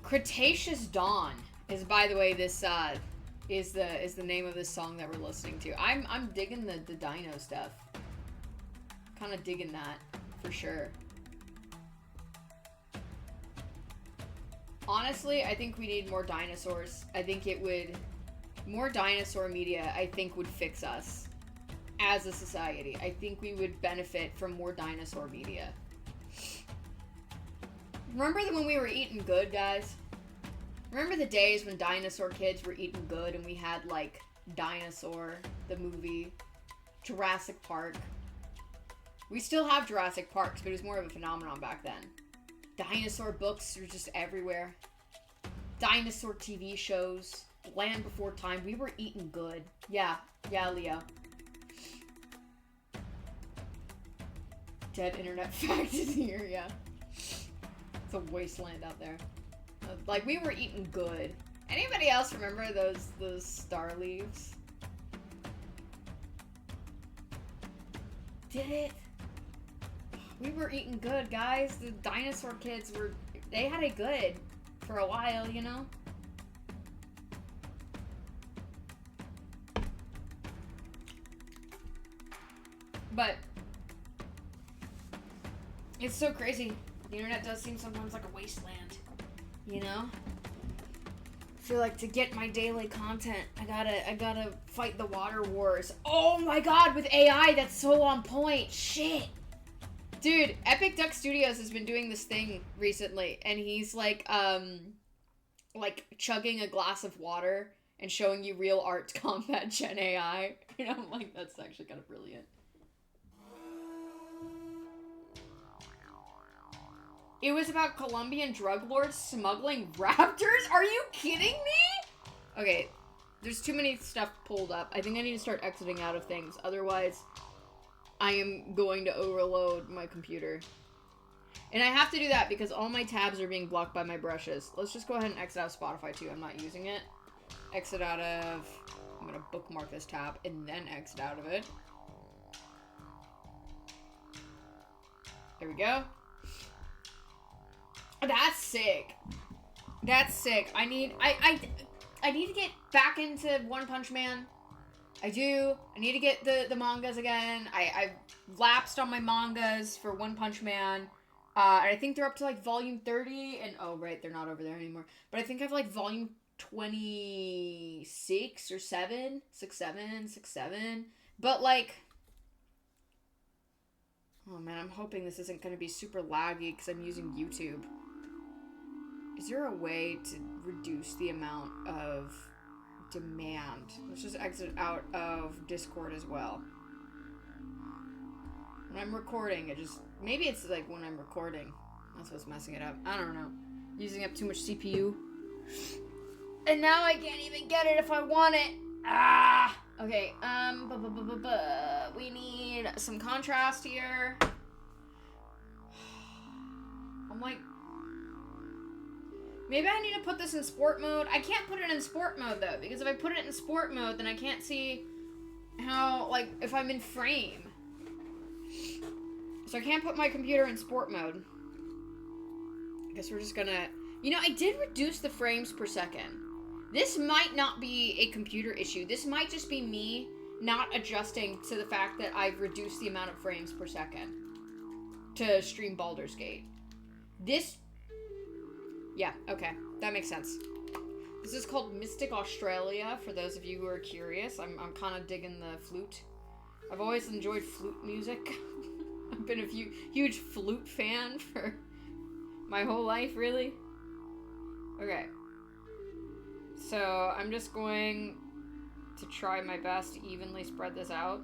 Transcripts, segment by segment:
Cretaceous Dawn is, by the way, this is the name of this song that we're listening to. I'm digging the dino stuff. Kind of digging that for sure. Honestly, I think we need more dinosaurs. I think more dinosaur media, I think, would fix us as a society. I think we would benefit from more dinosaur media. Remember when we were eating good, guys? Remember the days when dinosaur kids were eating good and we had, like, Dinosaur, the movie, Jurassic Park. We still have Jurassic Parks, but it was more of a phenomenon back then. Dinosaur books were just everywhere. Dinosaur TV shows. Land Before Time. We were eating good. Yeah, Leo. Dead internet fact is here, yeah. It's a wasteland out there. Like, we were eating good. Anybody else remember those star leaves? Did it? We were eating good, guys. The dinosaur kids they had it good for a while, you know? But it's so crazy. The internet does seem sometimes like a wasteland, you know? I feel like to get my daily content, I gotta fight the water wars. Oh my god, with AI, that's so on point. Shit. Dude, Epic Duck Studios has been doing this thing recently, and he's like chugging a glass of water and showing you real art to combat Gen AI. You know, I'm like, that's actually kind of brilliant. It was about Colombian drug lords smuggling raptors? Are you kidding me? Okay, there's too many stuff pulled up. I think I need to start exiting out of things. Otherwise, I am going to overload my computer. And I have to do that because all my tabs are being blocked by my brushes. Let's just go ahead and exit out of Spotify too. I'm not using it. Exit out of... I'm going to bookmark this tab and then exit out of it. There we go. That's sick. That's sick. I need to get back into One Punch Man. I do. I need to get the mangas again. I've lapsed on my mangas for One Punch Man. I think they're up to like volume 30 and oh right, they're not over there anymore. But I think I have like volume 26 or 7. 6-7. But like, oh man, I'm hoping this isn't going to be super laggy because I'm using YouTube. Is there a way to reduce the amount of demand? Let's just exit out of Discord as well. When I'm recording, maybe it's like when I'm recording. That's what's messing it up. I don't know. Using up too much CPU. And now I can't even get it if I want it. Ah! Okay, we need some contrast here. I'm like, maybe I need to put this in sport mode. I can't put it in sport mode though, because if I put it in sport mode, then I can't see how, like, if I'm in frame. So I can't put my computer in sport mode. I guess we're just gonna... You know, I did reduce the frames per second. This might not be a computer issue. This might just be me not adjusting to the fact that I've reduced the amount of frames per second to stream Baldur's Gate. This... Yeah, okay. That makes sense. This is called Mystic Australia, for those of you who are curious. I'm kind of digging the flute. I've always enjoyed flute music. I've been a huge flute fan for my whole life, really. Okay. So, I'm just going to try my best to evenly spread this out.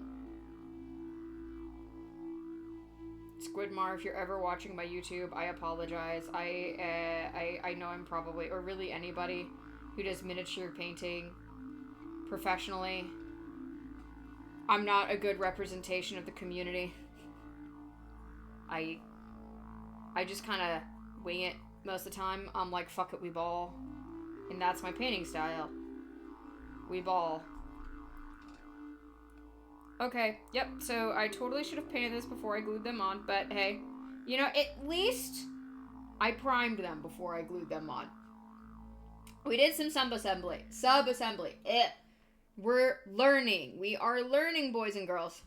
Squidmar, if you're ever watching my YouTube, I apologize. I know I'm probably, or really anybody who does miniature painting professionally, I'm not a good representation of the community. I just kind of wing it most of the time. I'm like, fuck it, we ball. And that's my painting style. We ball. Okay, yep, so I totally should have painted this before I glued them on, but hey, you know, at least I primed them before I glued them on. We did some sub-assembly. Sub-assembly. We're learning. We are learning, boys and girls.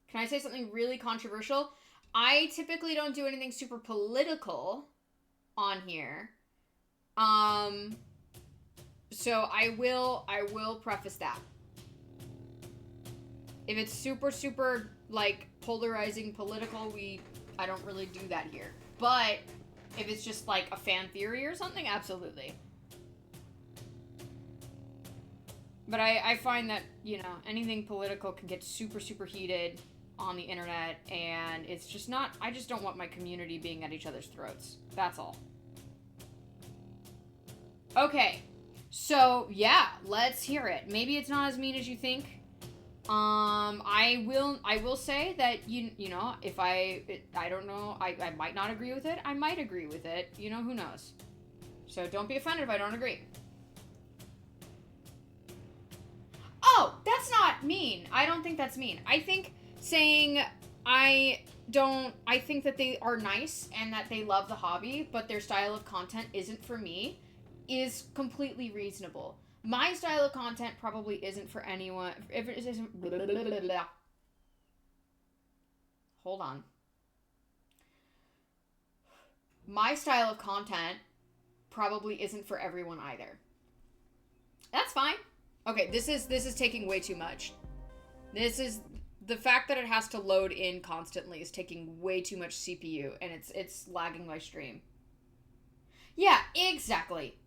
Can I say something really controversial? I typically don't do anything super political on here. So I will preface that. If it's super, like, polarizing political, I don't really do that here. But if it's just, like, a fan theory or something, absolutely. But I find that, you know, anything political can get super heated on the internet, and it's just not, I just don't want my community being at each other's throats. That's all. Okay. So, yeah, let's hear it. Maybe it's not as mean as you think. I will say that, you know, if I don't know, I might not agree with it. I might agree with it. You know, who knows? So don't be offended if I don't agree. Oh, that's not mean. I don't think that's mean. I think saying I think that they are nice and that they love the hobby, but their style of content isn't for me, is completely reasonable. My style of content probably isn't for anyone. If it isn't... Blah, blah, blah, blah. Hold on. My style of content probably isn't for everyone either. That's fine. Okay, this is taking way too much. This is... The fact that it has to load in constantly is taking way too much CPU, and it's lagging my stream. Yeah, exactly.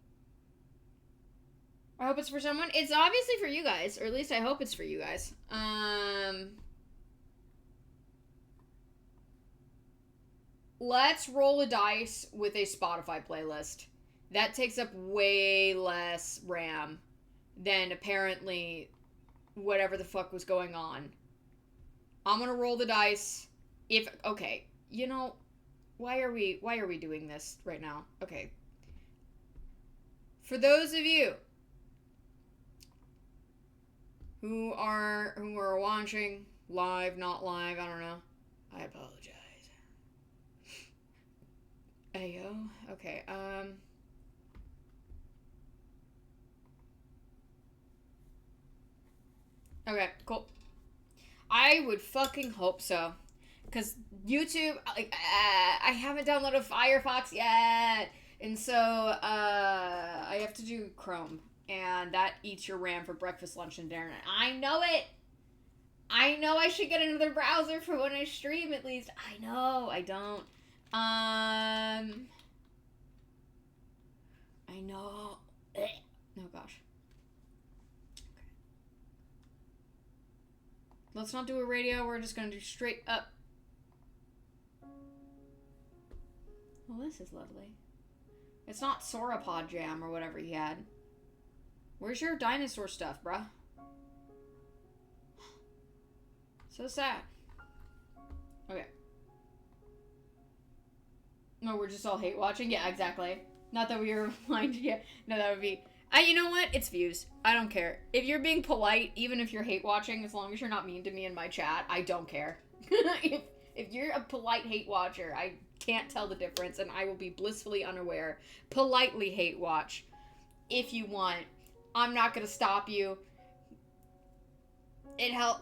I hope it's for someone. It's obviously for you guys, or at least I hope it's for you guys. Let's roll a dice with a Spotify playlist. That takes up way less RAM than apparently whatever the fuck was going on. I'm gonna roll the dice. Okay, you know, why are we doing this right now? Okay. For those of you who are watching live, not live, I don't know, I apologize. Ayo. Okay, okay, cool. I would fucking hope so. Because YouTube, I haven't downloaded Firefox yet. And so, I have to do Chrome. And that eats your RAM for breakfast, lunch, and dinner. I know it! I know I should get another browser for when I stream, at least. I know, I don't. I know. Oh, gosh. Let's not do a radio. We're just going to do straight up. Well, this is lovely. It's not Sauropod Jam or whatever he had. Where's your dinosaur stuff, bruh? So sad. Okay. No, we're just all hate watching? Yeah, exactly. Not that we were reminded yet. No, that would be... you know what? It's views. I don't care. If you're being polite, even if you're hate watching, as long as you're not mean to me in my chat, I don't care. if you're a polite hate watcher, I can't tell the difference, and I will be blissfully unaware. Politely hate watch. If you want. I'm not gonna stop you. You know,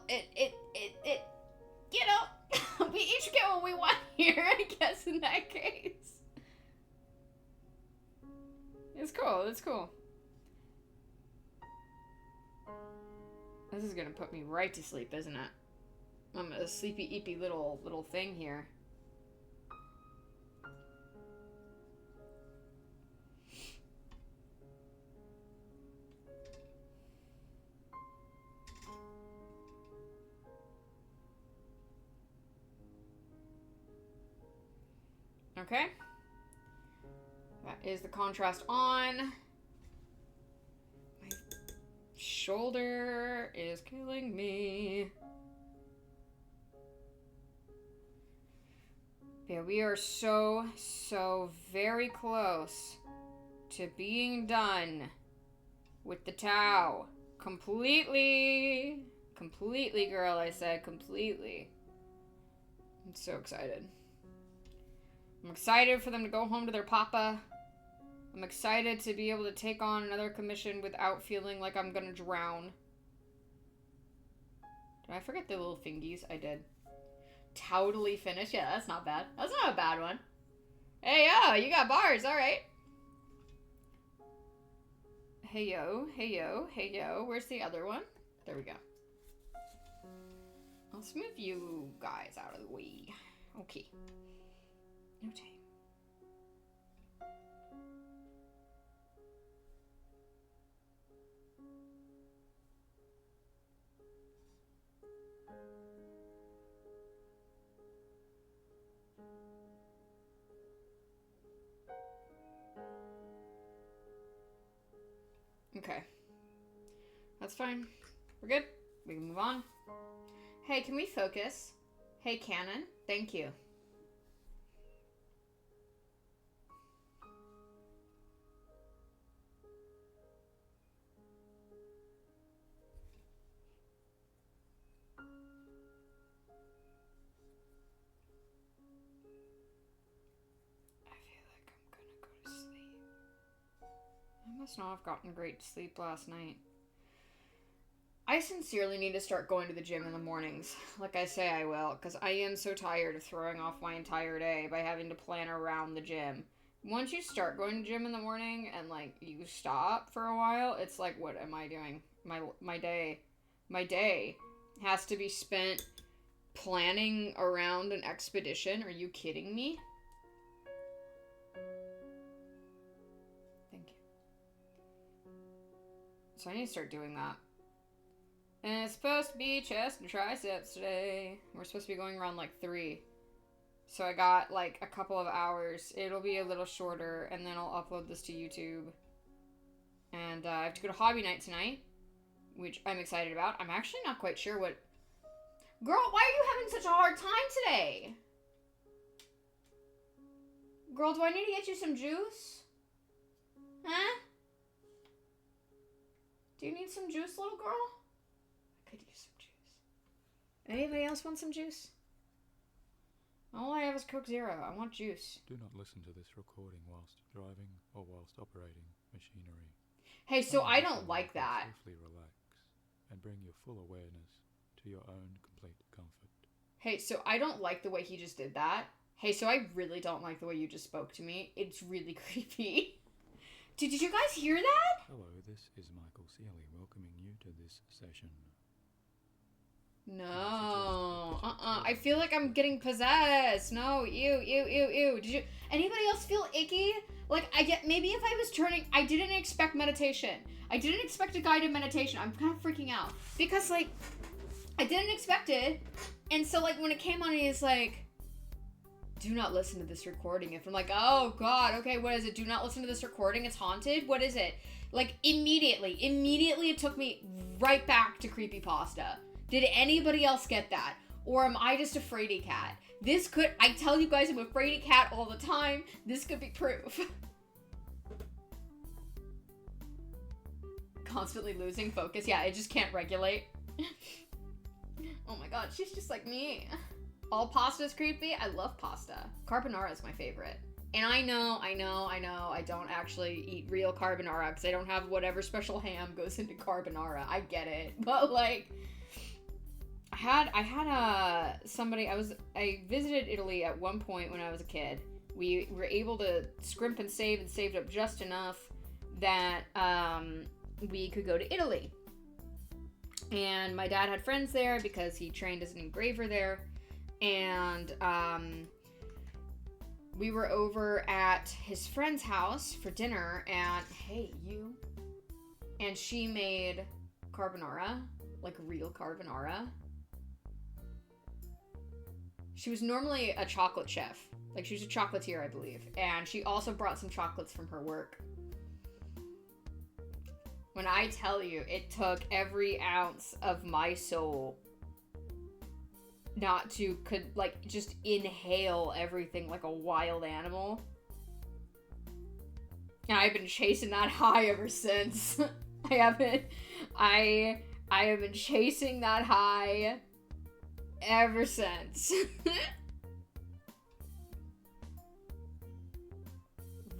we each get what we want here, I guess, in that case. It's cool, it's cool. This is gonna put me right to sleep, isn't it? I'm a sleepy-eepy little thing here. Okay. That is the contrast on. My shoulder is killing me. Yeah, we are so very close to being done with the Tau. Completely, girl, I said completely. I'm so excited. I'm excited for them to go home to their papa. I'm excited to be able to take on another commission without feeling like I'm gonna drown. Did I forget the little fingies? I did. Totally finished. Yeah, that's not bad. That's not a bad one. Hey, yo, you got bars. All right. Hey, yo. Hey, yo. Hey, yo. Where's the other one? There we go. Let's move you guys out of the way. Okay. Okay. Okay. That's fine. We're good. We can move on. Hey, can we focus? Hey, Canon. Thank you. I must not have gotten great sleep last night. I sincerely need to start going to the gym in the mornings. Like I say I will, because I am so tired of throwing off my entire day by having to plan around the gym. Once you start going to gym in the morning and, like, you stop for a while, it's like, what am I doing? My day has to be spent planning around an expedition. Are you kidding me? Thank you. So I need to start doing that. And it's supposed to be chest and triceps today. We're supposed to be going around like 3. So I got like a couple of hours. It'll be a little shorter, and then I'll upload this to YouTube. And I have to go to hobby night tonight, which I'm excited about. I'm actually not quite sure what... Girl, why are you having such a hard time today? Girl, do I need to get you some juice? Huh? Do you need some juice, little girl? I could use some juice. Anybody else want some juice? All I have is Coke Zero. I want juice. Do not listen to this recording whilst driving or whilst operating machinery. Hey, so I don't like that. Safely relax and bring your full awareness to your own complete comfort. Hey, so I don't like the way he just did that. Hey, so I really don't like the way you just spoke to me. It's really creepy. Dude, did you guys hear that? Hello, this is Michael Sealy welcoming you to this session. No. I feel like I'm getting possessed. No, ew. Did you... Anybody else feel icky? Like, maybe if I was turning... I didn't expect meditation. I didn't expect a guided meditation. I'm kind of freaking out. Because, like, I didn't expect it. And so, like, when it came on, he's like... Do not listen to this recording. If I'm like, oh god, okay, what is it? Do not listen to this recording. It's haunted. What is it? Like, immediately it took me right back to creepypasta. Did anybody else get that? Or am I just a fraidy cat? I tell you guys I'm a fraidy cat all the time. This could be proof. Constantly losing focus. Yeah, it just can't regulate. Oh my god, she's just like me. All pasta is creepy. I love pasta. Carbonara is my favorite. And I know, I don't actually eat real carbonara because I don't have whatever special ham goes into carbonara. I get it. But, like, I visited Italy at one point when I was a kid. We were able to scrimp and saved up just enough that we could go to Italy. And my dad had friends there because he trained as an engraver there. And we were over at his friend's house for dinner, and hey, you. And she made carbonara, like real carbonara. She was normally a chocolate chef. Like, she was a chocolatier, I believe. And she also brought some chocolates from her work. When I tell you, it took every ounce of my soul not to, just inhale everything like a wild animal. And I've been chasing that high ever since. I have been chasing that high ever since.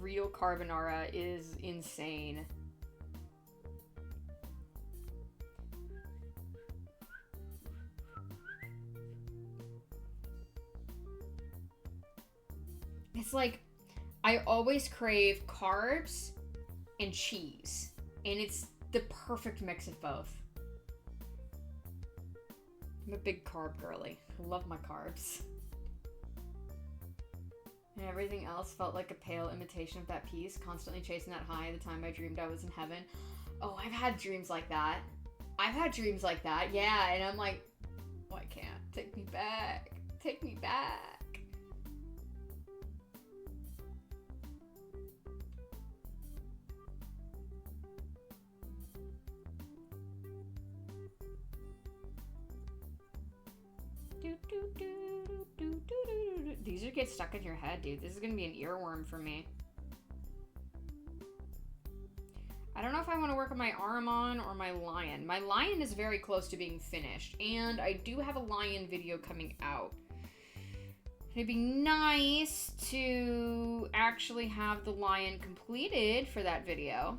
real carbonara is insane. It's like, I always crave carbs and cheese. And it's the perfect mix of both. I'm a big carb girly. I love my carbs. And everything else felt like a pale imitation of that peace, constantly chasing that high the time I dreamed I was in heaven. Oh, I've had dreams like that. Yeah, and I'm like, oh, I can't. Take me back. Take me back. These would get stuck in your head, dude. This is gonna be an earworm for me. I don't know if I want to work on my Aramon or my lion. My lion is very close to being finished, and I do have a lion video coming out. It'd be nice to actually have the lion completed for that video.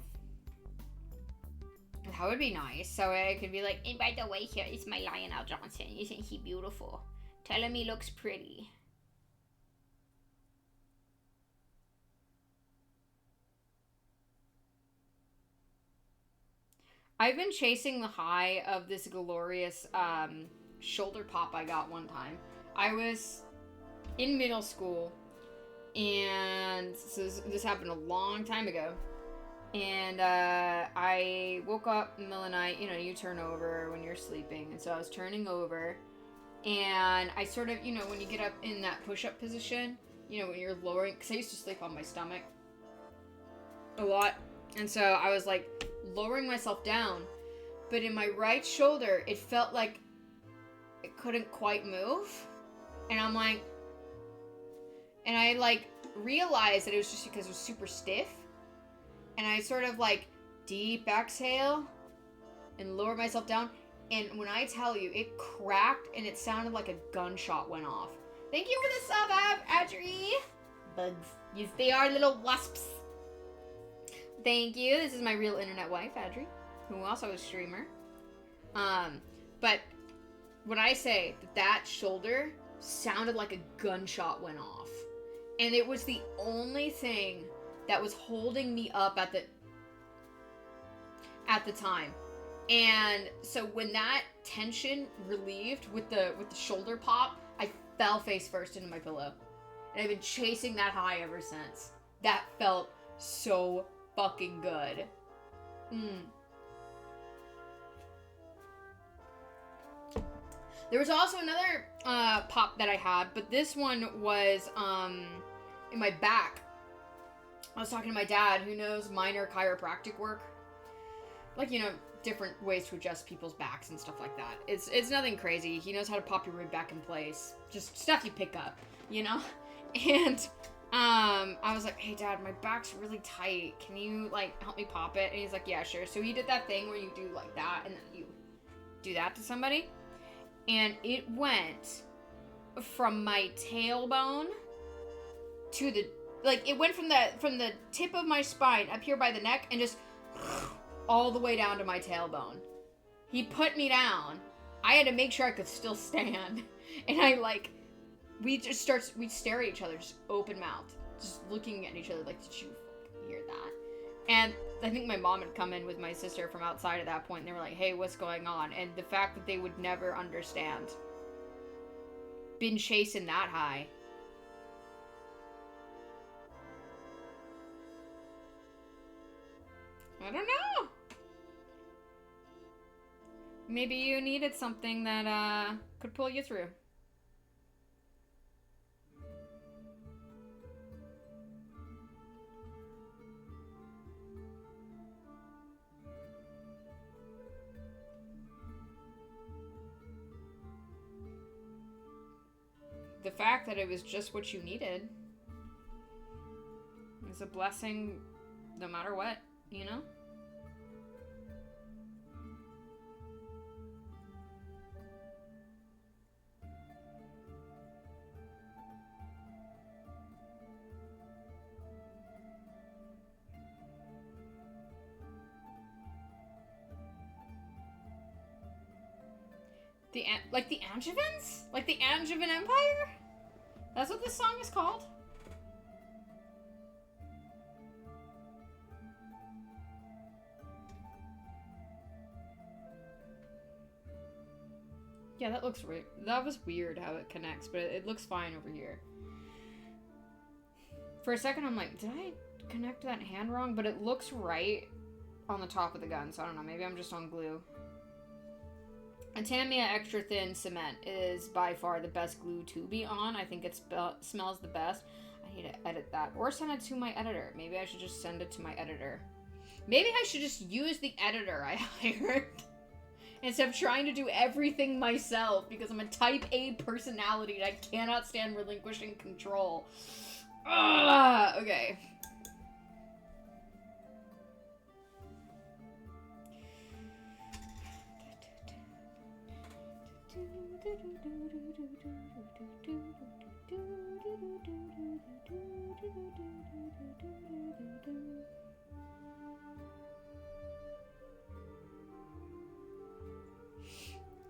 That would be nice. So I could be like, and by the way, here is my Lionel Johnson. Isn't he beautiful? Tell him he looks pretty. I've been chasing the high of this glorious shoulder pop I got one time. I was in middle school, and this happened a long time ago. And I woke up in the middle of the night. You know, you turn over when you're sleeping. And so I was turning over. And I sort of, you know, when you get up in that push-up position, you know, when you're lowering. Because I used to sleep on my stomach a lot. And so I was, like, lowering myself down. But in my right shoulder, it felt like it couldn't quite move. And I'm like... And I, like, realized that it was just because it was super stiff. And I sort of, like, deep exhale and lower myself down. And when I tell you, it cracked and it sounded like a gunshot went off. Thank you for the sub, Adri. Bugs. Yes, they are little wasps. Thank you. This is my real internet wife, Adri, who also is a streamer. But when I say that shoulder sounded like a gunshot went off. And it was the only thing that was holding me up at the time. And so when that tension relieved with the shoulder pop, I fell face first into my pillow. And I've been chasing that high ever since. That felt so fucking good. There was also another pop that I had, but this one was in my back. I was talking to my dad, who knows minor chiropractic work. Like, you know, different ways to adjust people's backs and stuff like that. It's nothing crazy. He knows how to pop your rib back in place. Just stuff you pick up, you know? And I was like, hey, Dad, my back's really tight. Can you, like, help me pop it? And he's like, yeah, sure. So he did that thing where you do, like, that, and then you do that to somebody. And it went from my tailbone to the... Like, it went from the tip of my spine up here by the neck and just all the way down to my tailbone. He put me down. I had to make sure I could still stand. And I, like, we'd stare at each other, just open mouth, just looking at each other like, did you fucking hear that? And I think my mom had come in with my sister from outside at that point, and they were like, hey, what's going on? And the fact that they would never understand. Been chasing that high. I don't know. Maybe you needed something that could pull you through. The fact that it was just what you needed is a blessing no matter what, you know? Like the Angevins? Like the Angevin Empire? That's what this song is called? Yeah, that looks right. That was weird how it connects, but it looks fine over here. For a second, I'm like, did I connect that hand wrong? But it looks right on the top of the gun, so I don't know. Maybe I'm just on glue. And Tamiya Extra Thin Cement is by far the best glue to be on. I think it smells the best. I need to edit that. Or send it to my editor. Maybe I should just send it to my editor. Maybe I should just use the editor I hired. Instead of trying to do everything myself. Because I'm a type A personality and I cannot stand relinquishing control. Ugh, okay.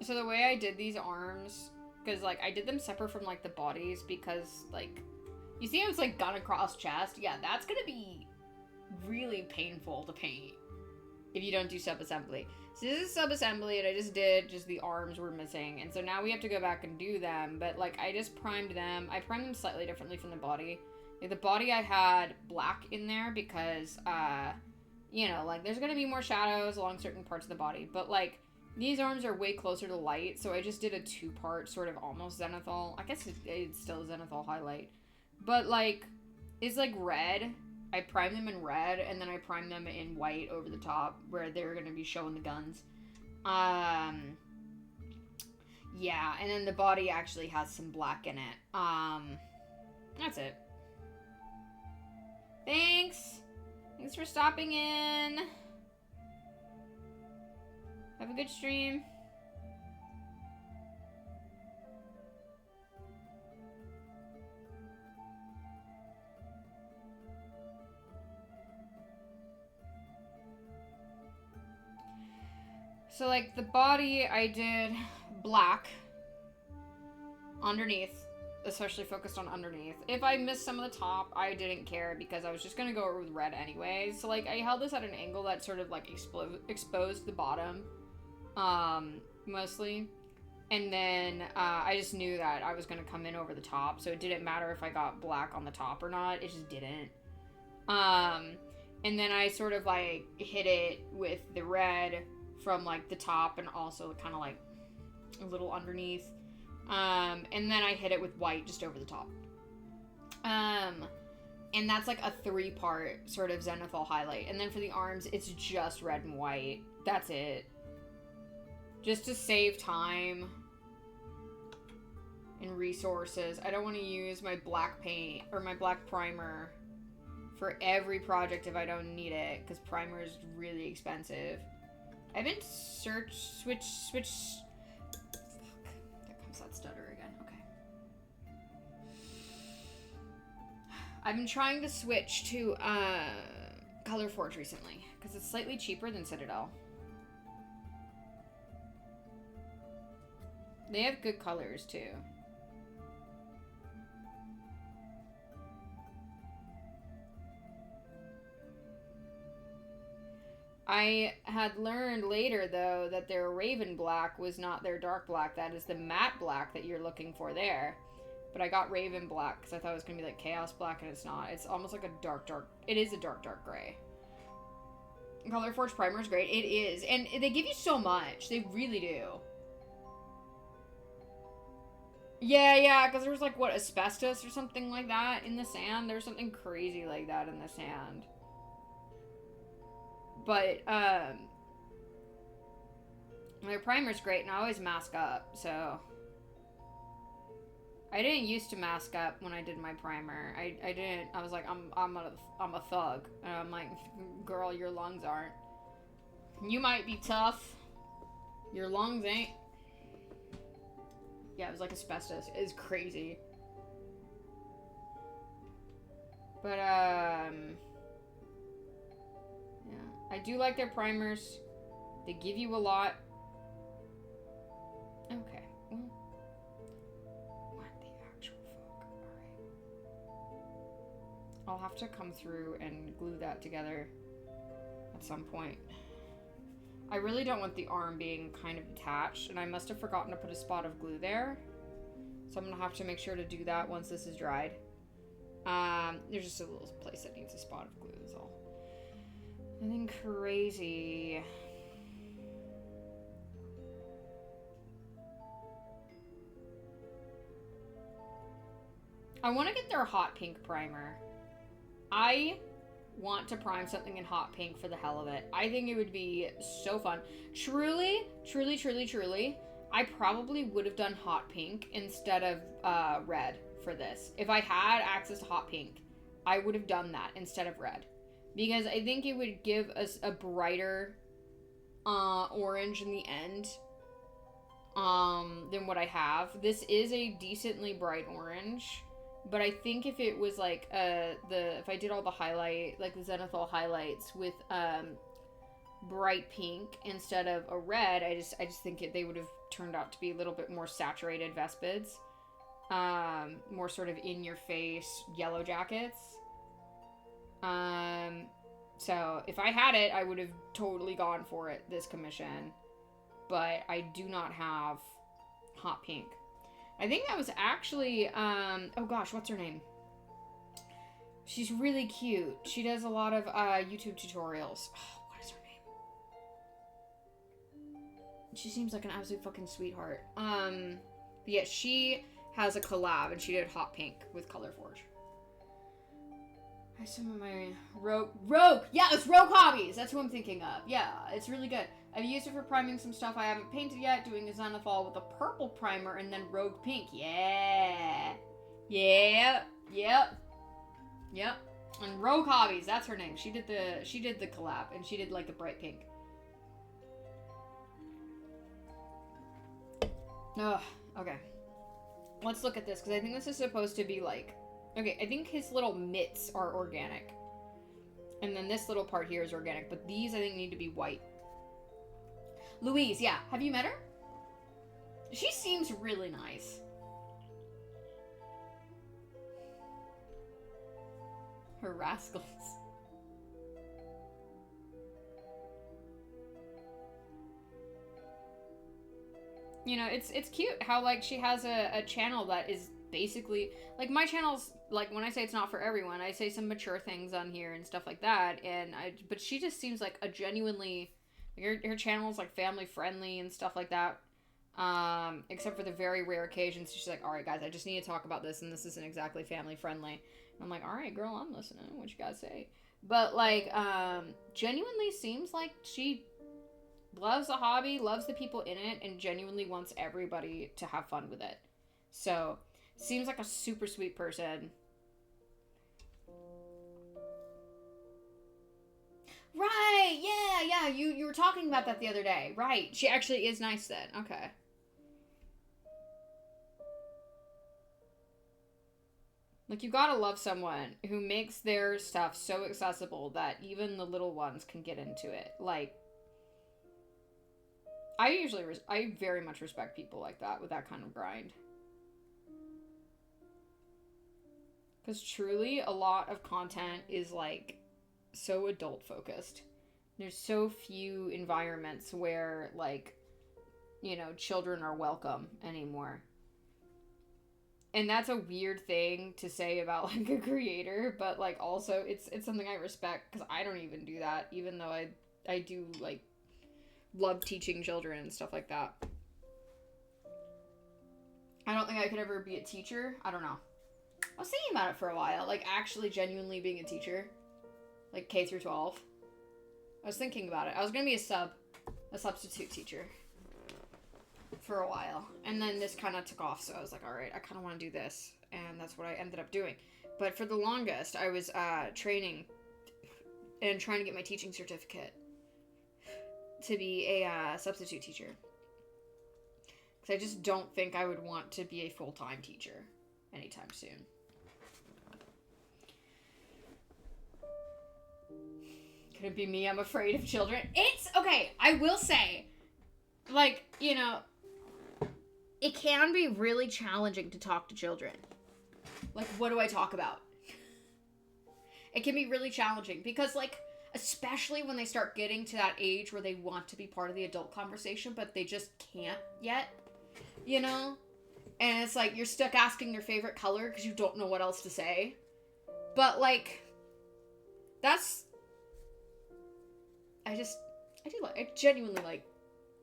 So the way I did these arms, because like I did them separate from like the bodies, because like you see how it's like gun across chest? Yeah, that's gonna be really painful to paint if you don't do sub-assembly. So this is sub-assembly, and I just did, just the arms were missing, and so now we have to go back and do them, but like I just primed them. I primed them slightly differently from the body. Like, the body I had black in there because, you know, like there's gonna be more shadows along certain parts of the body, but like these arms are way closer to light, so I just did a two-part sort of almost zenithal. I guess it's still a zenithal highlight, but like it's like red. I primed them in red, and then I primed them in white over the top, where they're going to be showing the guns. Yeah, and then the body actually has some black in it. That's it. Thanks! Thanks for stopping in! Have a good stream. So, like, the body, I did black underneath, especially focused on underneath. If I missed some of the top, I didn't care because I was just going to go over with red anyway. So, like, I held this at an angle that sort of, like, exposed the bottom, mostly. And then I just knew that I was going to come in over the top, so it didn't matter if I got black on the top or not. It just didn't. And then I sort of, like, hit it with the red from like the top and also kind of like a little underneath, and then I hit it with white just over the top, and that's like a 3-part sort of zenithal highlight. And then for the arms, it's just red and white. That's it, just to save time and resources. I don't want to use my black paint or my black primer for every project if I don't need it, because primer is really expensive. I've been switch. Fuck. There comes that stutter again. Okay. I've been trying to switch to ColorForge recently because it's slightly cheaper than Citadel. They have good colors too. I had learned later, though, that their Raven Black was not their dark black. That is the matte black that you're looking for there. But I got Raven Black because I thought it was going to be like Chaos Black, and it's not. It's almost like a dark... It is a dark gray. ColorForge Primer is great. It is. And they give you so much. They really do. Yeah, because there was like, what, asbestos or something like that in the sand? There was something crazy like that in the sand. But, their primer's great, and I always mask up, so... I didn't used to mask up when I did my primer. I didn't. I was like, I'm a thug. And I'm like, girl, your lungs aren't. You might be tough. Your lungs ain't. Yeah, it was like asbestos. It's crazy. But, yeah. I do like their primers. They give you a lot. Okay. have to come through and glue that together at some point. I really don't want the arm being kind of detached, and I must have forgotten to put a spot of glue there. So I'm gonna have to make sure to do that once this is dried. There's just a little place that needs a spot of glue, that's all. Nothing crazy. I want to get their hot pink primer. I want to prime something in hot pink for the hell of it. I think it would be so fun. Truly, I probably would have done hot pink instead of red for this. If I had access to hot pink, I would have done that instead of red. Because I think it would give us a brighter orange in the end than what I have. This is a decently bright orange. But I think if it was like if I did all the highlight, like the Zenithal highlights with bright pink instead of a red, I just think they would have turned out to be a little bit more saturated Vespids, more sort of in your face yellow jackets. So if I had it, I would have totally gone for it this commission, but I do not have hot pink. I think that was actually, oh gosh, what's her name? She's really cute. She does a lot of YouTube tutorials. Oh, what is her name? She seems like an absolute fucking sweetheart. But yeah, she has a collab, and she did hot pink with Colorforge. I have some of my Rogue. Yeah, it's Rogue Hobbies. That's who I'm thinking of. Yeah, it's really good. I've used it for priming some stuff I haven't painted yet, doing a Zenithal with a purple primer and then Rogue Pink. Yeah. Yep. And Rogue Hobbies, that's her name. She did the collab, and she did like the bright pink. Ugh, okay. Let's look at this, because I think this is supposed to be like... Okay, I think his little mitts are organic. And then this little part here is organic, but these I think need to be white. Louise, yeah. Have you met her? She seems really nice. Her rascals. You know, it's cute how, like, she has a channel that is basically... Like, my channel's... Like, when I say it's not for everyone, I say some mature things on here and stuff like that. But she just seems like a genuinely... Her channel is like family friendly and stuff like that. Except for the very rare occasions she's like, alright guys, I just need to talk about this, and this isn't exactly family friendly. And I'm like, alright girl, I'm listening. What you gotta say? But like, genuinely seems like she loves the hobby, loves the people in it, and genuinely wants everybody to have fun with it. So, seems like a super sweet person. Right, yeah, you were talking about that the other day. Right, she actually is nice then. Okay. Like, you gotta love someone who makes their stuff so accessible that even the little ones can get into it. Like, I very much respect people like that with that kind of grind. Because truly, a lot of content is, like, so adult focused. There's so few environments where, like, you know, children are welcome anymore. And that's a weird thing to say about, like, a creator, but, like, also it's something I respect, because I don't even do that, even though I do, like, love teaching children and stuff like that. I don't think I could ever be a teacher. I don't know. I was thinking about it for a while, like, actually genuinely being a teacher. Like, K through 12. I was thinking about it. I was gonna be a substitute teacher for a while. And then this kind of took off, so I was like, alright, I kind of want to do this. And that's what I ended up doing. But for the longest, I was training and trying to get my teaching certificate to be a substitute teacher. Because I just don't think I would want to be a full-time teacher anytime soon. Could it be me? I'm afraid of children. It's, okay, I will say, like, you know, it can be really challenging to talk to children. Like, what do I talk about? It can be really challenging because, like, especially when they start getting to that age where they want to be part of the adult conversation, but they just can't yet, you know? And it's like, you're stuck asking your favorite color because you don't know what else to say. But, like, that's... I genuinely like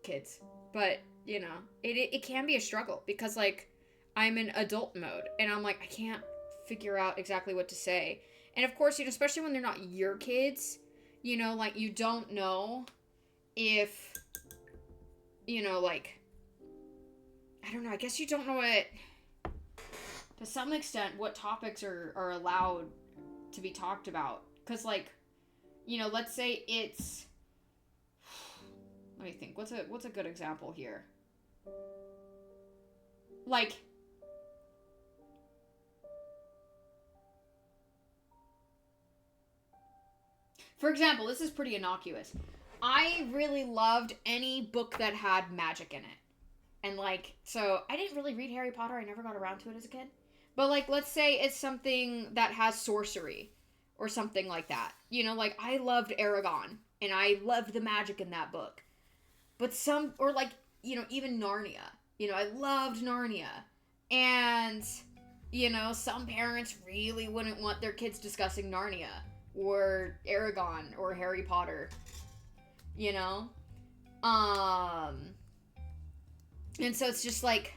kids. But, you know, it can be a struggle because, like, I'm in adult mode and I'm like, I can't figure out exactly what to say. And of course, you know, especially when they're not your kids, you know, like, you don't know if, you know, like, I don't know, I guess you don't know what, to some extent, what topics are allowed to be talked about. Because, like, you know, let's say it's, let me think, what's a good example here? Like, for example, this is pretty innocuous. I really loved any book that had magic in it. And, like, so I didn't really read Harry Potter. I never got around to it as a kid. But, like, let's say it's something that has sorcery or something like that. You know, like, I loved Aragon and I loved the magic in that book. But or, like, you know, even Narnia. You know, I loved Narnia. And, you know, some parents really wouldn't want their kids discussing Narnia or Aragon or Harry Potter. You know? And so it's just like,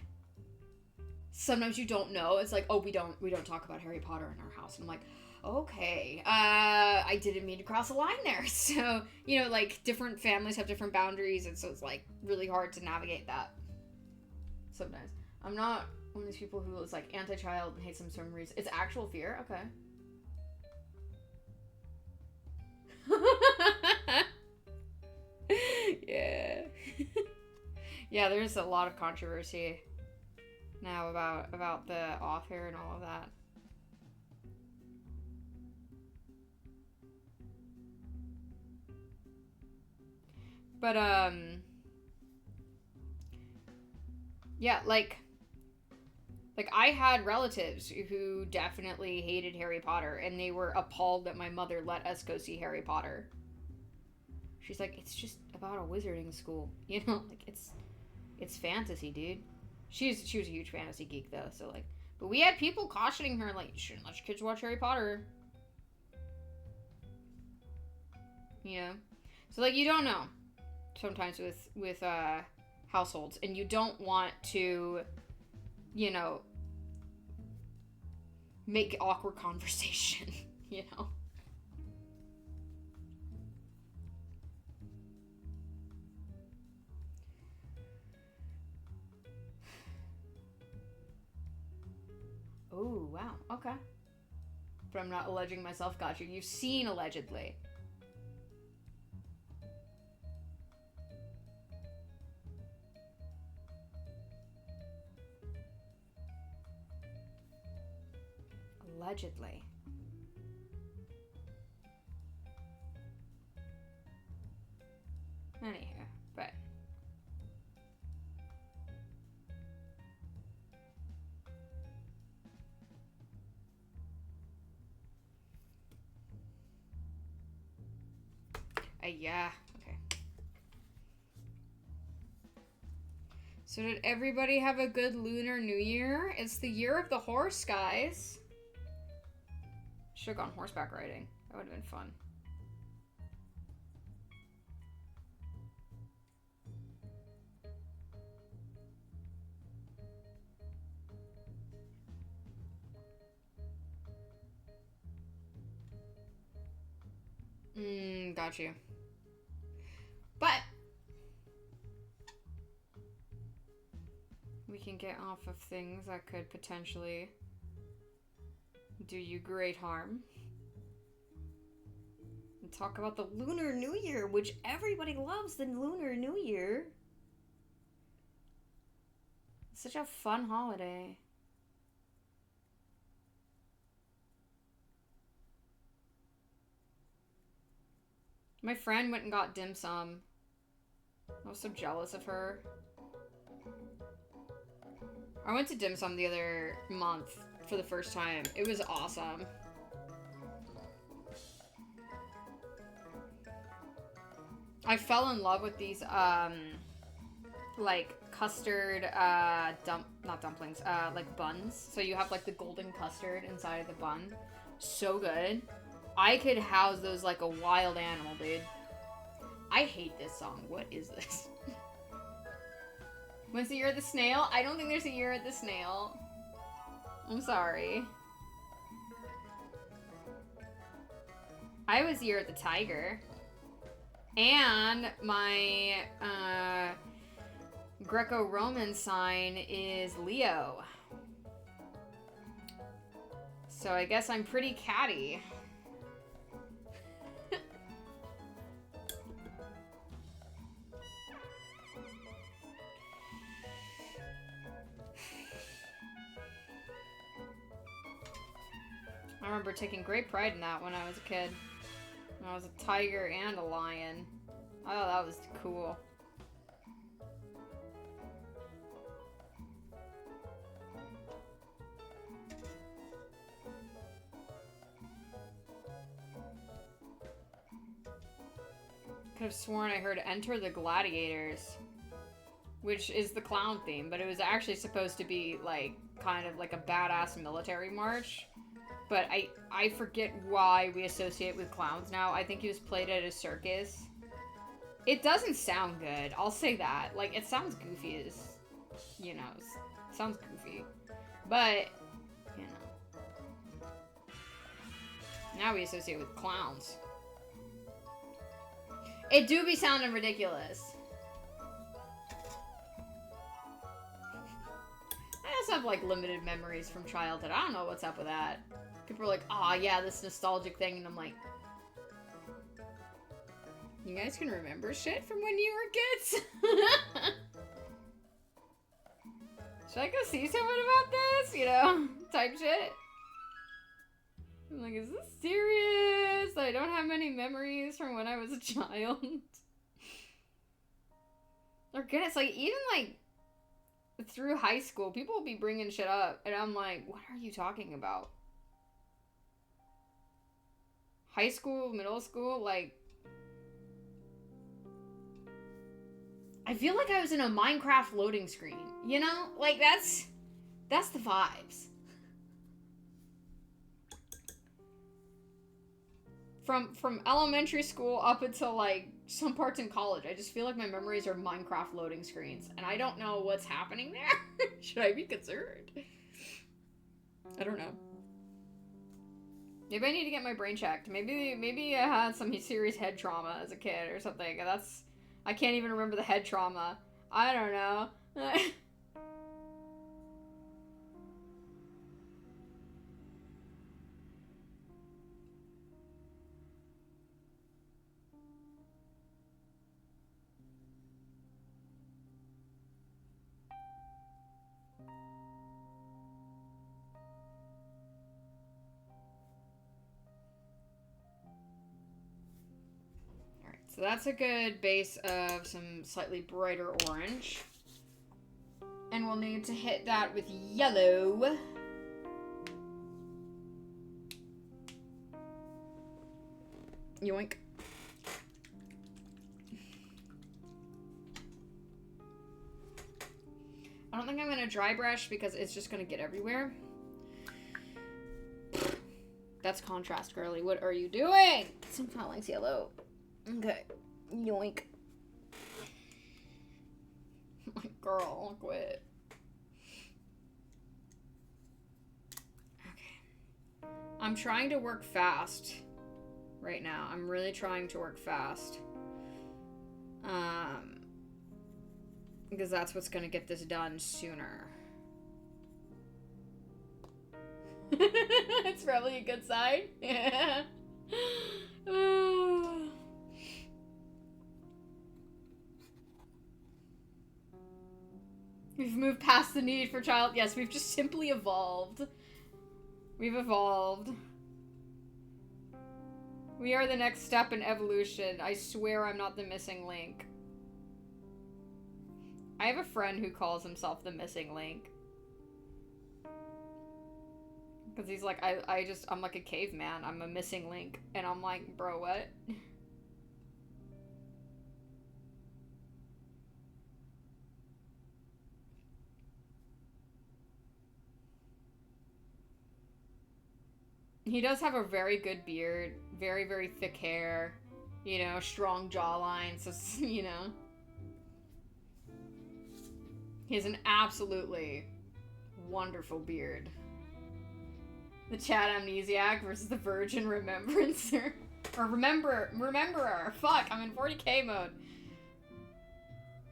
sometimes you don't know. It's like, oh, we don't talk about Harry Potter in our house. And I'm like, okay, I didn't mean to cross a line there. So, you know, like, different families have different boundaries, and so it's, like, really hard to navigate that sometimes. I'm not one of these people who is, like, anti-child and hates them for some reason. It's actual fear? Okay. Yeah. Yeah, there's a lot of controversy now about the off hair and all of that. But yeah, like I had relatives who definitely hated Harry Potter, and they were appalled that my mother let us go see Harry Potter. She's like, it's just about a wizarding school, you know, like, it's fantasy, dude. She was a huge fantasy geek, though, so, like, but we had people cautioning her, like, you shouldn't let your kids watch Harry Potter. You know? So, like, you don't know sometimes with households, and you don't want to, you know, make awkward conversation, you know? Oh, wow. Okay. But I'm not alleging myself. Got you. You've seen allegedly. Allegedly. Anywho, but... yeah, okay. So did everybody have a good Lunar New Year? It's the year of the horse, guys. Should have gone horseback riding. That would have been fun. Got you. But we can get off of things that could potentially do you great harm and talk about the Lunar New Year, which everybody loves the Lunar New Year. It's such a fun holiday. My friend went and got dim sum. I was so jealous of her. I went to dim sum the other month for the first time. It was awesome. I fell in love with these, like, custard, not dumplings, like, buns. So you have, like, the golden custard inside of the bun. So good. I could house those like a wild animal, dude. I hate this song. What is this? When's the year of the snail? I don't think there's a year of the snail. I'm sorry. I was year of the tiger. And my Greco-Roman sign is Leo. So I guess I'm pretty catty. I remember taking great pride in that when I was a kid. When I was a tiger and a lion. Oh, that was cool. Could have sworn I heard Enter the Gladiators, which is the clown theme, but it was actually supposed to be like kind of like a badass military march. But I forget why we associate with clowns now. I think he was played at a circus. It doesn't sound good. I'll say that. Like, it sounds goofy as, you know, sounds goofy. But, you know. Now we associate with clowns. It do be sounding ridiculous. I also have, like, limited memories from childhood. I don't know what's up with that. People are like, oh yeah, this nostalgic thing, and I'm like, you guys can remember shit from when you were kids? Should I go see someone about this? You know, type shit. I'm like, is this serious? I don't have many memories from when I was a child. Or goodness, like, even like through high school, people will be bringing shit up, and I'm like, what are you talking about? High school, middle school, like, I feel like I was in a Minecraft loading screen, you know? Like, that's the vibes. From elementary school up until, like, some parts in college, I just feel like my memories are Minecraft loading screens, and I don't know what's happening there. Should I be concerned? I don't know. Maybe I need to get my brain checked. Maybe I had some serious head trauma as a kid or something. I can't even remember the head trauma. I don't know. So that's a good base of some slightly brighter orange. And we'll need to hit that with yellow. Yoink. I don't think I'm going to dry brush because it's just going to get everywhere. That's contrast, girly. What are you doing? Some likes yellow. Okay. Yoink. My girl, quit. Okay. I'm trying to work fast right now. I'm really trying to work fast. Because that's what's going to get this done sooner. It's probably a good sign. Yeah. We've moved past the need for child. Yes, we've just simply evolved. We've evolved. We are the next step in evolution. I swear I'm not the missing link. I have a friend who calls himself the missing link. Because he's like, I'm like a caveman. I'm a missing link. And I'm like, bro, what? He does have a very good beard, very, very thick hair, you know, strong jawline, so, you know. He has an absolutely wonderful beard. The Chad Amnesiac versus the Virgin Remembrancer. Or Rememberer. Fuck, I'm in 40k mode.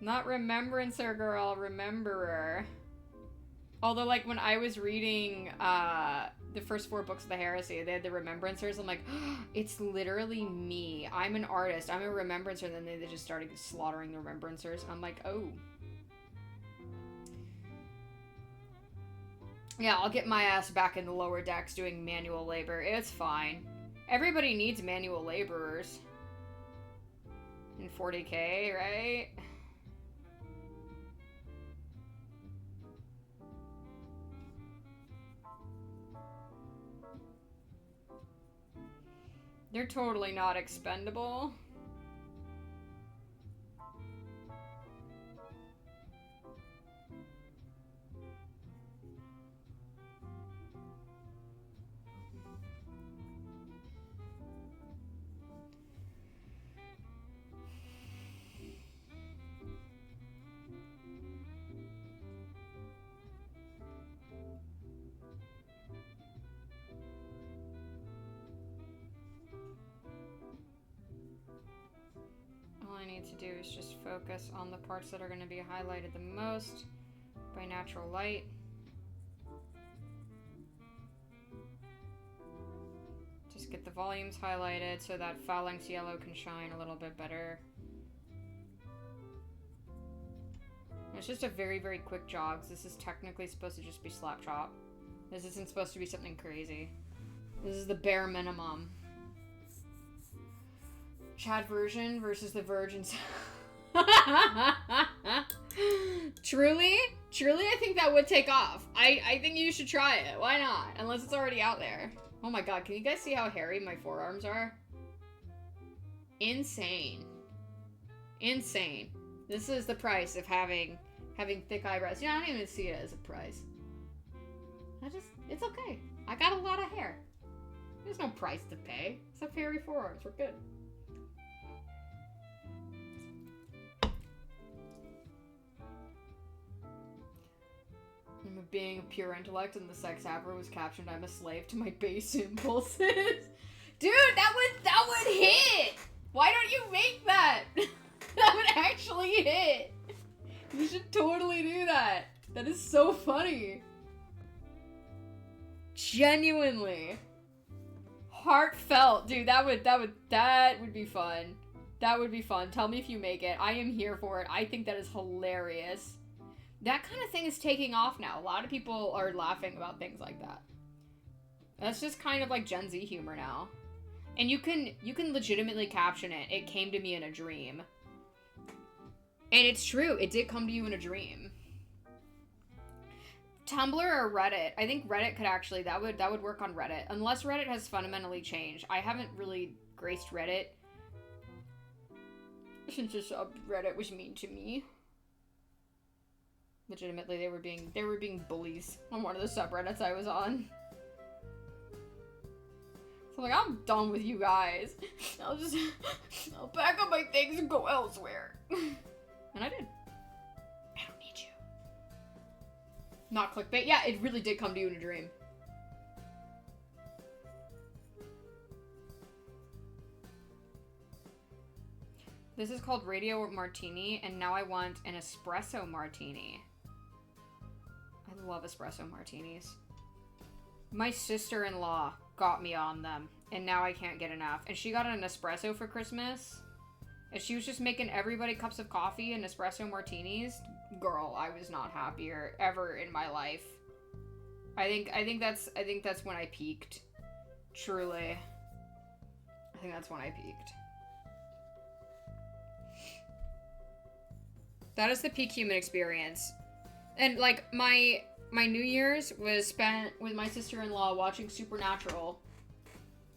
Not Remembrancer, girl, Rememberer. Although, like, when I was reading, the first 4 books of the Heresy, they had the Remembrancers. I'm like, oh, it's literally me. I'm an artist. I'm a Remembrancer. And then they just started slaughtering the Remembrancers. I'm like, oh. Yeah, I'll get my ass back in the lower decks doing manual labor. It's fine. Everybody needs manual laborers. In 40k, right? They're totally not expendable. All I need to do is just focus on the parts that are going to be highlighted the most by natural light. Just get the volumes highlighted so that Phalanx Yellow can shine a little bit better. It's just a very, very quick jog. This is technically supposed to just be slap chop. This isn't supposed to be something crazy. This is the bare minimum. Chad version versus the Virgins. Truly? Truly, I think that would take off. I think you should try it. Why not? Unless it's already out there. Oh my god, can you guys see how hairy my forearms are? Insane. Insane. This is the price of having thick eyebrows. Yeah, I don't even see it as a price. It's okay. I got a lot of hair. There's no price to pay. Except hairy forearms. We're good. I'm a being of pure intellect, and the sex haver was captioned, I'm a slave to my base impulses. Dude, that would hit! Why don't you make that? That would actually hit. You should totally do that. That is so funny. Genuinely. Heartfelt. Dude, that would be fun. That would be fun. Tell me if you make it. I am here for it. I think that is hilarious. That kind of thing is taking off now. A lot of people are laughing about things like that. That's just kind of like Gen Z humor now. And you can legitimately caption it. It came to me in a dream. And it's true. It did come to you in a dream. Tumblr or Reddit. I think Reddit could actually, that would work on Reddit. Unless Reddit has fundamentally changed. I haven't really graced Reddit since this Reddit was mean to me. Legitimately, they were being bullies on one of the subreddits I was on. So I'm like, I'm done with you guys. I'll pack up my things and go elsewhere. And I did. I don't need you. Not clickbait. Yeah, it really did come to you in a dream. This is called Radio Martini, and now I want an espresso martini. I love espresso martinis. My sister-in-law got me on them, and now I can't get enough. And she got an espresso for Christmas, and she was just making everybody cups of coffee and espresso martinis. Girl, I was not happier ever in my life. I think that's when I peaked. Truly. I think that's when I peaked. That is the peak human experience. And, like, my New Year's was spent with my sister-in-law watching Supernatural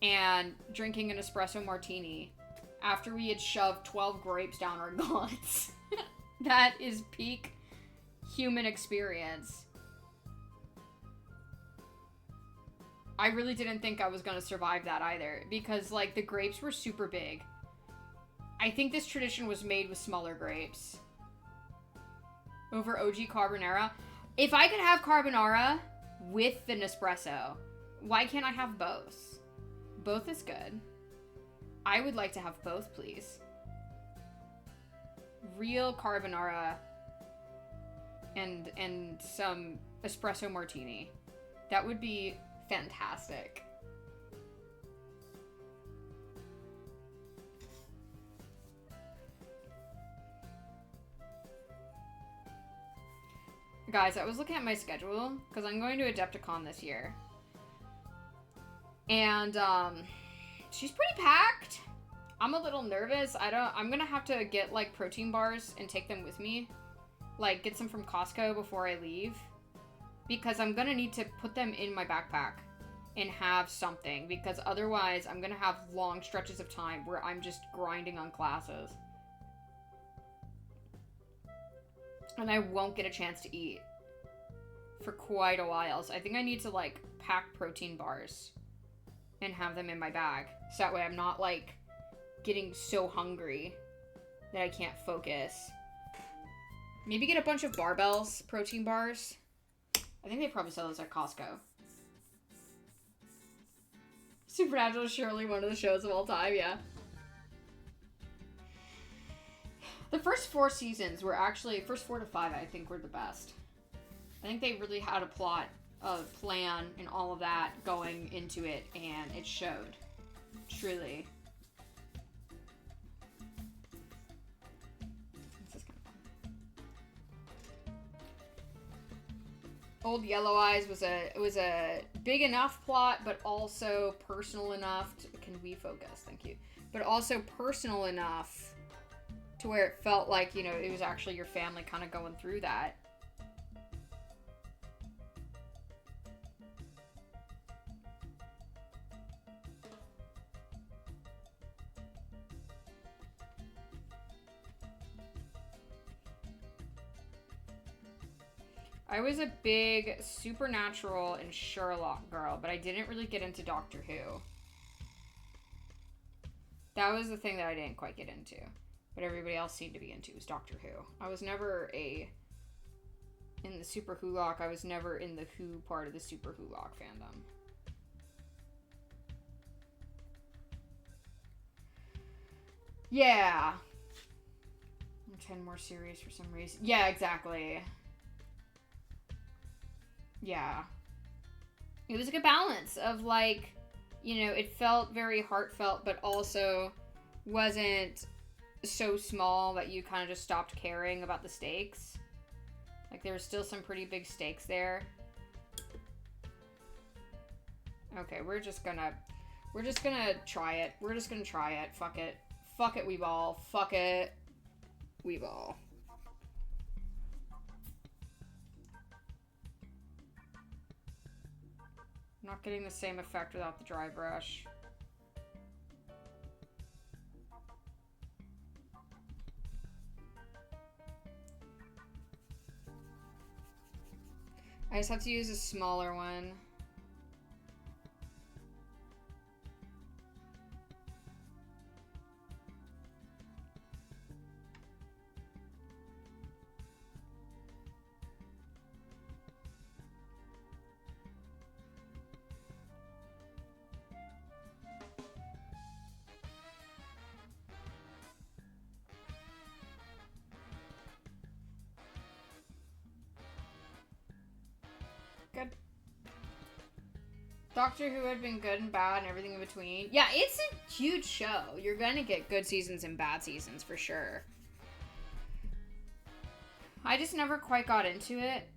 and drinking an espresso martini after we had shoved 12 grapes down our guts. That is peak human experience. I really didn't think I was gonna survive that either, because, like, the grapes were super big. I think this tradition was made with smaller grapes. Over OG carbonara. If I could have carbonara with the Nespresso, why can't I have both? Both is good. I would like to have both, please. Real carbonara and some espresso martini. That would be fantastic. Guys, I was looking at my schedule because I'm going to Adepticon this year. And she's pretty packed. I'm a little nervous. I'm going to have to get like protein bars and take them with me. Like get some from Costco before I leave. Because I'm going to need to put them in my backpack and have something, because otherwise I'm going to have long stretches of time where I'm just grinding on classes. And I won't get a chance to eat for quite a while. So I think I need to, like, pack protein bars and have them in my bag. So that way I'm not, like, getting so hungry that I can't focus. Maybe get a bunch of Barbells protein bars. I think they probably sell those at Costco. Supernatural is surely one of the shows of all time, yeah. The first 4 seasons were actually, first 4 to 5, I think, were the best. I think they really had a plot, a plan, and all of that going into it, and it showed. Truly. This is kind of fun. Old Yellow Eyes was a big enough plot, but also personal enough to, can we focus? Thank you. But also personal enough to where it felt like, you know, it was actually your family kind of going through that. I was a big Supernatural and Sherlock girl, but I didn't really get into Doctor Who. That was the thing that I didn't quite get into. But everybody else seemed to be into was Doctor Who. I was never in the Super Wholock, I was never in the Who part of the Super Wholock fandom. Yeah. 10 more series for some reason. Yeah, exactly. Yeah. It was a good balance of, like, you know, it felt very heartfelt, but also wasn't so small that you kind of just stopped caring about the stakes. Like, there were still some pretty big stakes there. Okay, we're just gonna try it. We're just gonna try it. Fuck it. Fuck it, Weeball. Fuck it, Weeball. Not getting the same effect without the dry brush. I just have to use a smaller one. Good. Doctor Who had been good and bad and everything in between. Yeah, it's a huge show. You're gonna get good seasons and bad seasons for sure. I just never quite got into it.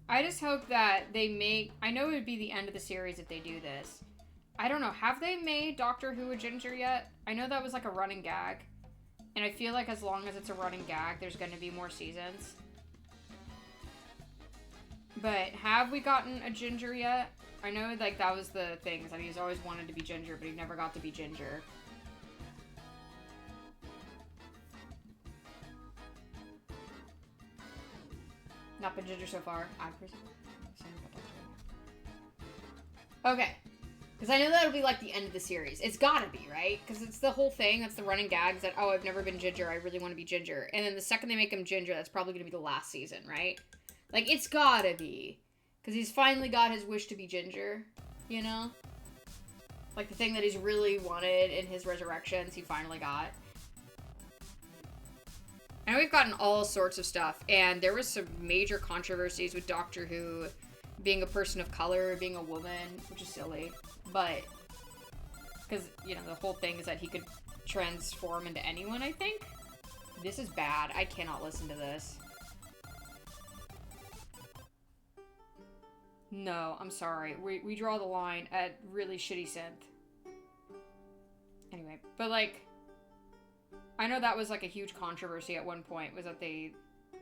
I just hope that they make... I know it would be the end of the series if they do this. I don't know. Have they made Doctor Who a ginger yet? I know that was like a running gag. And I feel like as long as it's a running gag, there's going to be more seasons. But have we gotten a ginger yet? I know like that was the thing. That he's always wanted to be ginger, but he never got to be ginger. Not been ginger so far. Okay. Because I know that'll be like the end of the series. It's gotta be, right? Because it's the whole thing. That's the running gags that, oh, I've never been ginger. I really want to be ginger. And then the second they make him ginger, that's probably going to be the last season, right? Like, it's gotta be. Because he's finally got his wish to be ginger, you know? Like, the thing that he's really wanted in his resurrections, he finally got. And we've gotten all sorts of stuff. And there was some major controversies with Doctor Who being a person of color, being a woman, which is silly. But, because, you know, the whole thing is that he could transform into anyone, I think. This is bad. I cannot listen to this. No, I'm sorry. We draw the line at really shitty synth. Anyway, but, like, I know that was, like, a huge controversy at one point, was that they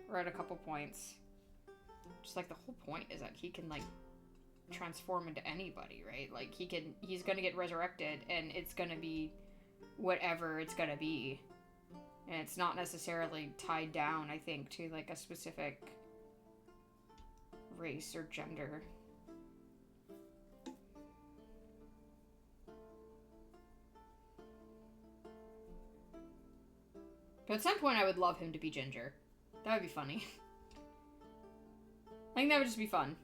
were at a couple points. Just, like, the whole point is that he can, like, transform into anybody, right? Like, he's gonna get resurrected, and it's gonna be whatever it's gonna be. And it's not necessarily tied down, I think, to, like, a specific race or gender. But at some point, I would love him to be ginger. That would be funny. I think that would just be fun.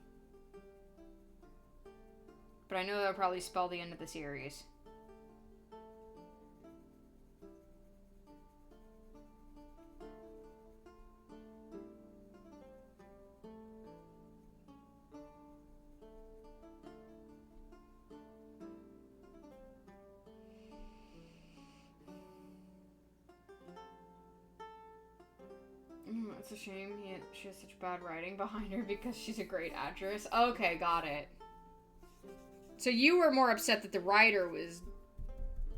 But I know that would probably spell the end of the series. It's a shame she has such bad writing behind her because she's a great actress. Okay, got it. So you were more upset that the writer was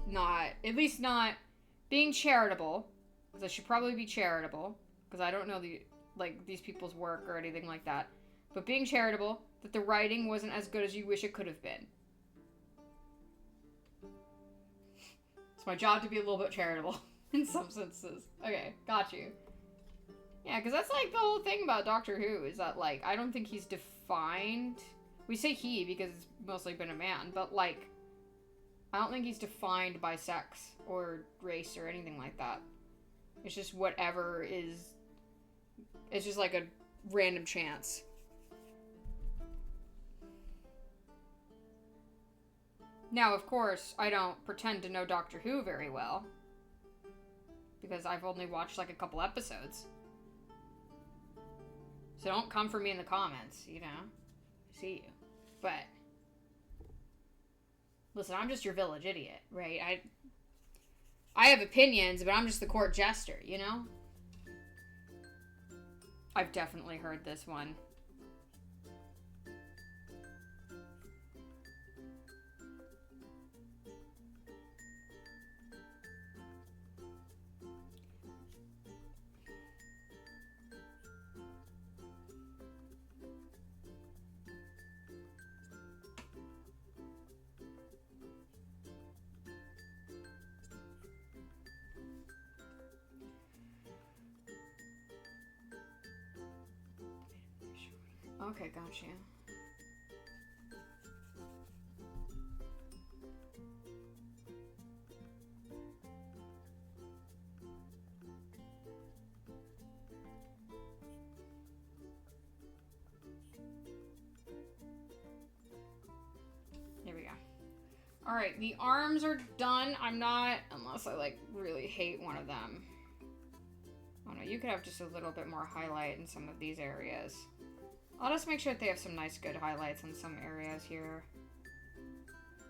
not, at least not being charitable, because I should probably be charitable, because I don't know these people's work or anything like that, but being charitable, that the writing wasn't as good as you wish it could have been. It's my job to be a little bit charitable in some senses. Okay, got you. Yeah, because that's, like, the whole thing about Doctor Who, is that, like, I don't think he's defined. We say he because it's mostly been a man, but, like, I don't think he's defined by sex or race or anything like that. It's just whatever is... It's just, like, a random chance. Now, of course, I don't pretend to know Doctor Who very well, because I've only watched, like, a couple episodes. So don't come for me in the comments, you know? I see you. But, listen, I'm just your village idiot, right? I have opinions, but I'm just the court jester, you know? I've definitely heard this one. Okay, gotcha. There we go. Alright, the arms are done. I'm not, unless I, like, really hate one of them. Oh no, you could have just a little bit more highlight in some of these areas. I'll just make sure that they have some nice, good highlights in some areas here.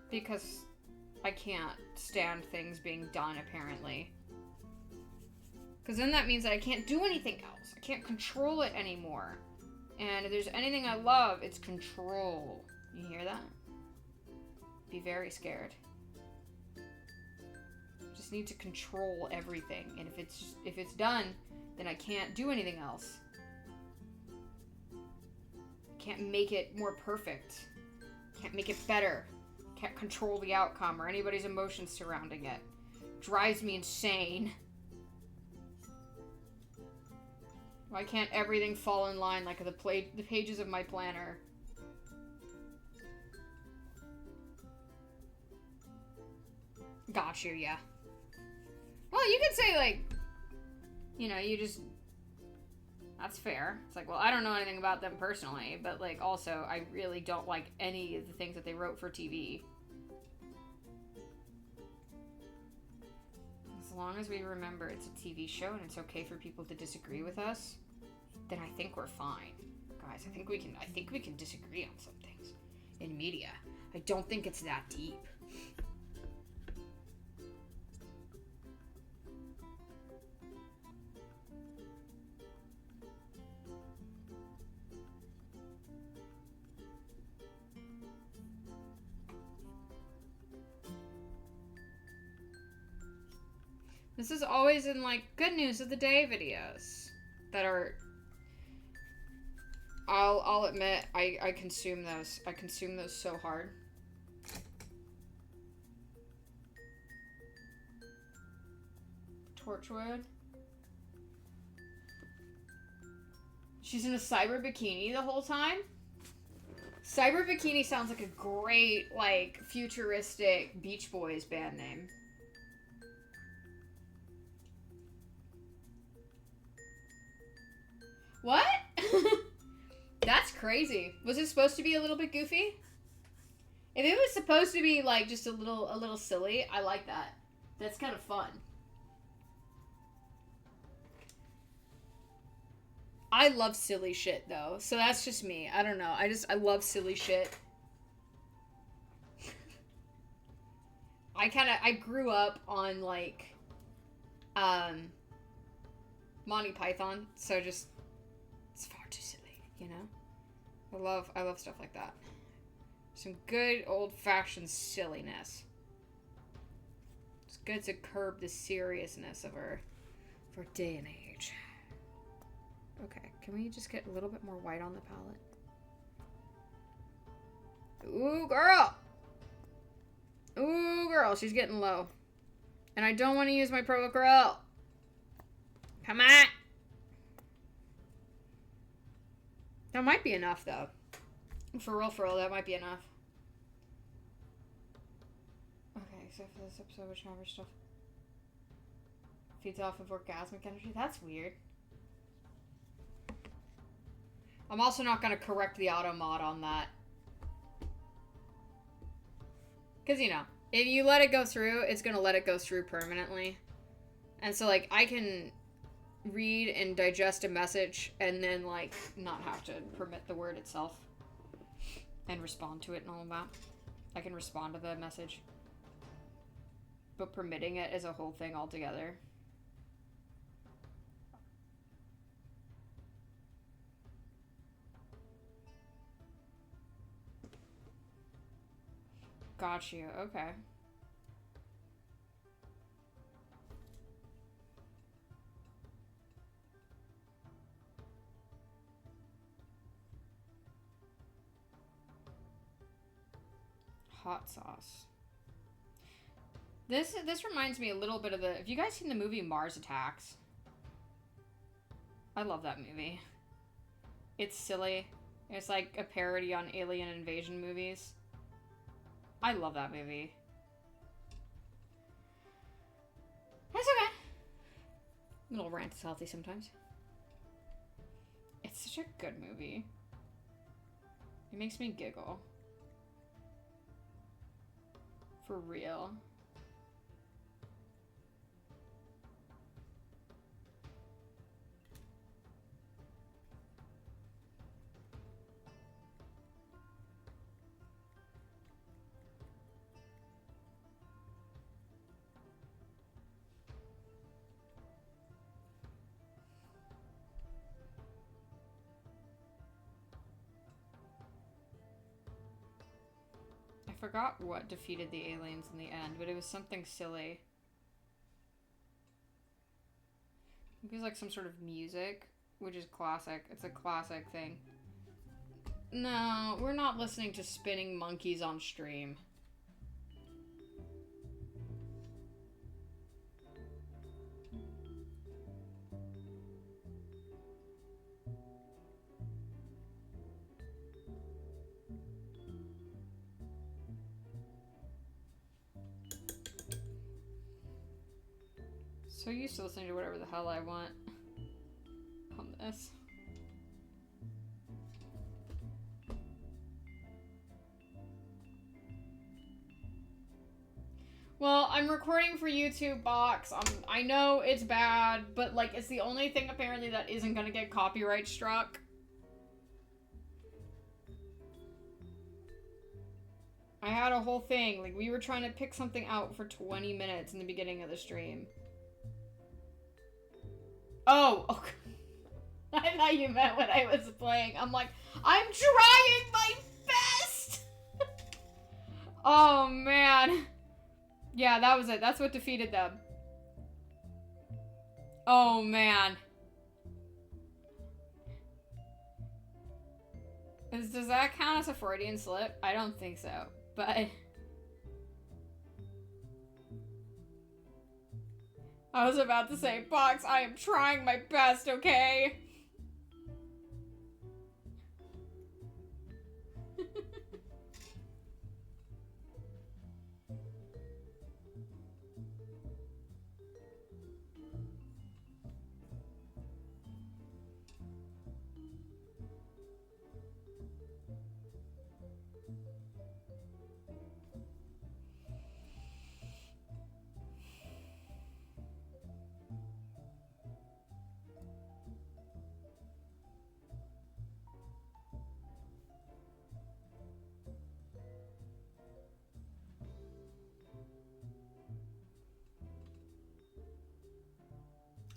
Because I can't stand things being done, apparently. Because then that means that I can't do anything else. I can't control it anymore. And if there's anything I love, it's control. You hear that? Be very scared. Just need to control everything. And if it's done, then I can't do anything else. Can't make it more perfect. Can't make it better. Can't control the outcome or anybody's emotions surrounding it. Drives me insane. Why can't everything fall in line like the pages of my planner? Got you, yeah. Well, you could say, like, you know, you just... That's fair. It's like, well, I don't know anything about them personally, but, like, also, I really don't like any of the things that they wrote for TV. As long as we remember it's a TV show and it's okay for people to disagree with us, then I think we're fine. Guys, I think we can disagree on some things in media. I don't think it's that deep. This is always in, like, good news of the day videos that are... I'll admit, I consume those. I consume those so hard. Torchwood. She's in a cyber bikini the whole time? Cyber bikini sounds like a great, like, futuristic Beach Boys band name. What? That's crazy. Was it supposed to be a little bit goofy? If it was supposed to be like just a little silly, I like that. That's kind of fun. I love silly shit though, so that's just me. I don't know. I love silly shit. I grew up on like Monty Python, so just it's far too silly, you know? I love stuff like that. Some good old-fashioned silliness. It's good to curb the seriousness of our day and age. Okay, can we just get a little bit more white on the palette? Ooh, girl! Ooh, girl, she's getting low. And I don't want to use my Pro Acryl. Come on! That might be enough, though. For real, that might be enough. Okay, so for this episode, which number stuff feeds off of orgasmic energy? That's weird. I'm also not going to correct the auto mod on that. Because, you know, if you let it go through, it's going to let it go through permanently. And so, like, I can read and digest a message and then, like, not have to permit the word itself and respond to it and all that. I can respond to the message. But permitting it is a whole thing altogether. Got you. Okay. Hot sauce. This reminds me a little bit of the... Have you guys seen the movie Mars Attacks? I love that movie. It's silly. It's like a parody on alien invasion movies. I love that movie. That's okay. A little rant is healthy sometimes. It's such a good movie. It makes me giggle. For real. I forgot what defeated the aliens in the end, but it was something silly. It was like some sort of music, which is classic. It's a classic thing. No, we're not listening to Spinning Monkeys on stream. So used to listening to whatever the hell I want on this. Well, I'm recording for YouTube, Box. I know it's bad, but like it's the only thing apparently that isn't gonna get copyright struck. I had a whole thing, like we were trying to pick something out for 20 minutes in the beginning of the stream. Oh, okay. I thought you meant what I was playing. I'm like, I'm trying my best! Oh, man. Yeah, that was it. That's what defeated them. Oh, man. Does that count as a Freudian slip? I don't think so, but... I was about to say, Box, I am trying my best, okay?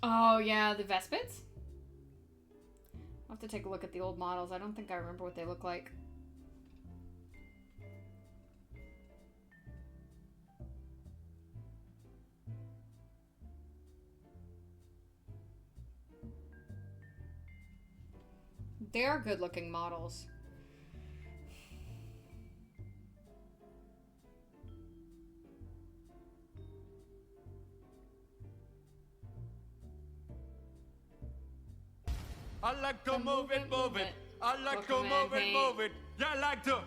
Oh, yeah, the Vespits? I'll have to take a look at the old models. I don't think I remember what they look like. They are good-looking models. I like to move it. I like to Welcome in, move it. Yeah, I like to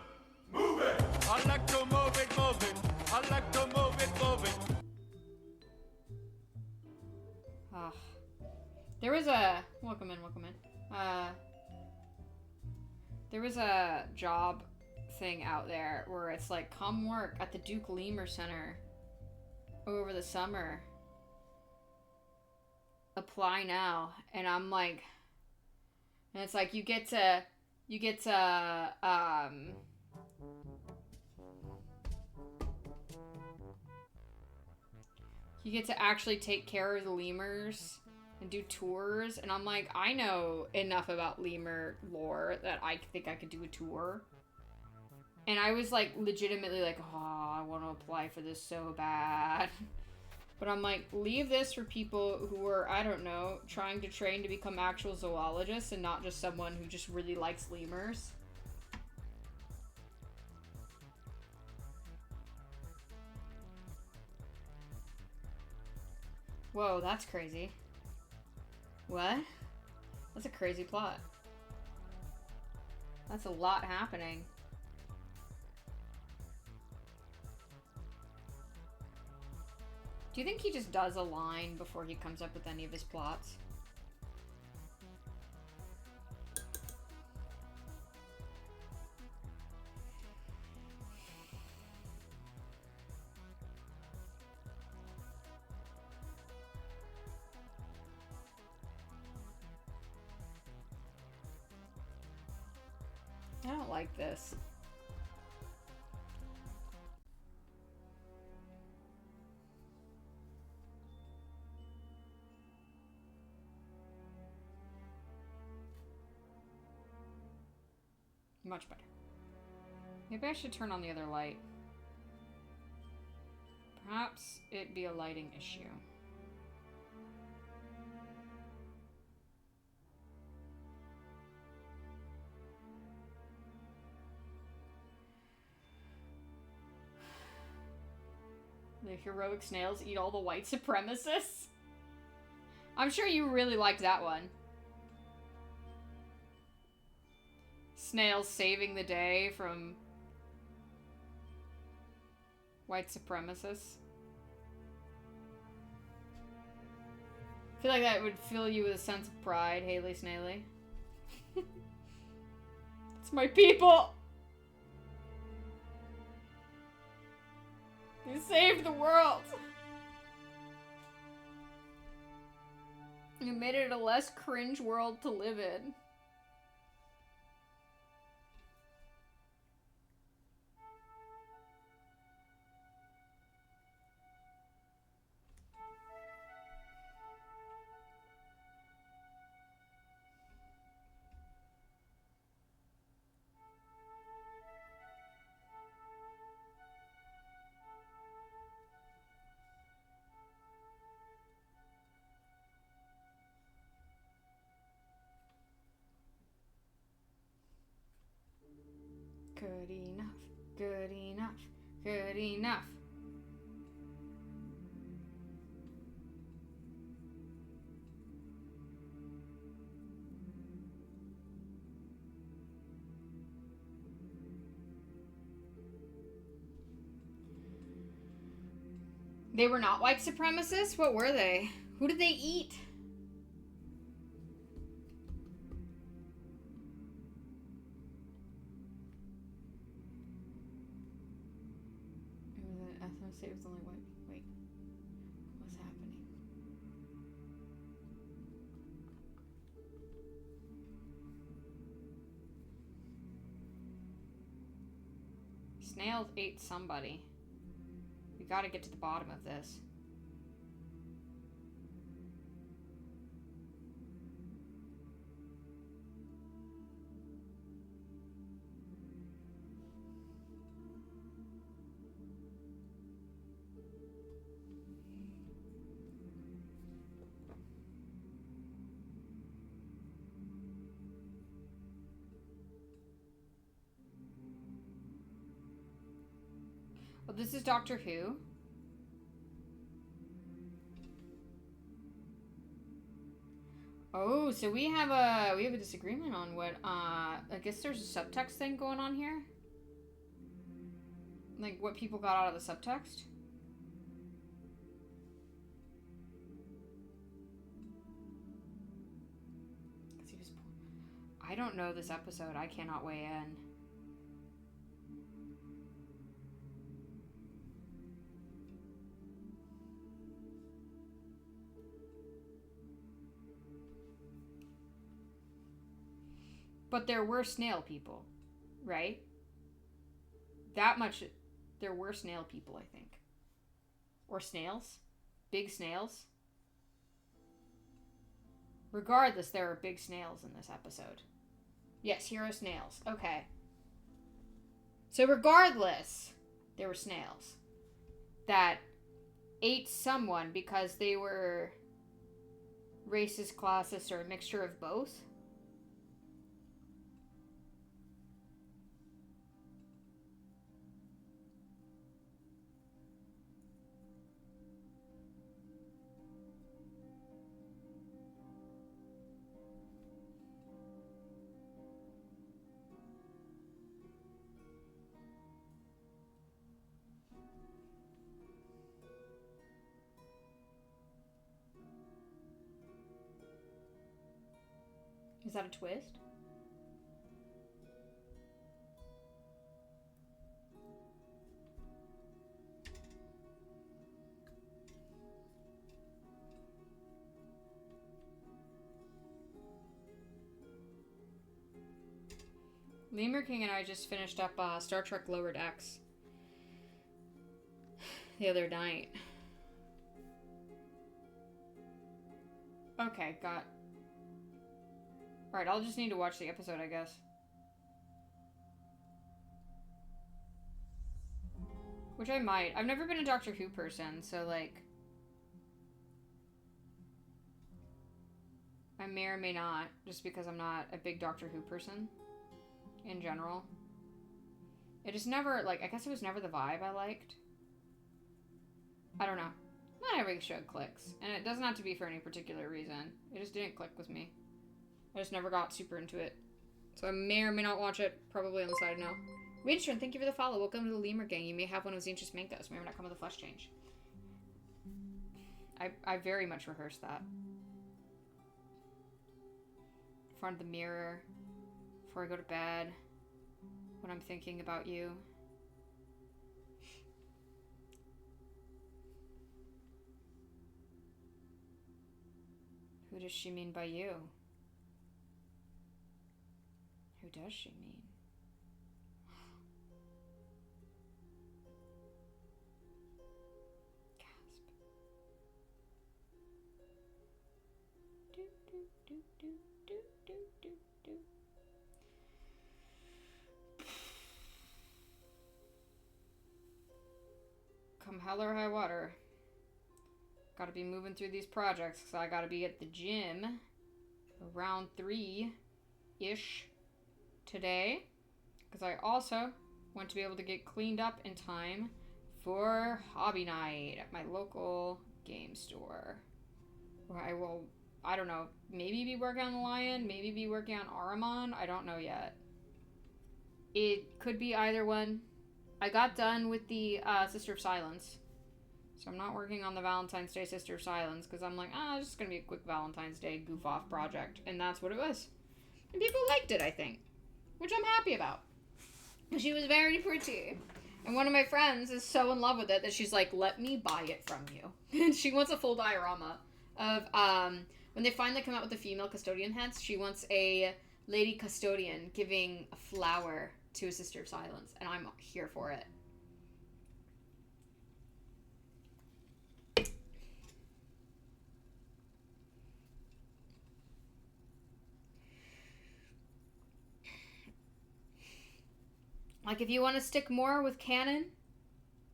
move it. I like to move it. I like to move it. Ah. There was a... Welcome in. There was a job thing out there where it's like, come work at the Duke Lemur Center over the summer. Apply now. And I'm like... And it's like, you get to, you get to actually take care of the lemurs and do tours. And I'm like, I know enough about lemur lore that I think I could do a tour. And I was like, legitimately like, oh, I want to apply for this so bad. But I'm like, leave this for people who are, I don't know, trying to train to become actual zoologists and not just someone who just really likes lemurs. Whoa, that's crazy. What? That's a crazy plot. That's a lot happening. Do you think he just does a line before he comes up with any of his plots? I don't like this. Much better. Maybe I should turn on the other light. Perhaps it be a lighting issue. The heroic snails eat all the white supremacists? I'm sure you really liked that one. Snails saving the day from white supremacists. I feel like that would fill you with a sense of pride, Haley Snaily. It's my people! You saved the world! You made it a less cringe world to live in. Good enough, good enough, good enough. They were not white supremacists? What were they? Who did they eat? It was only white. Wait. What's happening? Snails ate somebody. We gotta get to the bottom of this. Well, this is Doctor Who. Oh, so we have a disagreement on what I guess there's a subtext thing going on here. Like what people got out of the subtext. Cause he was I don't know this episode. I cannot weigh in. But there were snail people, right? That much, there were snail people, I think. Or snails? Big snails? Regardless, there are big snails in this episode. Yes, hero snails. Okay. So regardless, there were snails that ate someone because they were racist, classist, or a mixture of both. Is that a twist? Lemur King and I just finished up Star Trek Lower Decks the other night. Okay, got... Alright, I'll just need to watch the episode, I guess. Which I might. I've never been a Doctor Who person, so, like... I may or may not, just because I'm not a big Doctor Who person. In general. It just never, like, I guess it was never the vibe I liked. I don't know. Not every show clicks. And it doesn't have to be for any particular reason. It just didn't click with me. I just never got super into it. So I may or may not watch it. Probably on the side now. Reinstron, thank you for the follow. Welcome to the Lemur Gang. You may have one of Zinch's Mankos. May or may not come with a flesh change. I very much rehearsed that. in front of the mirror before I go to bed when I'm thinking about you. Who does she mean by you? Who does she mean? Gasp. Do, do, do, do, do, do, do, do. Come hell or high water. Gotta be moving through these projects because I gotta be at the gym around 3-ish today. Because I also want to be able to get cleaned up in time for hobby night at my local game store. Where I will, I don't know, maybe be working on the Lion, maybe be working on Aramon. I don't know yet. It could be either one. I got done with the Sister of Silence. So I'm not working on the Valentine's Day Sister of Silence because I'm like, it's just going to be a quick Valentine's Day goof-off project. And that's what it was. And people liked it, I think. Which I'm happy about. She was very pretty. And one of my friends is so in love with it that she's like, let me buy it from you. And she wants a full diorama of, when they finally come out with the female custodian heads, she wants a lady custodian giving a flower to a Sister of Silence. And I'm here for it. Like, if you want to stick more with canon,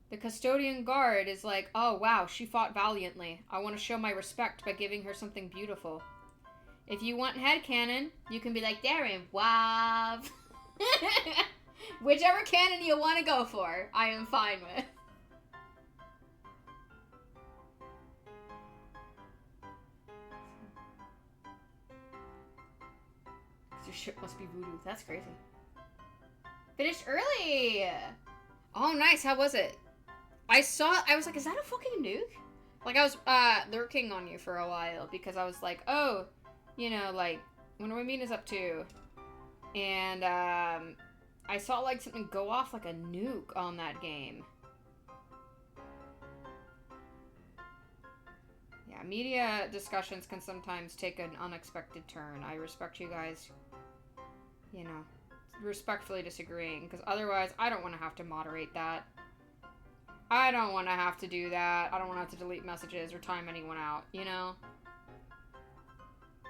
the custodian guard is like, oh, wow, she fought valiantly. I want to show my respect by giving her something beautiful. If you want headcanon, you can be like, Darren, wow. Whichever canon you want to go for, I am fine with. Your ship must be voodoo. That's crazy. Finished early! Oh, nice. How was it? I was like, is that a fucking nuke? Like, I was, lurking on you for a while because I was like, oh, you know, like, wonder what Mina's up to. And, I saw, like, something go off like a nuke on that game. Yeah, media discussions can sometimes take an unexpected turn. I respect you guys, you know, respectfully disagreeing, because otherwise I don't want to have to moderate that. I don't want to have to do that. I don't want to have to delete messages or time anyone out, you know?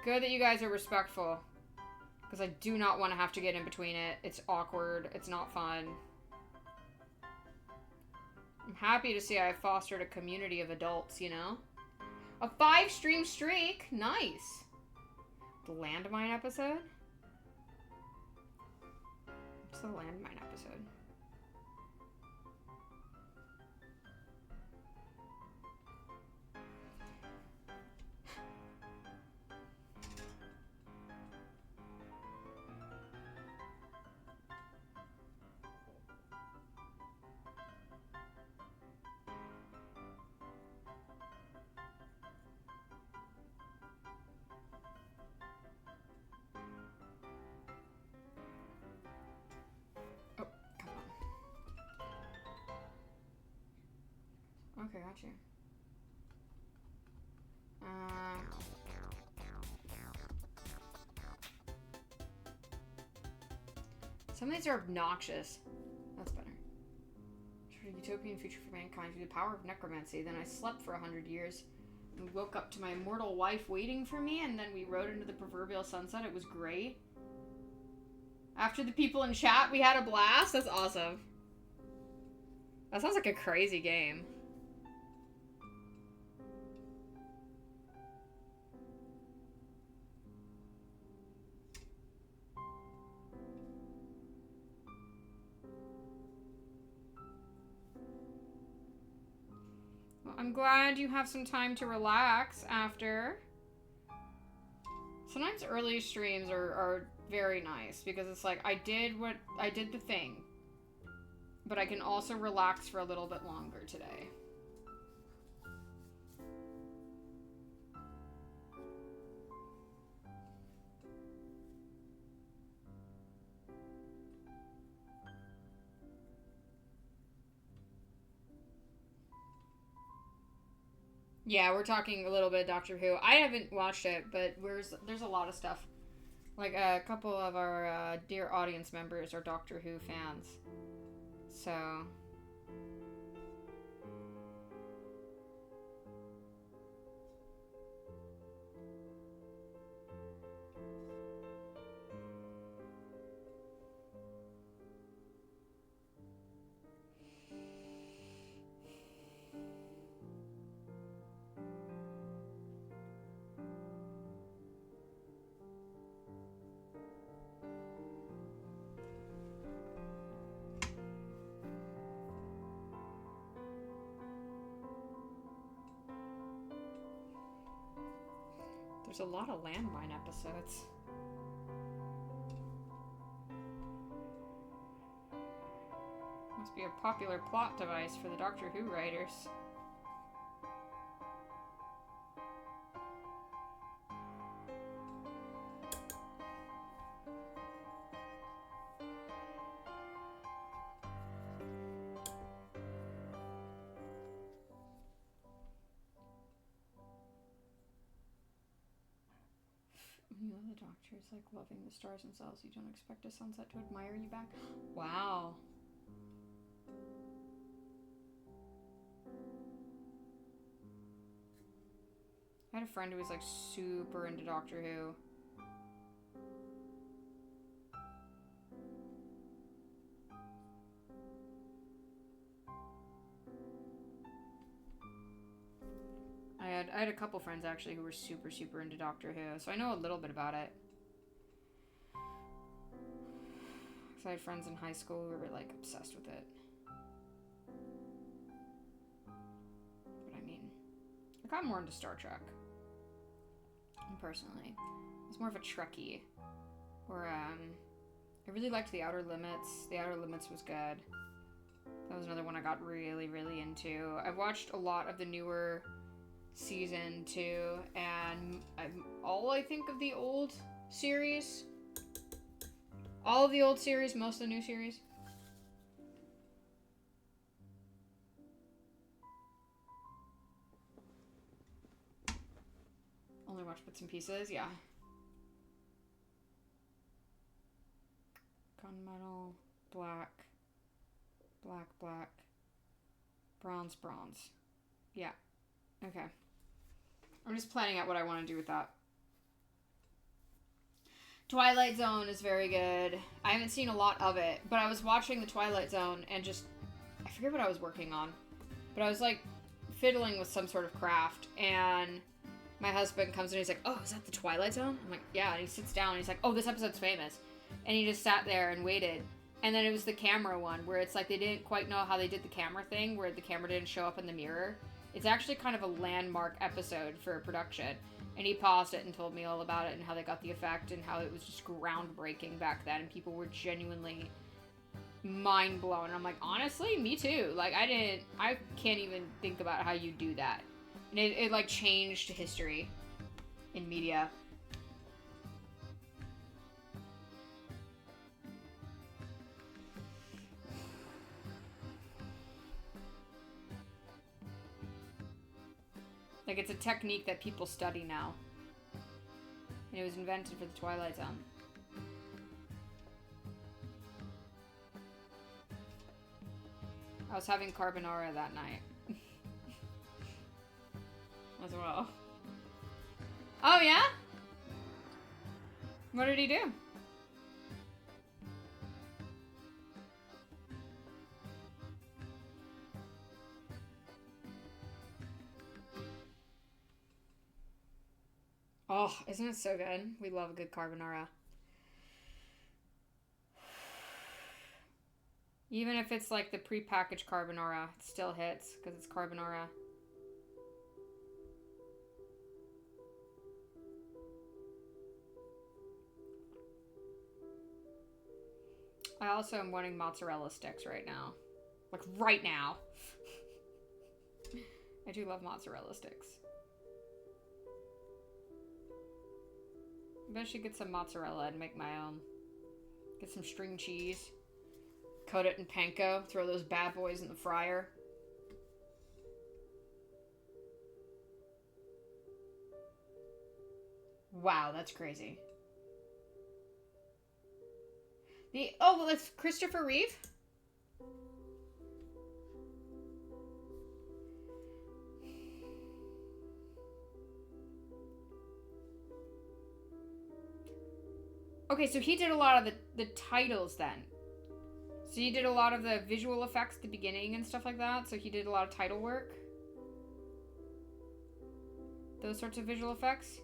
Good that you guys are respectful, because I do not want to have to get in between it. It's awkward. It's not fun. I'm happy to see I've fostered a community of adults, you know? A 5-stream streak! Nice! The landmine episode? What's the landmine episode? Okay, got you. Some of these are obnoxious. That's better. For a utopian future for mankind through the power of necromancy. Then I slept for 100 years and woke up to my immortal wife waiting for me, and then we rode into the proverbial sunset. It was great. After the people in chat, we had a blast. That's awesome. That sounds like a crazy game. I'm glad you have some time to relax after. Sometimes early streams are very nice because it's like I did the thing, but I can also relax for a little bit longer today. Yeah, we're talking a little bit of Doctor Who. I haven't watched it, but there's a lot of stuff. Like, a couple of our dear audience members are Doctor Who fans. So... There's a lot of landmine episodes. Must be a popular plot device for the Doctor Who writers. You know, the Doctor is like loving the stars themselves. You don't expect a sunset to admire you back. Wow. I had a friend who was like super into Doctor Who. I had a couple friends actually who were super, super into Doctor Who, so I know a little bit about it. So I had friends in high school who were like obsessed with it. But I mean, I got more into Star Trek. Personally, I was more of a Trekkie. Or I really liked The Outer Limits. The Outer Limits was good. That was another one I got really, really into. I've watched a lot of the newer season 2 and I think of the old series. All of the old series, most of the new series. Only watch bits and pieces, yeah. Gunmetal, black, bronze. Yeah, okay. I'm just planning out what I want to do with that. Twilight Zone is very good. I haven't seen a lot of it, but I was watching the Twilight Zone and just... I forget what I was working on. But I was, like, fiddling with some sort of craft, and my husband comes in and he's like, oh, is that the Twilight Zone? I'm like, yeah, and he sits down and he's like, oh, this episode's famous. And he just sat there and waited. And then it was the camera one, where it's like they didn't quite know how they did the camera thing, where the camera didn't show up in the mirror. It's actually kind of a landmark episode for production. And he paused it and told me all about it and how they got the effect and how it was just groundbreaking back then. And people were genuinely mind blown. And I'm like, honestly, me too. Like, I can't even think about how you do that. And it like changed history in media. Like, it's a technique that people study now. And it was invented for the Twilight Zone. I was having carbonara that night. As well. Oh, yeah? What did he do? Oh, isn't it so good? We love a good carbonara. Even if it's like the prepackaged carbonara, it still hits because it's carbonara. I also am wanting mozzarella sticks right now. Like, right now. I do love mozzarella sticks. Maybe I should get some mozzarella and make my own. Get some string cheese. Coat it in panko. Throw those bad boys in the fryer. Wow, that's crazy. Well, it's Christopher Reeve? Okay, so he did a lot of the titles then. So he did a lot of the visual effects at the beginning and stuff like that. So he did a lot of title work. Those sorts of visual effects.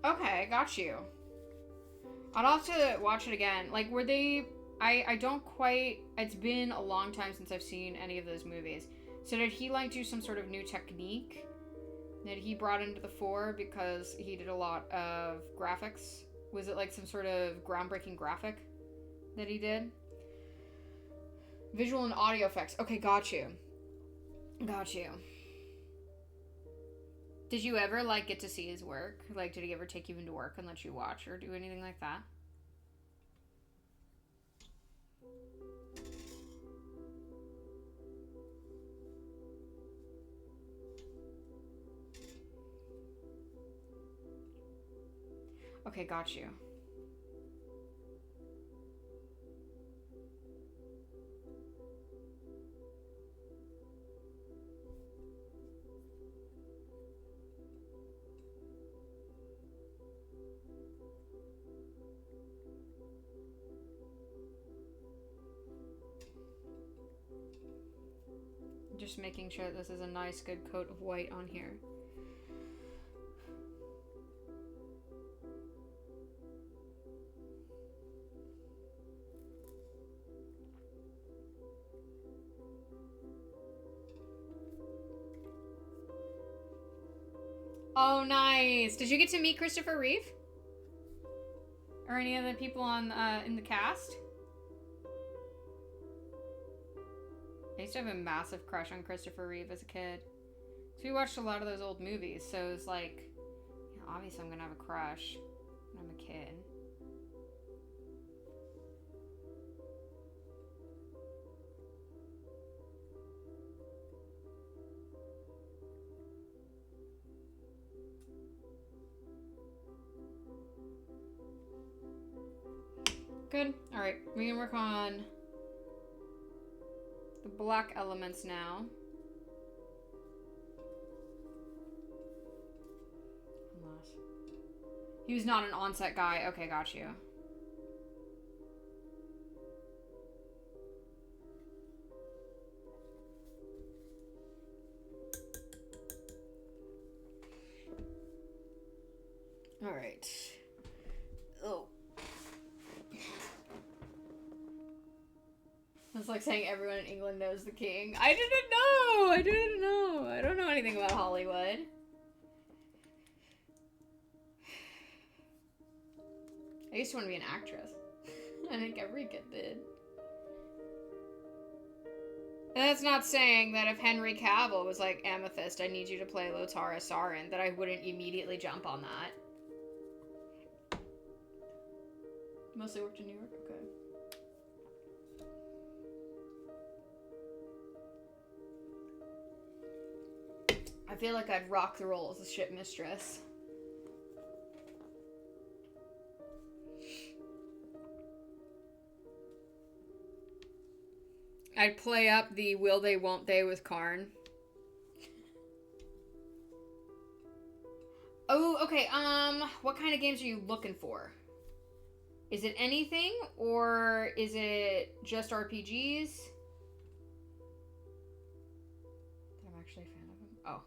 Okay, got you. I'd have to watch it again. Like, were they... I don't quite... It's been a long time since I've seen any of those movies. So did he, like, do some sort of new technique that he brought into the fore because he did a lot of graphics? Was it, like, some sort of groundbreaking graphic that he did? Visual and audio effects. Okay, got you. Got you. Did you ever, like, get to see his work? Like, did he ever take you into work and let you watch or do anything like that? Okay, got you. Just making sure that this is a nice, good coat of white on here. Oh, nice. Did you get to meet Christopher Reeve? Or any of the people on in the cast? I used to have a massive crush on Christopher Reeve as a kid. So we watched a lot of those old movies, so it was like, you know, obviously I'm gonna have a crush when I'm a kid. Good. Alright, we can work on the black elements now. Unless... He was not an on-set guy. Okay, got you. Alright. Oh. It's like saying everyone in England knows the king. I didn't know! I didn't know! I don't know anything about Hollywood. I used to want to be an actress. I think every kid did. And that's not saying that if Henry Cavill was like, Amethyst, I need you to play Lotara Sarin, that I wouldn't immediately jump on that. Mostly worked in New York? Okay. I feel like I'd rock the role as a ship mistress. I'd play up the will they, won't they with Karn. Oh, okay, what kind of games are you looking for? Is it anything, or is it just RPGs? I'm actually a fan of them. Oh.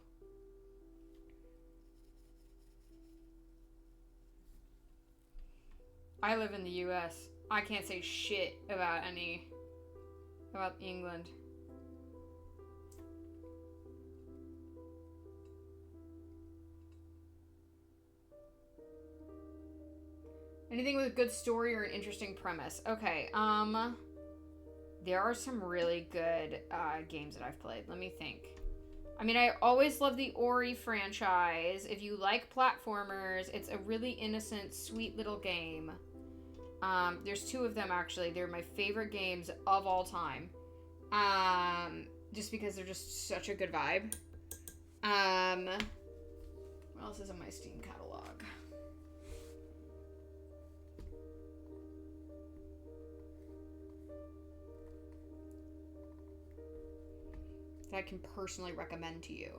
I live in the US. I can't say shit about England. Anything with a good story or an interesting premise. Okay, there are some really good games that I've played. Let me think. I mean, I always love the Ori franchise. If you like platformers, it's a really innocent, sweet little game. There's two of them, actually. They're my favorite games of all time. Just because they're just such a good vibe. What else is in my Steam catalog? That I can personally recommend to you.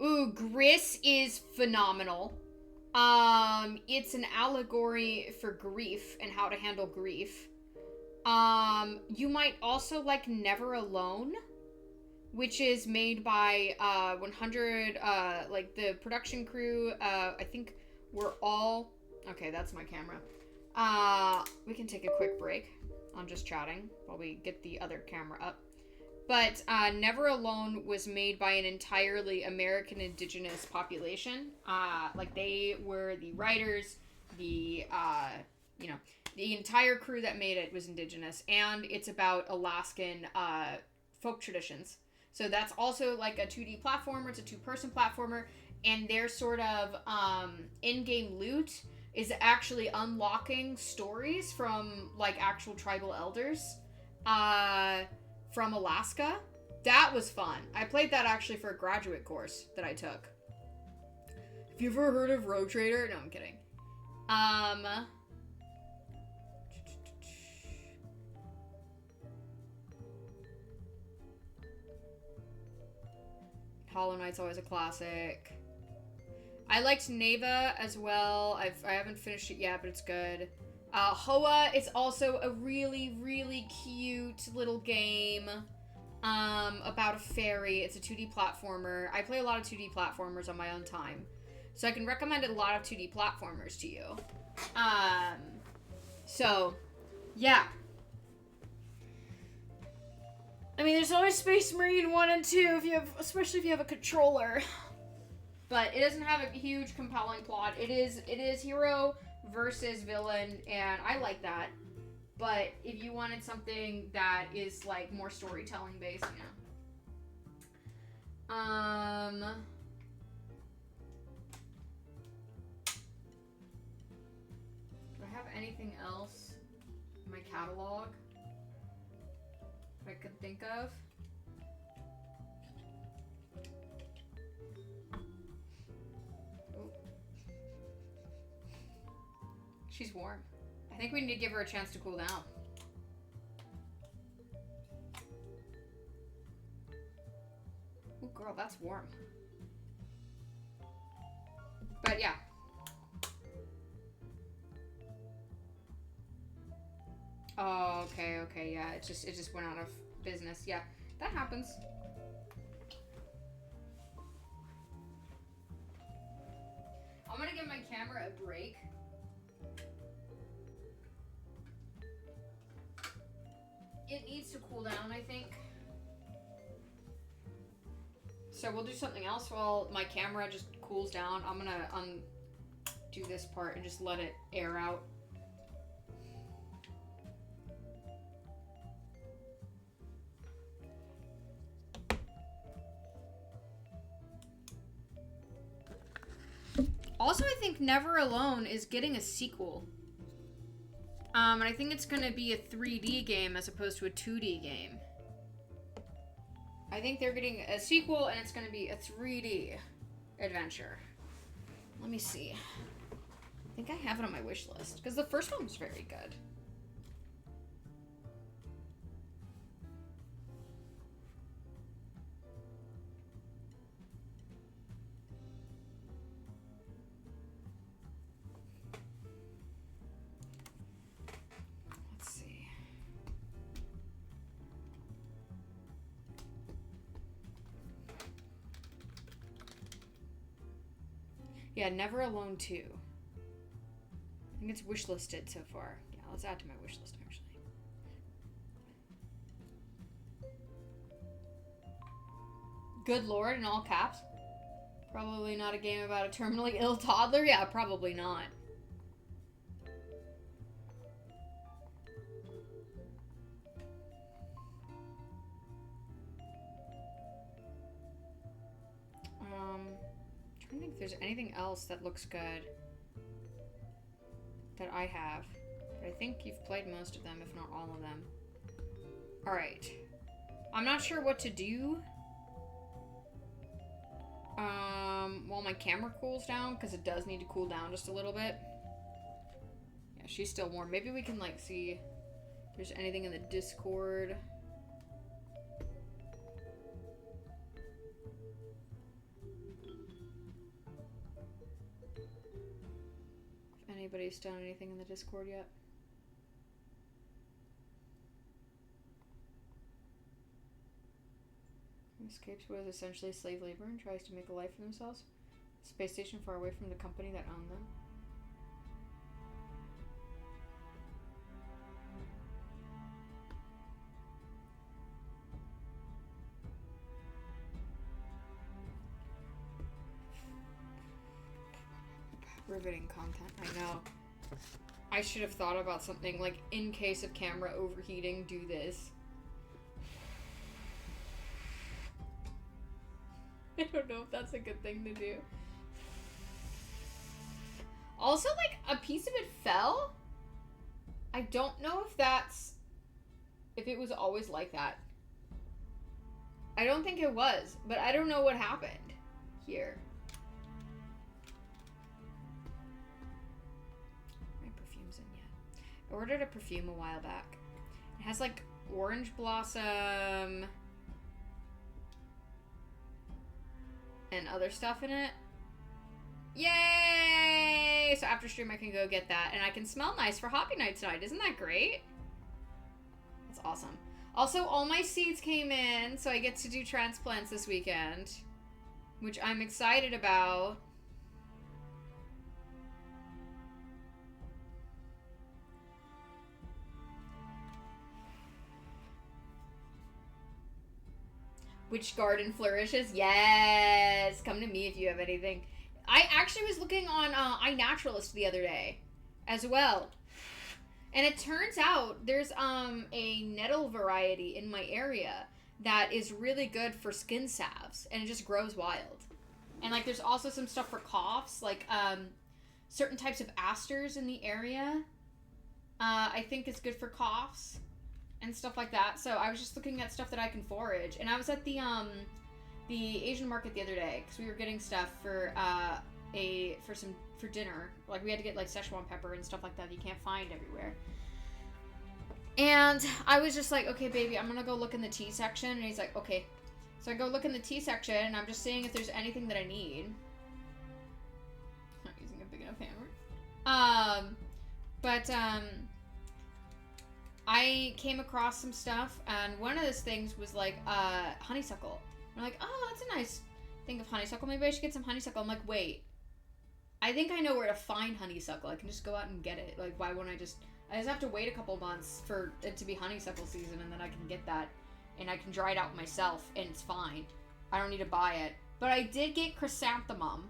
Ooh, Gris is phenomenal. It's an allegory for grief and how to handle grief. You might also like Never Alone, which is made by 100 like the production crew. I think we're all okay. That's my camera. We can take a quick break on just chatting while we get the other camera up. But Never Alone was made by an entirely American indigenous population. Like they were the writers, the the entire crew that made it was indigenous, and it's about Alaskan folk traditions. So that's also like a 2D platformer. It's a two-person platformer, and their sort of in-game loot is actually unlocking stories from like actual tribal elders from Alaska. That was fun. I played that actually for a graduate course that I took. Have you ever heard of Rogue Trader? No, I'm kidding. Hollow Knight's always a classic. I liked Neva as well. I haven't finished it yet, but it's good. Hoa is also a really, really cute little game about a fairy. It's a 2D platformer. I play a lot of 2D platformers on my own time, so I can recommend a lot of 2D platformers to you. So, yeah. I mean, there's always Space Marine 1 and 2, especially if you have a controller. But it doesn't have a huge compelling plot. It is hero versus villain, and I like that. But if you wanted something that is like more storytelling based, yeah. Do I have anything else in my catalog that I could think of? She's warm. I think we need to give her a chance to cool down. Oh, girl, that's warm. But yeah. Oh, okay, yeah. It just went out of business. Yeah, that happens. I'm gonna give my camera a break. It needs to cool down, I think. So we'll do something else while my camera just cools down. I'm gonna undo this part and just let it air out. Also, I think Never Alone is getting a sequel. And I think it's going to be a 3D game as opposed to a 2D game. I think they're getting a sequel, and it's going to be a 3D adventure. Let me see. I think I have it on my wish list, because the first one was very good. Yeah, Never Alone 2. I think it's wishlisted so far. Yeah, let's add to my wish list, actually. Good Lord, in all caps. Probably not a game about a terminally ill toddler? Yeah, probably not. if there's anything else that looks good that I have. But I think you've played most of them, if not all of them. Alright. I'm not sure what to do. While my camera cools down, because it does need to cool down just a little bit. Yeah, she's still warm. Maybe we can, like, see if there's anything in the Discord. If anybody's done anything in the Discord yet. Escapes what is essentially slave labor and tries to make a life for themselves. Space station far away from the company that owned them. Riveting content, I know. I should have thought about something like, in case of camera overheating, do this. I don't know if that's a good thing to do. Also, like, a piece of it fell. I don't know if it was always like that. I don't think it was, but I don't know what happened here. My perfume's in yet. I ordered a perfume a while back. It has, like, orange blossom and other stuff in it. Yay! So after stream I can go get that, and I can smell nice for Hoppy Night tonight. Isn't that great? That's awesome. Also, all my seeds came in, so I get to do transplants this weekend, which I'm excited about. Which garden flourishes? Yes! Come to me if you have anything. I actually was looking on iNaturalist the other day as well. And it turns out there's a nettle variety in my area that is really good for skin salves. And it just grows wild. And like there's also some stuff for coughs. Like certain types of asters in the area I think is good for coughs. And stuff like that. So I was just looking at stuff that I can forage, and I was at the Asian market the other day because we were getting stuff for dinner. Like we had to get like Szechuan pepper and stuff like that you can't find everywhere. And I was just like, okay, baby, I'm gonna go look in the tea section. And he's like, okay. So I go look in the tea section, and I'm just seeing if there's anything that I need. Not using a big enough hammer. I came across some stuff, and one of those things was like honeysuckle. I'm like, oh, that's a nice thing of honeysuckle. Maybe I should get some honeysuckle. I'm like, wait, I think I know where to find honeysuckle. I can just go out and get it. Like, why wouldn't I just have to wait a couple months for it to be honeysuckle season, and then I can get that, and I can dry it out myself, and it's fine. I don't need to buy it. But I did get chrysanthemum,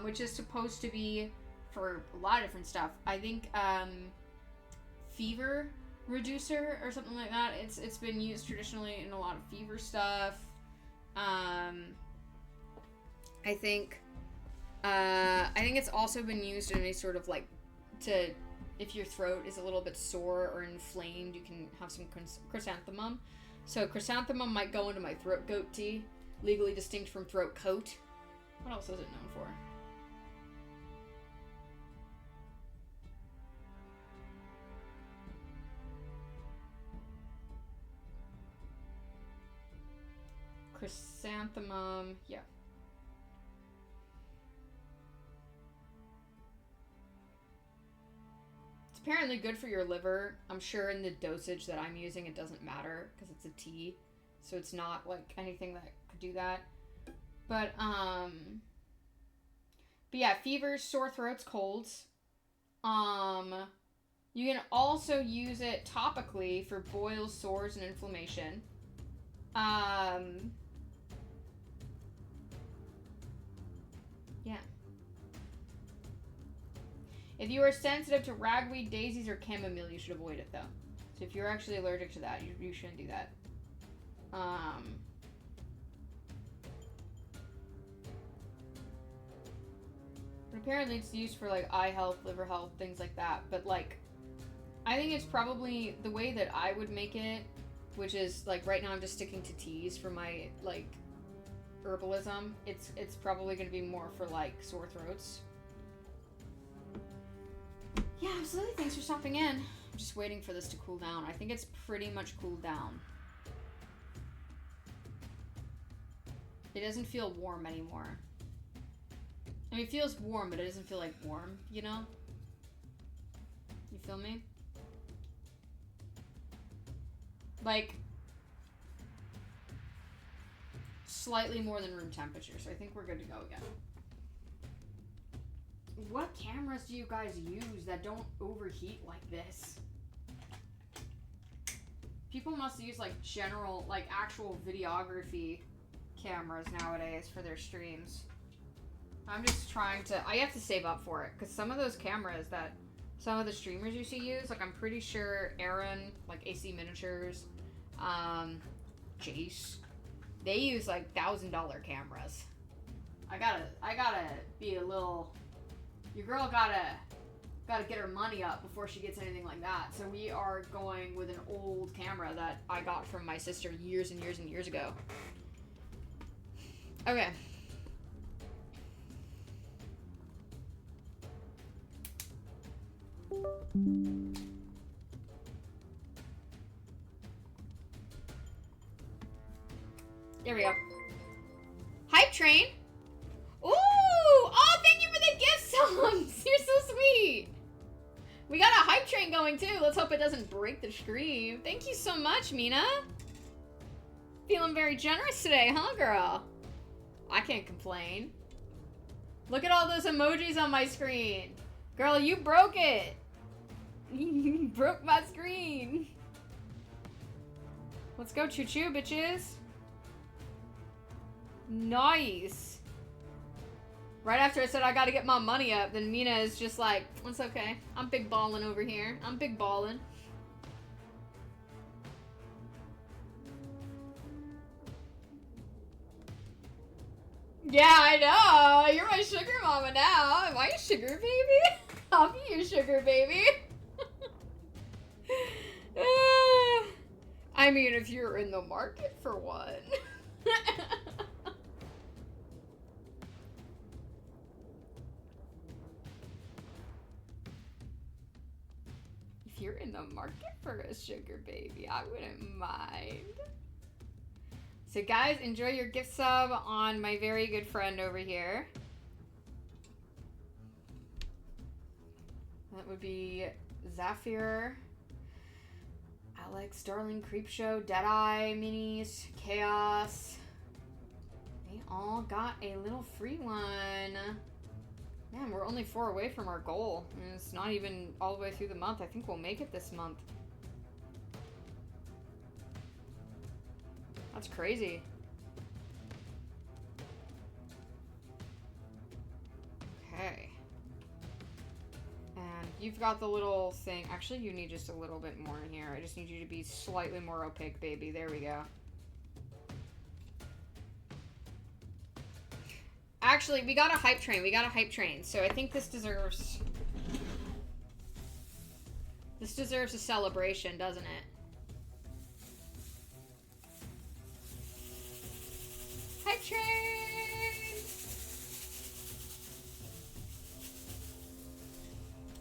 which is supposed to be for a lot of different stuff. I think fever reducer or something like that. It's been used traditionally in a lot of fever stuff. I think it's also been used in a sort of like if your throat is a little bit sore or inflamed, you can have some chrysanthemum. So chrysanthemum might go into my throat goat tea, legally distinct from throat coat. What else is it known for? Chrysanthemum, yeah. It's apparently good for your liver. I'm sure in the dosage that I'm using it doesn't matter because it's a tea. So it's not like anything that could do that. But yeah, fevers, sore throats, colds. You can also use it topically for boils, sores, and inflammation. Yeah. If you are sensitive to ragweed, daisies, or chamomile, you should avoid it, though. So if you're actually allergic to that, you shouldn't do that. Apparently it's used for like eye health, liver health, things like that. But like, I think it's probably the way that I would make it, which is like right now I'm just sticking to teas for my like herbalism. It's probably gonna be more for like sore throats. Yeah, absolutely. Thanks for stopping in. I'm just waiting for this to cool down. I think it's pretty much cooled down. It doesn't feel warm anymore. I mean, it feels warm, but it doesn't feel like warm, you know? You feel me? Like, slightly more than room temperature, so I think we're good to go again. What cameras do you guys use that don't overheat like this? People must use like general, like actual videography cameras nowadays for their streams. I'm just trying to, I have to save up for it, because some of those cameras that some of the streamers used to use, like I'm pretty sure Aaron, like AC Miniatures, Jace, they use like $1,000 cameras. I gotta be a little, your girl gotta get her money up before she gets anything like that. So we are going with an old camera that I got from my sister years and years and years ago. Okay. There we go. Hype train. Ooh! Oh, thank you for the gift songs. You're so sweet. We got a hype train going too. Let's hope it doesn't break the stream. Thank you so much, Mina. Feeling very generous today, huh, girl? I can't complain. Look at all those emojis on my screen. Girl, you broke it. You broke my screen. Let's go choo-choo, bitches. Nice. Right after I said I gotta get my money up, then Mina is just like, it's okay. I'm big ballin' over here. I'm big ballin'. Yeah, I know. You're my sugar mama now. Am I a sugar baby? I'll be your sugar baby. I mean, if you're in the market for one. If you're in the market for a sugar baby, I wouldn't mind. So guys, enjoy your gift sub on my very good friend over here. That would be Zafir, Alex, Darling, Creepshow, Deadeye, Minis, Chaos. They all got a little free one. Man, we're only 4 away from our goal. And it's not even all the way through the month. I think we'll make it this month. That's crazy. Okay. And you've got the little thing. Actually, you need just a little bit more in here. I just need you to be slightly more opaque, baby. There we go. Actually, we got a hype train. We got a hype train. So I think this deserves... This deserves a celebration, doesn't it? Hype train!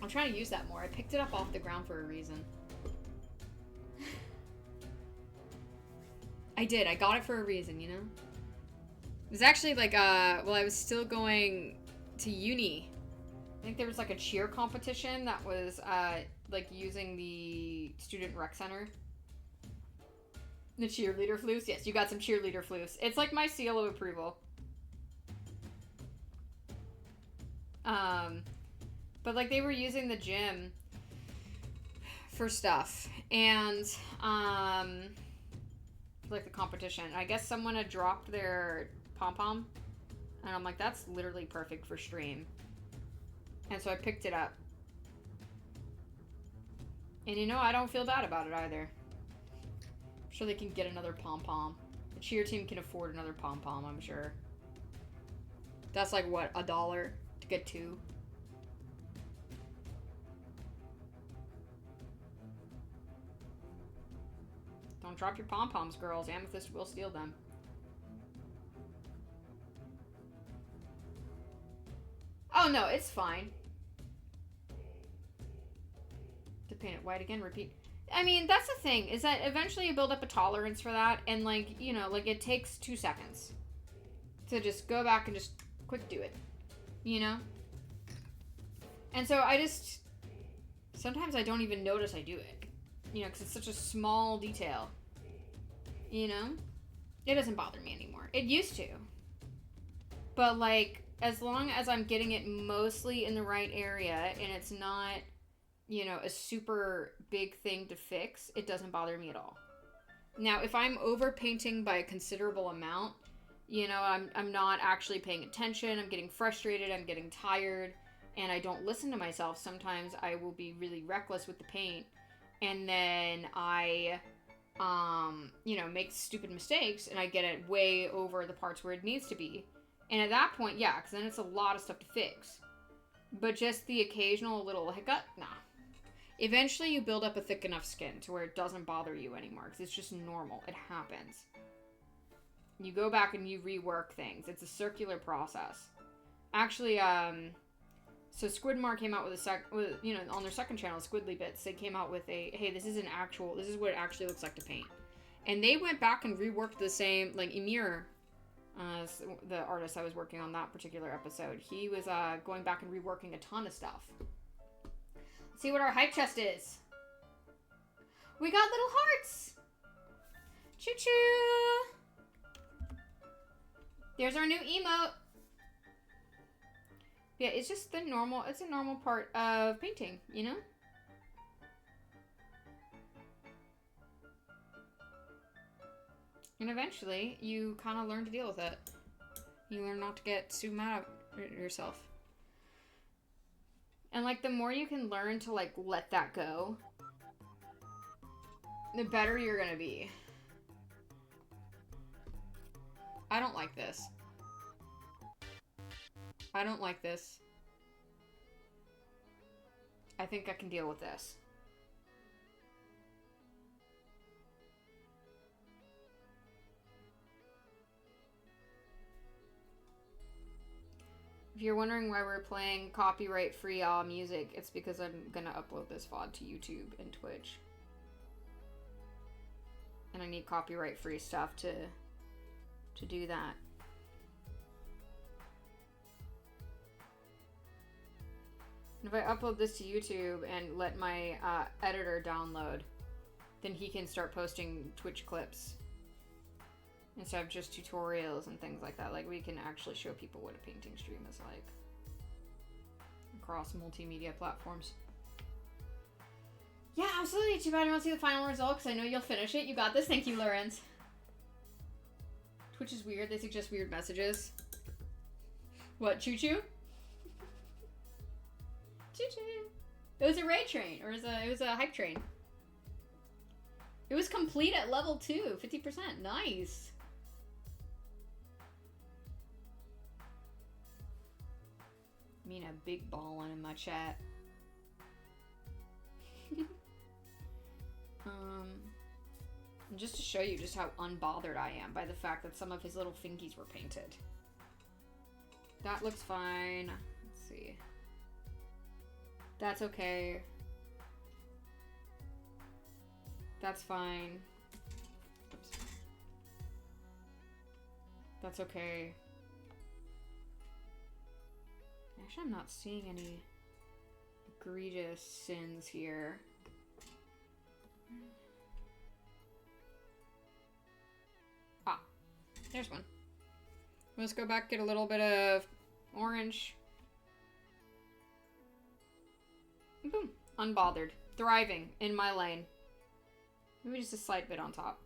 I'm trying to use that more. I picked it up off the ground for a reason. I did. I got it for a reason, you know? It was actually like, well, I was still going to uni. I think there was like a cheer competition that was, like using the student rec center. The cheerleader floofs? Yes, you got some cheerleader floofs. It's like my seal of approval. But like they were using the gym for stuff. And, like the competition. I guess someone had dropped their pom-pom. And I'm like, that's literally perfect for stream. And so I picked it up. And you know, I don't feel bad about it either. I'm sure they can get another pom-pom. The cheer team can afford another pom-pom, I'm sure. That's like, what, $1 to get 2? Don't drop your pom-poms, girls. Amethyst will steal them. Oh, no, it's fine. To paint it white again, repeat. I mean, that's the thing, is that eventually you build up a tolerance for that, and, like, you know, like, it takes 2 seconds to just go back and just quick do it, you know? And so I just, sometimes I don't even notice I do it, you know, because it's such a small detail, you know? It doesn't bother me anymore. It used to. But, like, as long as I'm getting it mostly in the right area, and it's not, you know, a super big thing to fix, it doesn't bother me at all. Now, if I'm overpainting by a considerable amount, you know, I'm not actually paying attention, I'm getting frustrated, I'm getting tired, and I don't listen to myself, sometimes I will be really reckless with the paint, and then I, you know, make stupid mistakes, and I get it way over the parts where it needs to be. And at that point, yeah, because then it's a lot of stuff to fix. But just the occasional little hiccup, nah. Eventually, you build up a thick enough skin to where it doesn't bother you anymore, because it's just normal. It happens. You go back and you rework things. It's a circular process. Actually, so Squidmar came out with you know, on their second channel, Squidly Bits, they came out with a, hey, this is what it actually looks like to paint. And they went back and reworked the same, like, Emir, the artist I was working on that particular episode, he was going back and reworking a ton of stuff. Let's see what our hype chest is. We got little hearts. Choo choo. There's our new emote. Yeah, it's just it's a normal part of painting, you know? And eventually, you kind of learn to deal with it. You learn not to get too mad at yourself. And, like, the more you can learn to, like, let that go, the better you're gonna be. I don't like this. I don't like this. I think I can deal with this. If you're wondering why we're playing copyright-free music, it's because I'm gonna upload this VOD to YouTube and Twitch. And I need copyright-free stuff to do that. And if I upload this to YouTube and let my editor download, then he can start posting Twitch clips instead of just tutorials and things like that. Like, we can actually show people what a painting stream is like across multimedia platforms. Yeah, absolutely. Too bad I don't see the final result, because I know you'll finish it. You got this. Thank you, Lorenz. Twitch is weird. They suggest weird messages. What, choo-choo? Choo-choo. It was a raid train, or it was a hype train. It was complete at level 2, 50%. Nice. I mean, a big ballin' in my chat. And just to show you just how unbothered I am by the fact that some of his little fingies were painted. That looks fine. Let's see. That's okay. That's fine. Oops. That's okay. Actually, I'm not seeing any egregious sins here. Ah, there's one. Let's go back, get a little bit of orange. Boom. Unbothered. Thriving in my lane. Maybe just a slight bit on top.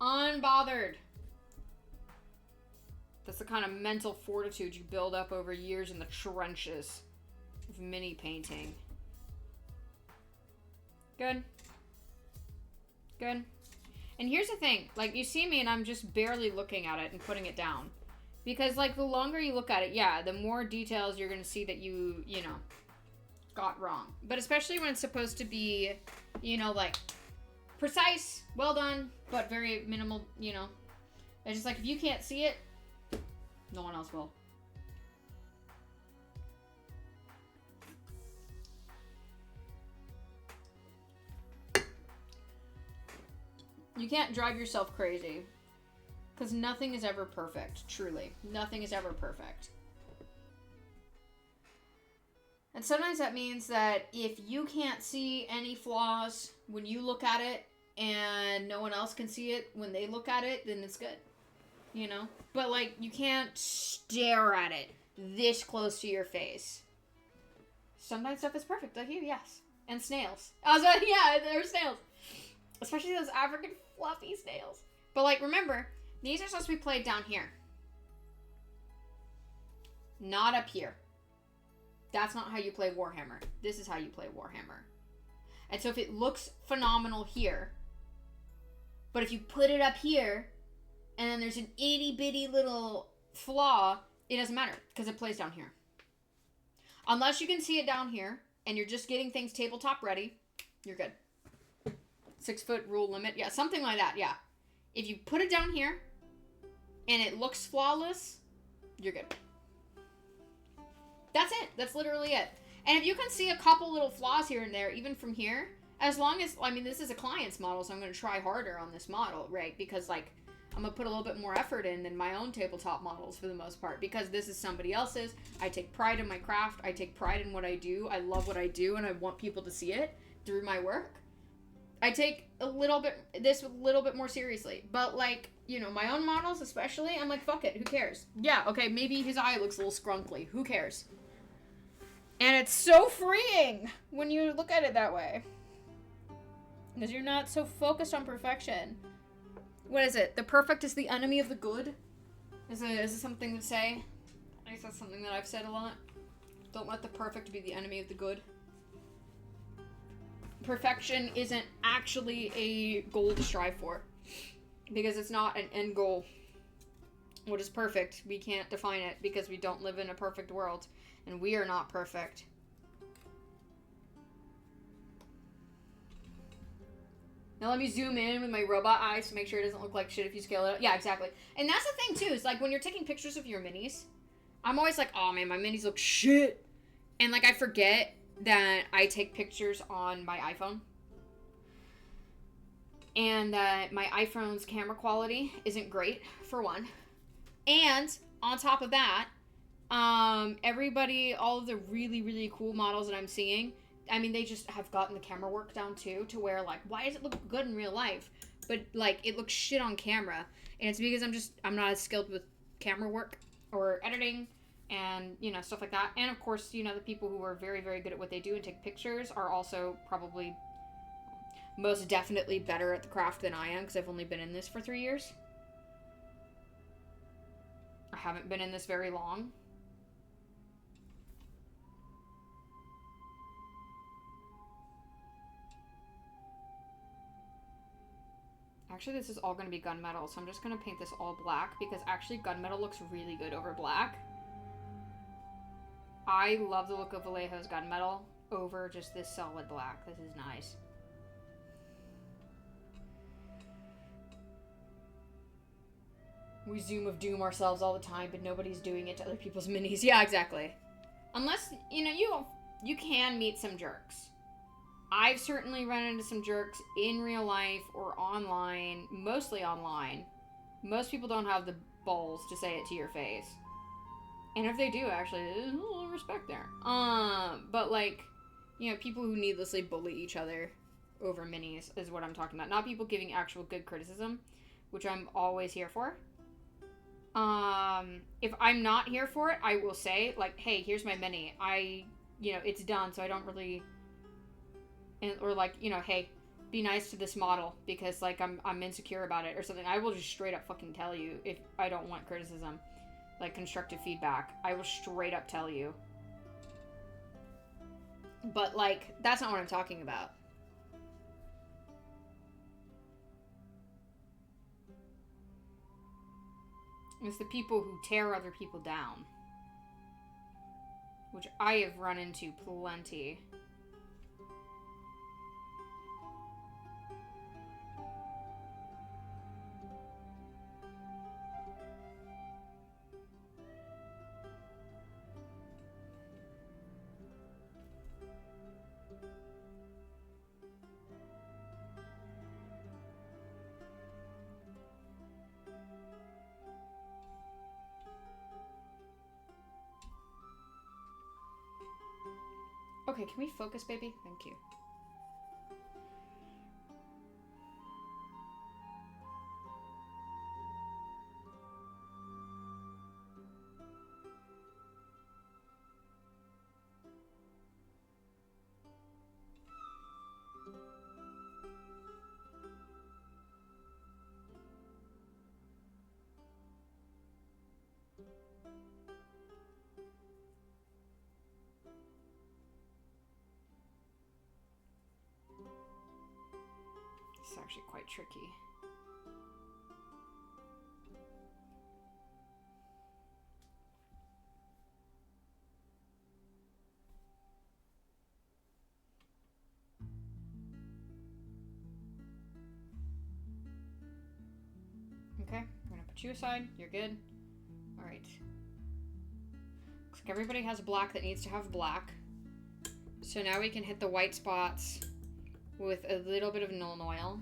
Unbothered. That's the kind of mental fortitude you build up over years in the trenches of mini painting. Good. Good. And here's the thing. Like, you see me and I'm just barely looking at it and putting it down. Because, like, the longer you look at it, yeah, the more details you're going to see that you know, got wrong. But especially when it's supposed to be, you know, like, precise, well done, but very minimal, you know. It's just like, if you can't see it, no one else will. You can't drive yourself crazy. Because nothing is ever perfect, truly. Nothing is ever perfect. And sometimes that means that if you can't see any flaws when you look at it, and no one else can see it when they look at it, then it's good. You know? But, like, you can't stare at it this close to your face. Sometimes stuff is perfect, like you, yes. And snails. I was like, yeah, there are snails. Especially those African fluffy snails. But, like, remember, these are supposed to be played down here. Not up here. That's not how you play Warhammer. This is how you play Warhammer. And so if it looks phenomenal here, but if you put it up here, and then there's an itty bitty little flaw, it doesn't matter, because it plays down here. Unless you can see it down here, and you're just getting things tabletop ready, you're good. 6 foot rule limit. Yeah, something like that, yeah. If you put it down here, and it looks flawless, you're good. That's it. That's literally it. And if you can see a couple little flaws here and there, even from here, as long as, I mean, this is a client's model, so I'm going to try harder on this model, right? Because, like, I'm going to put a little bit more effort in than my own tabletop models for the most part, because this is somebody else's. I take pride in my craft. I take pride in what I do. I love what I do, and I want people to see it through my work. I take this a little bit more seriously. But, like, you know, my own models especially, I'm like, fuck it. Who cares? Yeah, okay, maybe his eye looks a little scrunkly. Who cares? And it's so freeing when you look at it that way. Because you're not so focused on perfection. What is it? The perfect is the enemy of the good? Is it something to say? I guess that's something that I've said a lot. Don't let the perfect be the enemy of the good. Perfection isn't actually a goal to strive for. Because it's not an end goal. What is perfect? We can't define it because we don't live in a perfect world. And we are not perfect. Now let me zoom in with my robot eyes to make sure it doesn't look like shit if you scale it up. Yeah, exactly. And that's the thing too, is like when you're taking pictures of your minis, I'm always like, oh man, my minis look shit. And like I forget that I take pictures on my iPhone. And that my iPhone's camera quality isn't great, for one. And on top of that, everybody, all of the really, really cool models that I'm seeing, I mean, they just have gotten the camera work down too, to where, like, why does it look good in real life? But, like, it looks shit on camera. And it's because I'm not as skilled with camera work or editing and, you know, stuff like that. And, of course, you know, the people who are very, very good at what they do and take pictures are also probably most definitely better at the craft than I am, because I've only been in this for 3 years. I haven't been in this very long. Actually, this is all going to be gunmetal, so I'm just going to paint this all black, because actually gunmetal looks really good over black. I love the look of Vallejo's gunmetal over just this solid black. This is nice. We Zoom of Doom ourselves all the time, but nobody's doing it to other people's minis. Yeah, exactly. Unless, you know, you can meet some jerks. I've certainly run into some jerks in real life or online, mostly online. Most people don't have the balls to say it to your face. And if they do, actually, there's a little respect there. But like, you know, people who needlessly bully each other over minis is what I'm talking about. Not people giving actual good criticism, which I'm always here for. If I'm not here for it, I will say, like, hey, here's my mini. You know, it's done, so I don't really... or like, you know, hey, be nice to this model because like I'm insecure about it or something. I will just straight up fucking tell you if I don't want criticism, like constructive feedback. I will straight up tell you. But like, that's not what I'm talking about. It's the people who tear other people down, which I have run into plenty. Okay, can we focus, baby? Thank you. It's actually quite tricky. Okay, I'm gonna put you aside. You're good. Alright. Looks like everybody has black that needs to have black. So now we can hit the white spots with a little bit of Nuln Oil.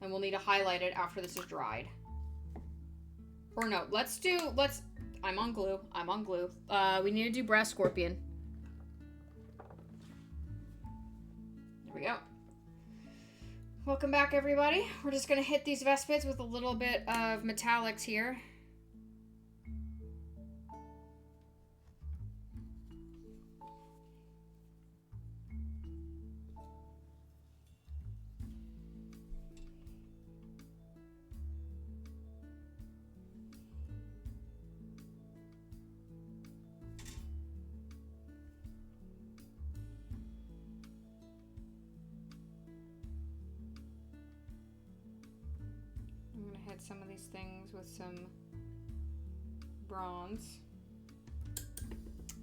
And we'll need to highlight it after this is dried. Or no, I'm on glue. I'm on glue. We need to do Brass Scorpion. There we go. Welcome back, everybody. We're just gonna hit these Vespids with a little bit of metallics here. Some of these things with some bronze.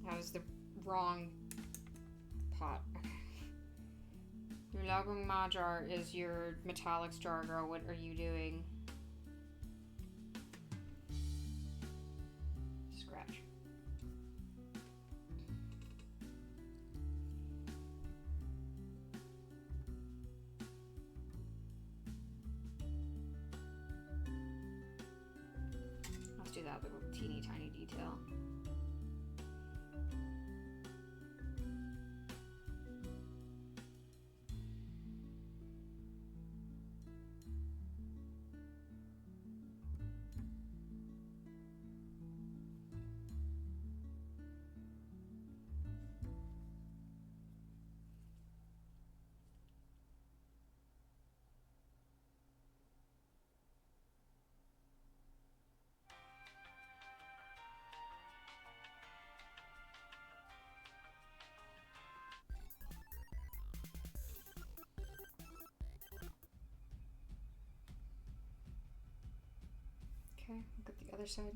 That was the wrong pot. Your Lagung Majar is your metallics jar, girl. What are you doing? Scratch. Do that little teeny tiny detail. Okay, look at the other side.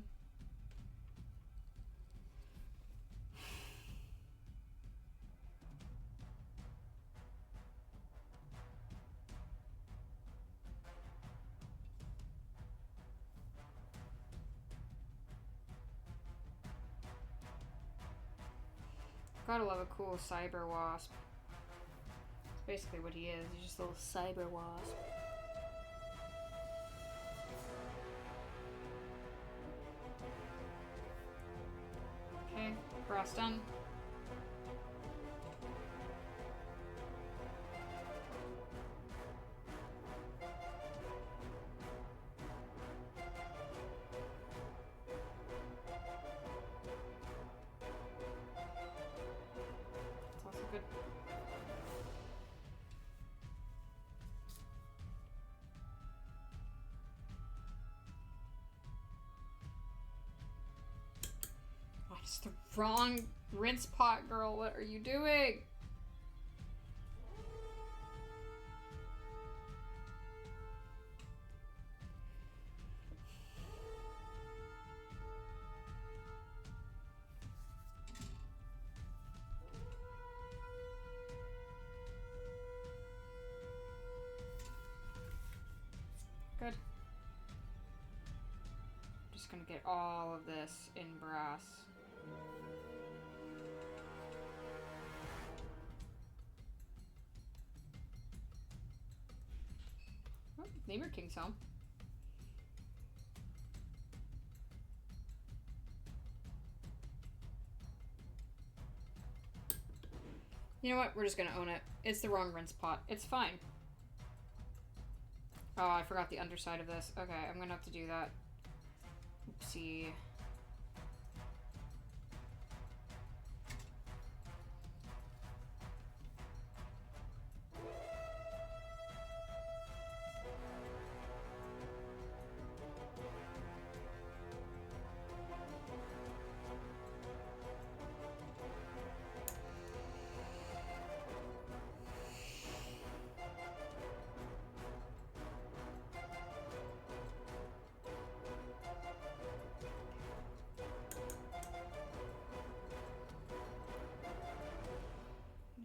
Gotta love a cool cyber wasp. That's basically what he is. He's just a little cyber wasp. Okay, brass done. It's also good. It's the wrong rinse pot, girl. What are you doing? Good. I'm just gonna get all of this in brass. Oh, name your king's home. You know what? We're just gonna own it. It's the wrong rinse pot. It's fine. Oh, I forgot the underside of this. Okay, I'm gonna have to do that. Oopsie.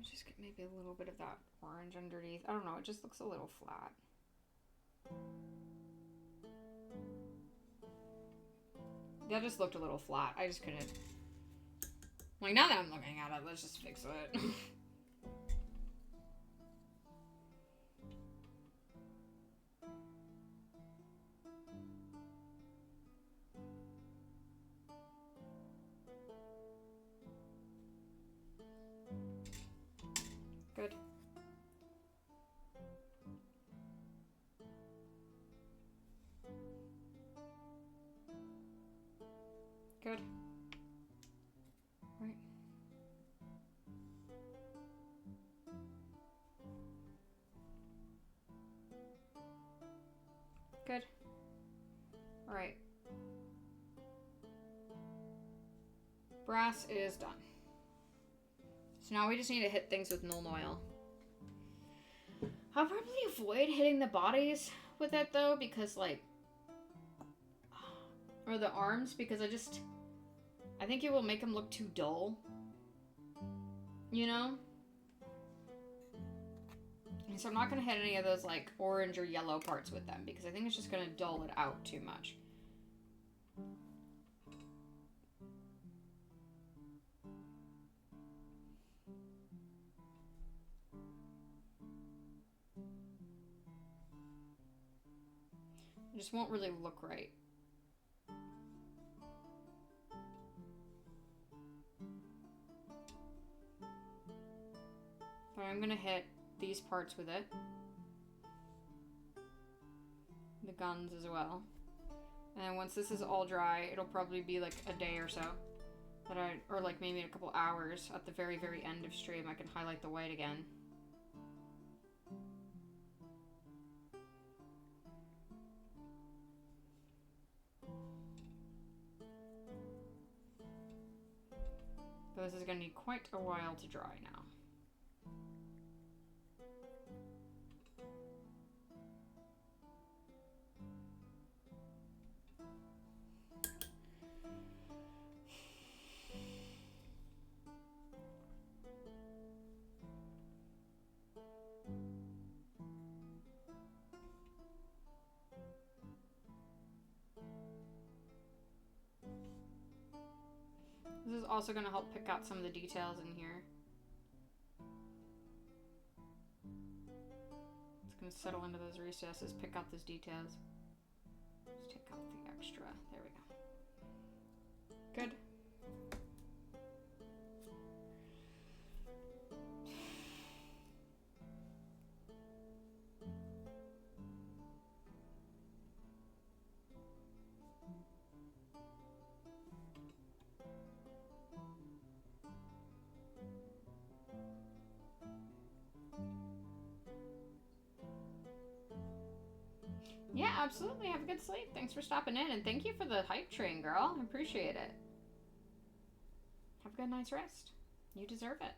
Just get maybe a little bit of that orange underneath. I don't know, it just looks a little flat. That just looked a little flat. I just couldn't. Like, now that I'm looking at it, let's just fix it. Good. Good. Right. Good. All right. Brass is done. So now we just need to hit things with Nuln Oil. I'll probably avoid hitting the bodies with it though, because like, or the arms, because I think it will make them look too dull. You know? And so I'm not gonna hit any of those like orange or yellow parts with them, because I think it's just gonna dull it out too much. It just won't really look right. But I'm gonna hit these parts with it. The guns as well. And then once this is all dry, it'll probably be like a day or so. Or like maybe in a couple hours at the very, very end of stream, I can highlight the white again. But this is going to need quite a while to dry now. This is also going to help pick out some of the details in here. It's going to settle into those recesses, pick out those details. Just take out the extra. There we go. Good. Yeah, absolutely. Have a good sleep. Thanks for stopping in, and thank you for the hype train, girl. I appreciate it. Have a good night's rest. You deserve it.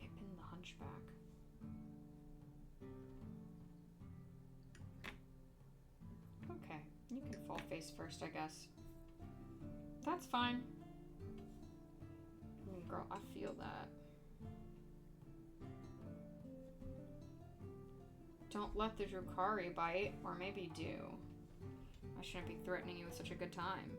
Pippin the Hunchback. Okay, you can fall face first, I guess. That's fine. Girl, I feel that. Don't let the Drukhari bite, or maybe do. I shouldn't be threatening you with such a good time.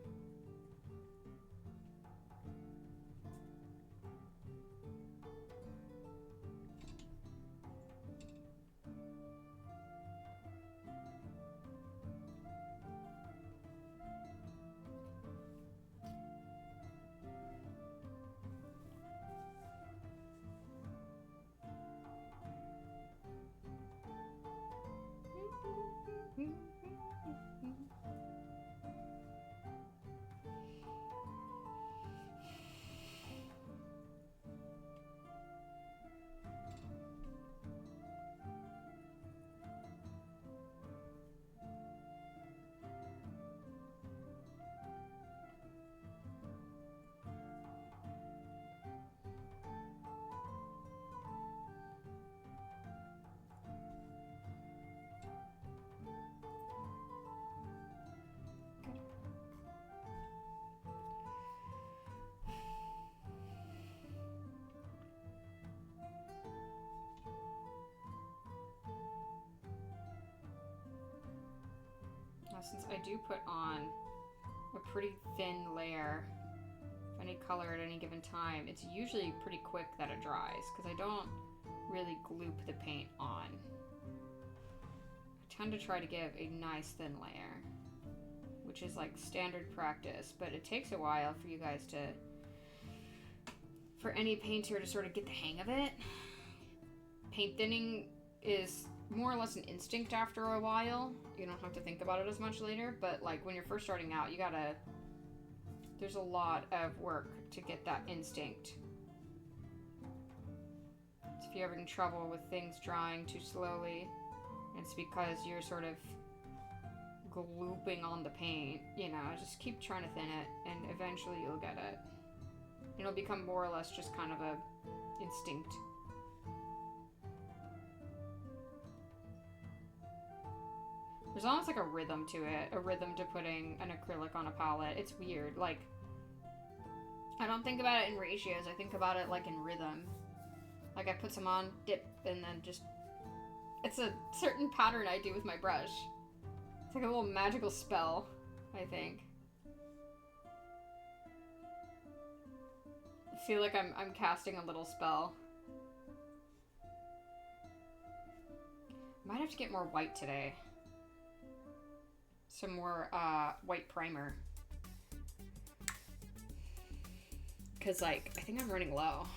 since I do put on a pretty thin layer of any color at any given time, it's usually pretty quick that it dries, because I don't really gloop the paint on. I tend to try to give a nice thin layer, which is like standard practice, but it takes a while for you guys to, for any painter to sort of get the hang of it. Paint thinning is more or less an instinct after a while. You don't have to think about it as much later, but like when you're first starting out, you gotta, there's a lot of work to get that instinct. So if you're having trouble with things drying too slowly, it's because you're sort of glooping on the paint, you know, just keep trying to thin it, and eventually you'll get it. It'll become more or less just kind of a instinct. There's almost like a rhythm to it, a rhythm to putting an acrylic on a palette. It's weird. Like, I don't think about it in ratios. I think about it like in rhythm. Like I put some on, dip, and then just... It's a certain pattern I do with my brush. It's like a little magical spell, I think. I feel like I'm casting a little spell. Might have to get more white today. Some more white primer. Cause like, I think I'm running low.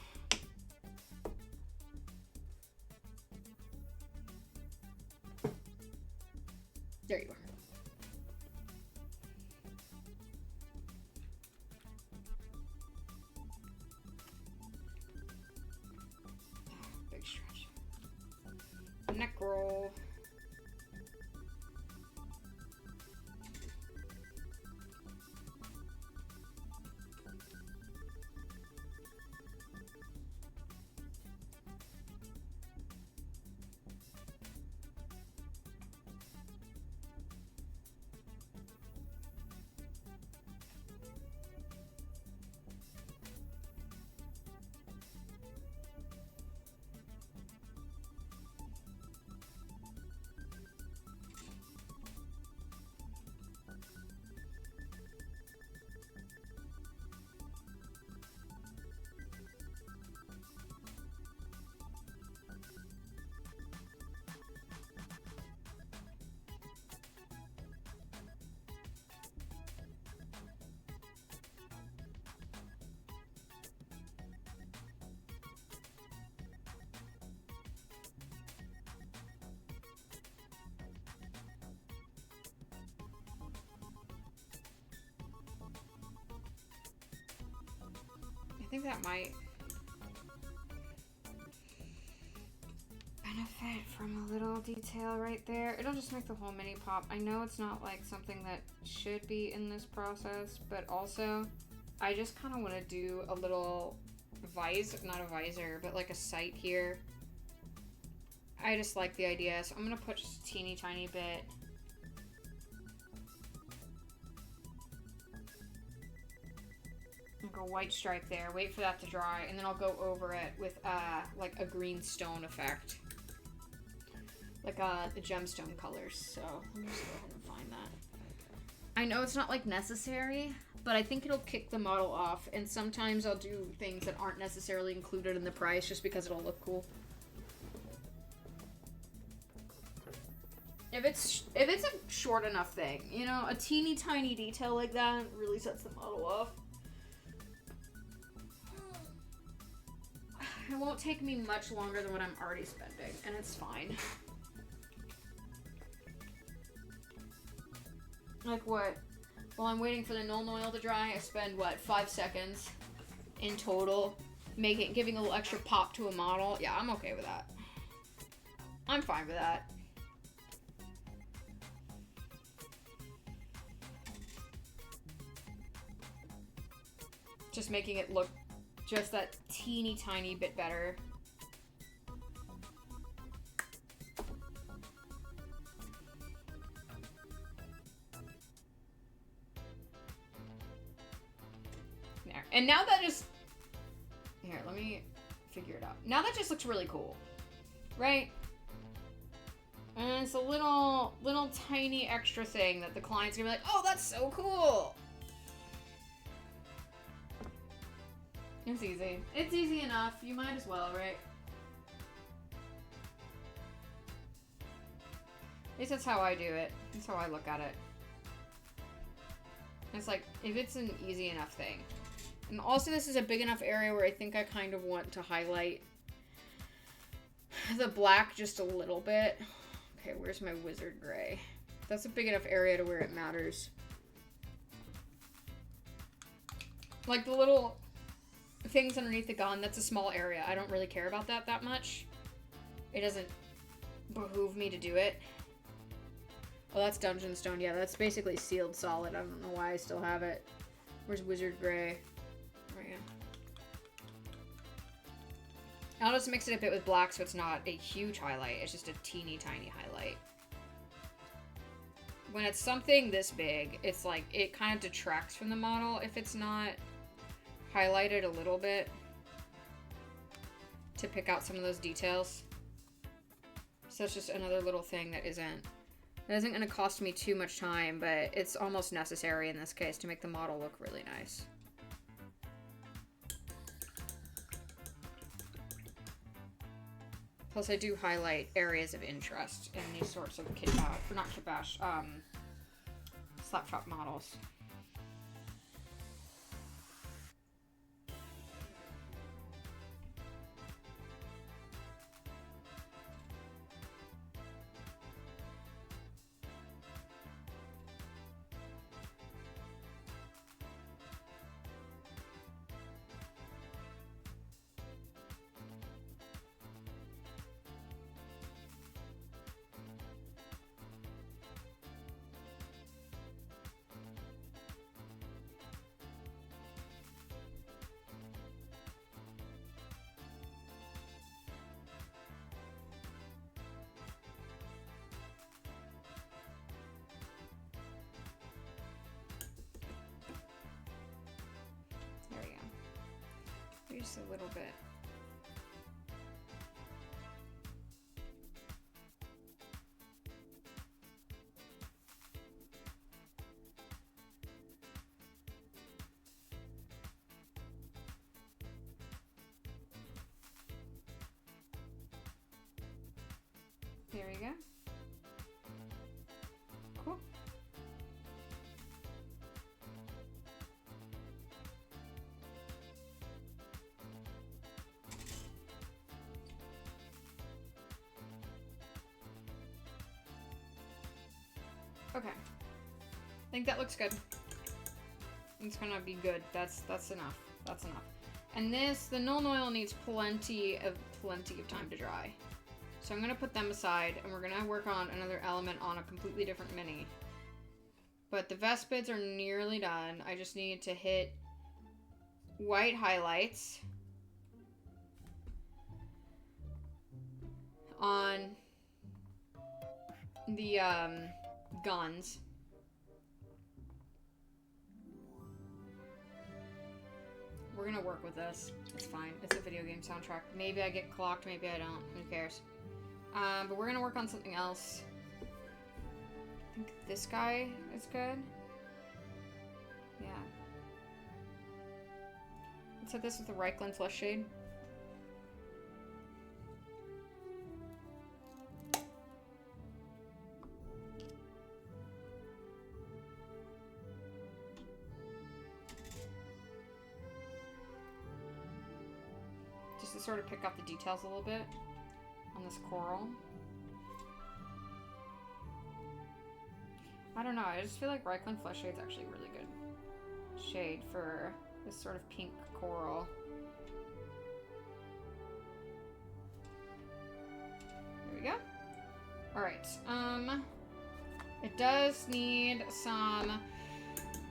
There you are. Big stretch. Neck roll. I think that might benefit from a little detail right there. It'll just make the whole mini pop. I know it's not like something that should be in this process, but also I just kind of want to do a little visor, not a visor, but like a sight here. I just like the idea, so I'm going to put just a teeny tiny bit. Like a white stripe there, wait for that to dry, and then I'll go over it with like a green stone effect. Like the gemstone colors, so let me just go ahead and find that. I know it's not like necessary, but I think it'll kick the model off, and sometimes I'll do things that aren't necessarily included in the price just because it'll look cool. If it's a short enough thing, you know, a teeny tiny detail like that really sets the model off. It won't take me much longer than what I'm already spending, and it's fine. Like what? While I'm waiting for the Nuln Oil to dry, I spend, what, 5 seconds in total giving a little extra pop to a model. Yeah, I'm okay with that. I'm fine with that. Just making it look just that teeny tiny bit better. There. And now that just... Here, let me figure it out. Now that just looks really cool. Right? And it's a little tiny extra thing that the client's gonna be like, oh, that's so cool. It's easy. It's easy enough. You might as well, right? At least that's how I do it. That's how I look at it. It's like, if it's an easy enough thing. And also this is a big enough area where I think I kind of want to highlight the black just a little bit. Okay, where's my wizard gray? That's a big enough area to where it matters. Like the little things underneath the gun, that's a small area. I don't really care about that much. It doesn't behoove me to do it. Oh, that's Dungeon Stone. Yeah, that's basically sealed solid. I don't know why I still have it. Where's Wizard Gray? Right here. I'll just mix it a bit with black so it's not a huge highlight. It's just a teeny tiny highlight. When it's something this big, it's like, it kind of detracts from the model if it's not highlighted a little bit to pick out some of those details. So it's just another little thing that isn't going to cost me too much time, but it's almost necessary in this case to make the model look really nice. Plus I do highlight areas of interest in these sorts of not kitbash, Slapshot models. There we go. Just a little bit. There we go. Cool. Okay. I think that looks good. It's gonna be good. That's enough. That's enough. And this, the Nuln Oil needs plenty of time to dry. So I'm gonna put them aside, and we're gonna work on another element on a completely different mini. But the Vespids are nearly done. I just need to hit white highlights on the guns. We're gonna work with this. It's fine. It's a video game soundtrack. Maybe I get clocked, maybe I don't. Who cares? But we're gonna work on something else. I think this guy is good. Yeah. Let's hit this with the Reikland Flesh Shade. Just to sort of pick up the details a little bit on this coral. I don't know, I just feel like Reikland Flesh Shade's actually a really good shade for this sort of pink coral. There we go. Alright, it does need some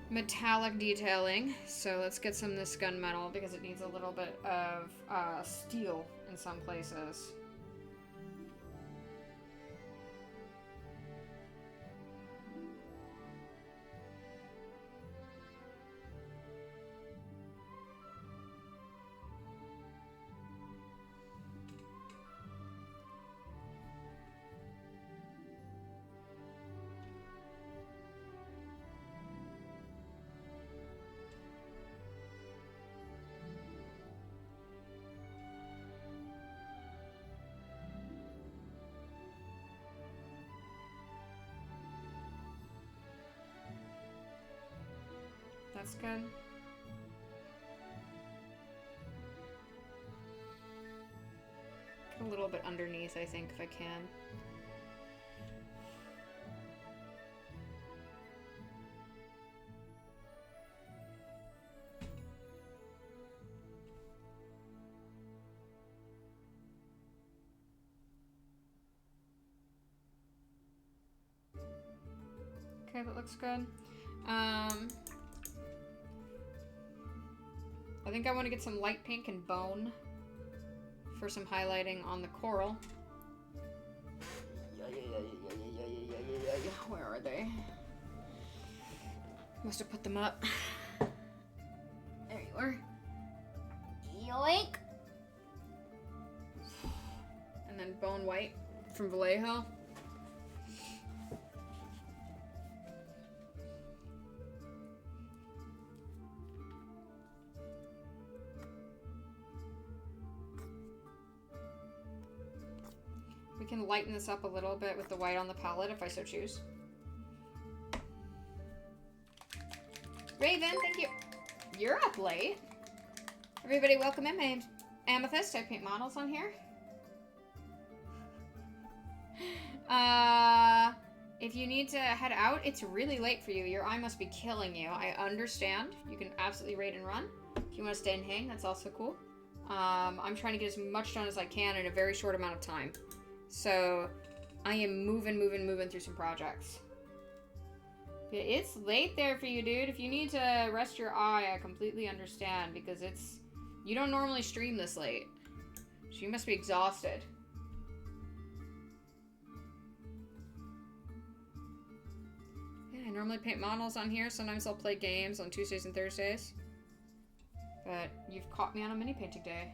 metallic detailing, so let's get some of this gunmetal because it needs a little bit of steel in some places. That's good. A little bit underneath, I think, if I can. Okay, that looks good. I think I want to get some light pink and bone for some highlighting on the coral. Where are they? Must have put them up. There you are. Yoink! And then bone white from Vallejo. We can lighten this up a little bit with the white on the palette if I so choose. Raven, thank you. You're up late. Everybody, welcome in. My name's Amethyst. I paint models on here. If you need to head out, it's really late for you. Your eye must be killing you. I understand. You can absolutely raid and run. If you want to stay and hang, that's also cool. I'm trying to get as much done as I can in a very short amount of time. So, I am moving through some projects. Yeah, it's late there for you, dude. If you need to rest your eye, I completely understand, because it's... You don't normally stream this late. So you must be exhausted. Yeah, I normally paint models on here. Sometimes I'll play games on Tuesdays and Thursdays. But you've caught me on a mini painting day.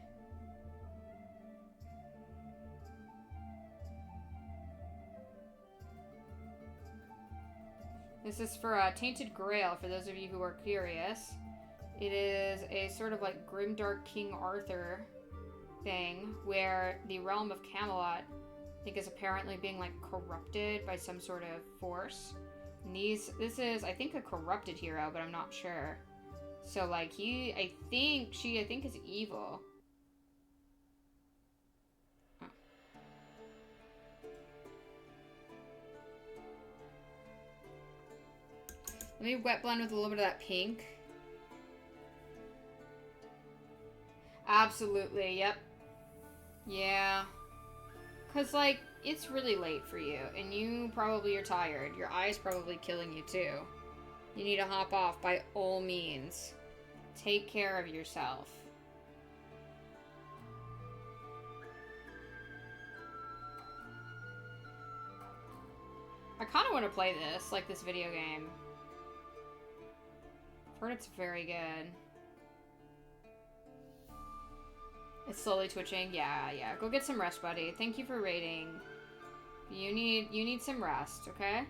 This is for Tainted Grail, for those of you who are curious. It is a sort of like grimdark King Arthur thing, where the realm of Camelot, I think, is apparently being like corrupted by some sort of force. And this is, I think, a corrupted hero, but I'm not sure. So like I think is evil. Let me wet blend with a little bit of that pink. Absolutely, yep. Yeah. Because, like, it's really late for you, and you probably are tired. Your eye's probably killing you, too. You need to hop off by all means. Take care of yourself. I kind of want to play this, like this video game. I've heard it's very good. It's slowly twitching. Yeah. Go get some rest, buddy. Thank you for raiding. You need some rest, okay?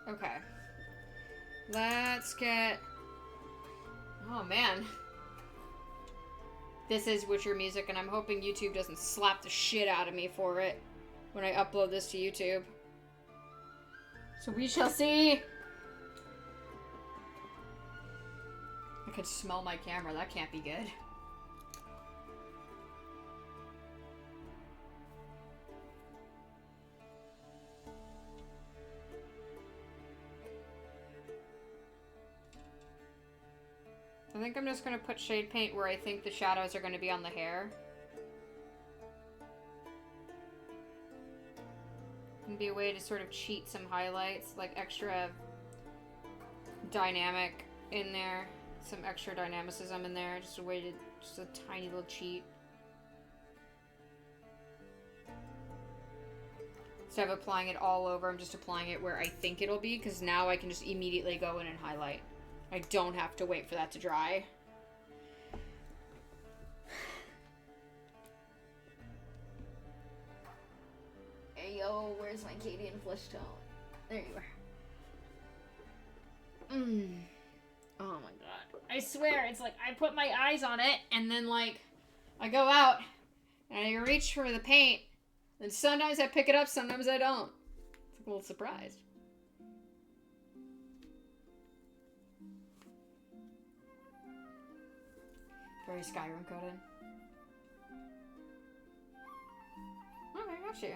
Okay. Let's get... Oh, man. This is Witcher music, and I'm hoping YouTube doesn't slap the shit out of me for it when I upload this to YouTube. So we shall see. I could smell my camera. That can't be good. I think I'm just going to put shade paint where I think the shadows are going to be on the hair. Can be a way to sort of cheat some highlights, like extra dynamic in there. Some extra dynamicism in there. Just a way to, just a tiny little cheat. Instead of applying it all over, I'm just applying it where I think it'll be, because now I can just immediately go in and highlight. I don't have to wait for that to dry. Hey, yo, where's my Cadian flesh tone? There you are. Oh my god. I swear, it's like I put my eyes on it and then like I go out and I reach for the paint and sometimes I pick it up, sometimes I don't. It's like a little surprise. Very Skyrim coded. Okay, got you.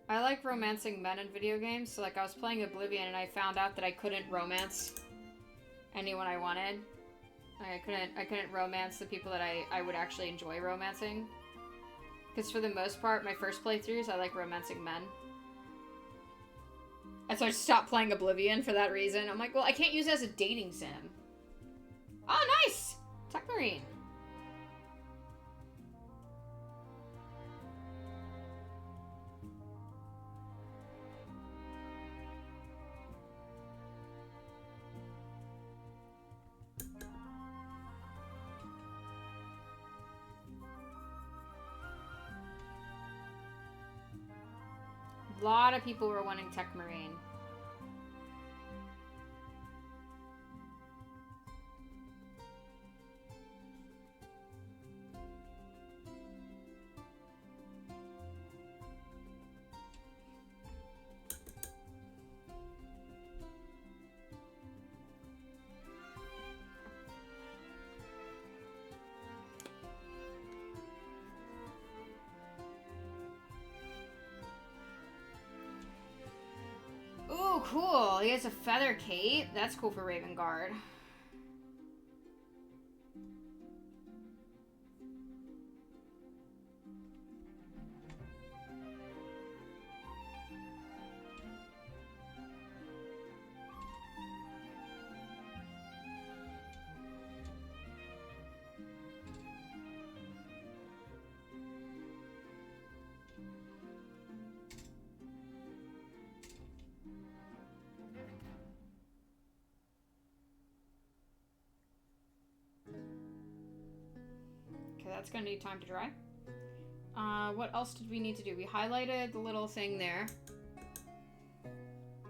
I like romancing men in video games, so like I was playing Oblivion and I found out that I couldn't romance anyone I wanted. Like, I couldn't romance the people that I would actually enjoy romancing. Because for the most part, my first playthroughs, I like romancing men. And so I stopped playing Oblivion for that reason. I'm like, well, I can't use it as a dating sim. Oh, nice! Tech Marine. A lot of people were wanting Tech Marine. Ooh, cool. He has a feather cape. That's cool for Raven Guard. Okay, that's gonna need time to dry. What else did we need to do? We highlighted the little thing there.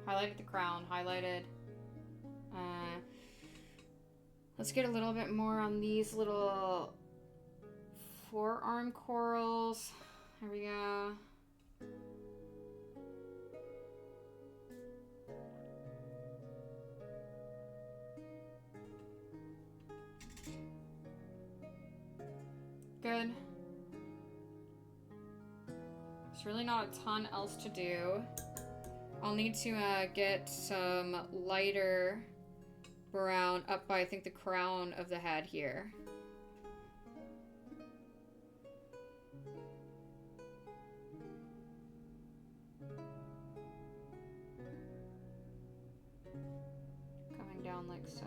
Highlighted the crown, highlighted. Let's get a little bit more on these little forearm corals. There we go. Good. There's really not a ton else to do. I'll need to get some lighter brown up by, I think, the crown of the head here. Coming down like so.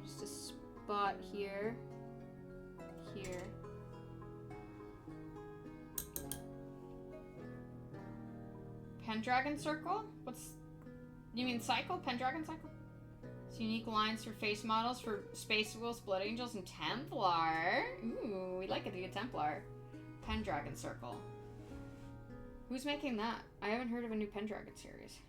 Just a spot here. Here. Pendragon Circle? You mean Cycle? Pendragon Cycle? It's unique lines for face models for Space Wolves, Blood Angels, and Templar. Ooh, we like it to get Templar. Pendragon Circle. Who's making that? I haven't heard of a new Pendragon series.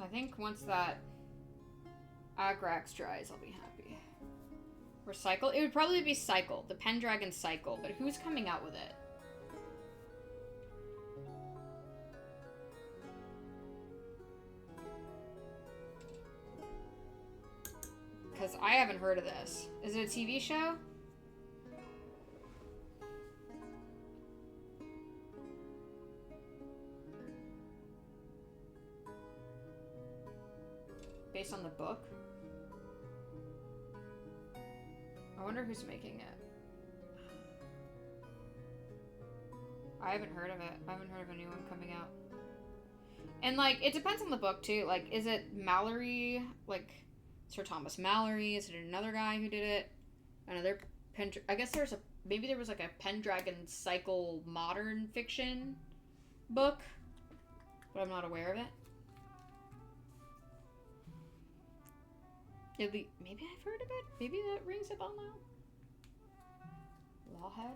I think once that Agrax dries, I'll be happy. Or Cycle? It would probably be Cycle. The Pendragon Cycle. But who's coming out with it? Because I haven't heard of this. Is it a TV show? Based on the book? I wonder who's making it. I haven't heard of it. I haven't heard of a new one coming out. And, like, it depends on the book, too. Like, is it Mallory, like, Sir Thomas Mallory. Is it another guy who did it? Another I guess maybe there was like a Pendragon Cycle modern fiction book, but I'm not aware of it. Maybe I've heard of it. Maybe that rings a bell now. Lawhead.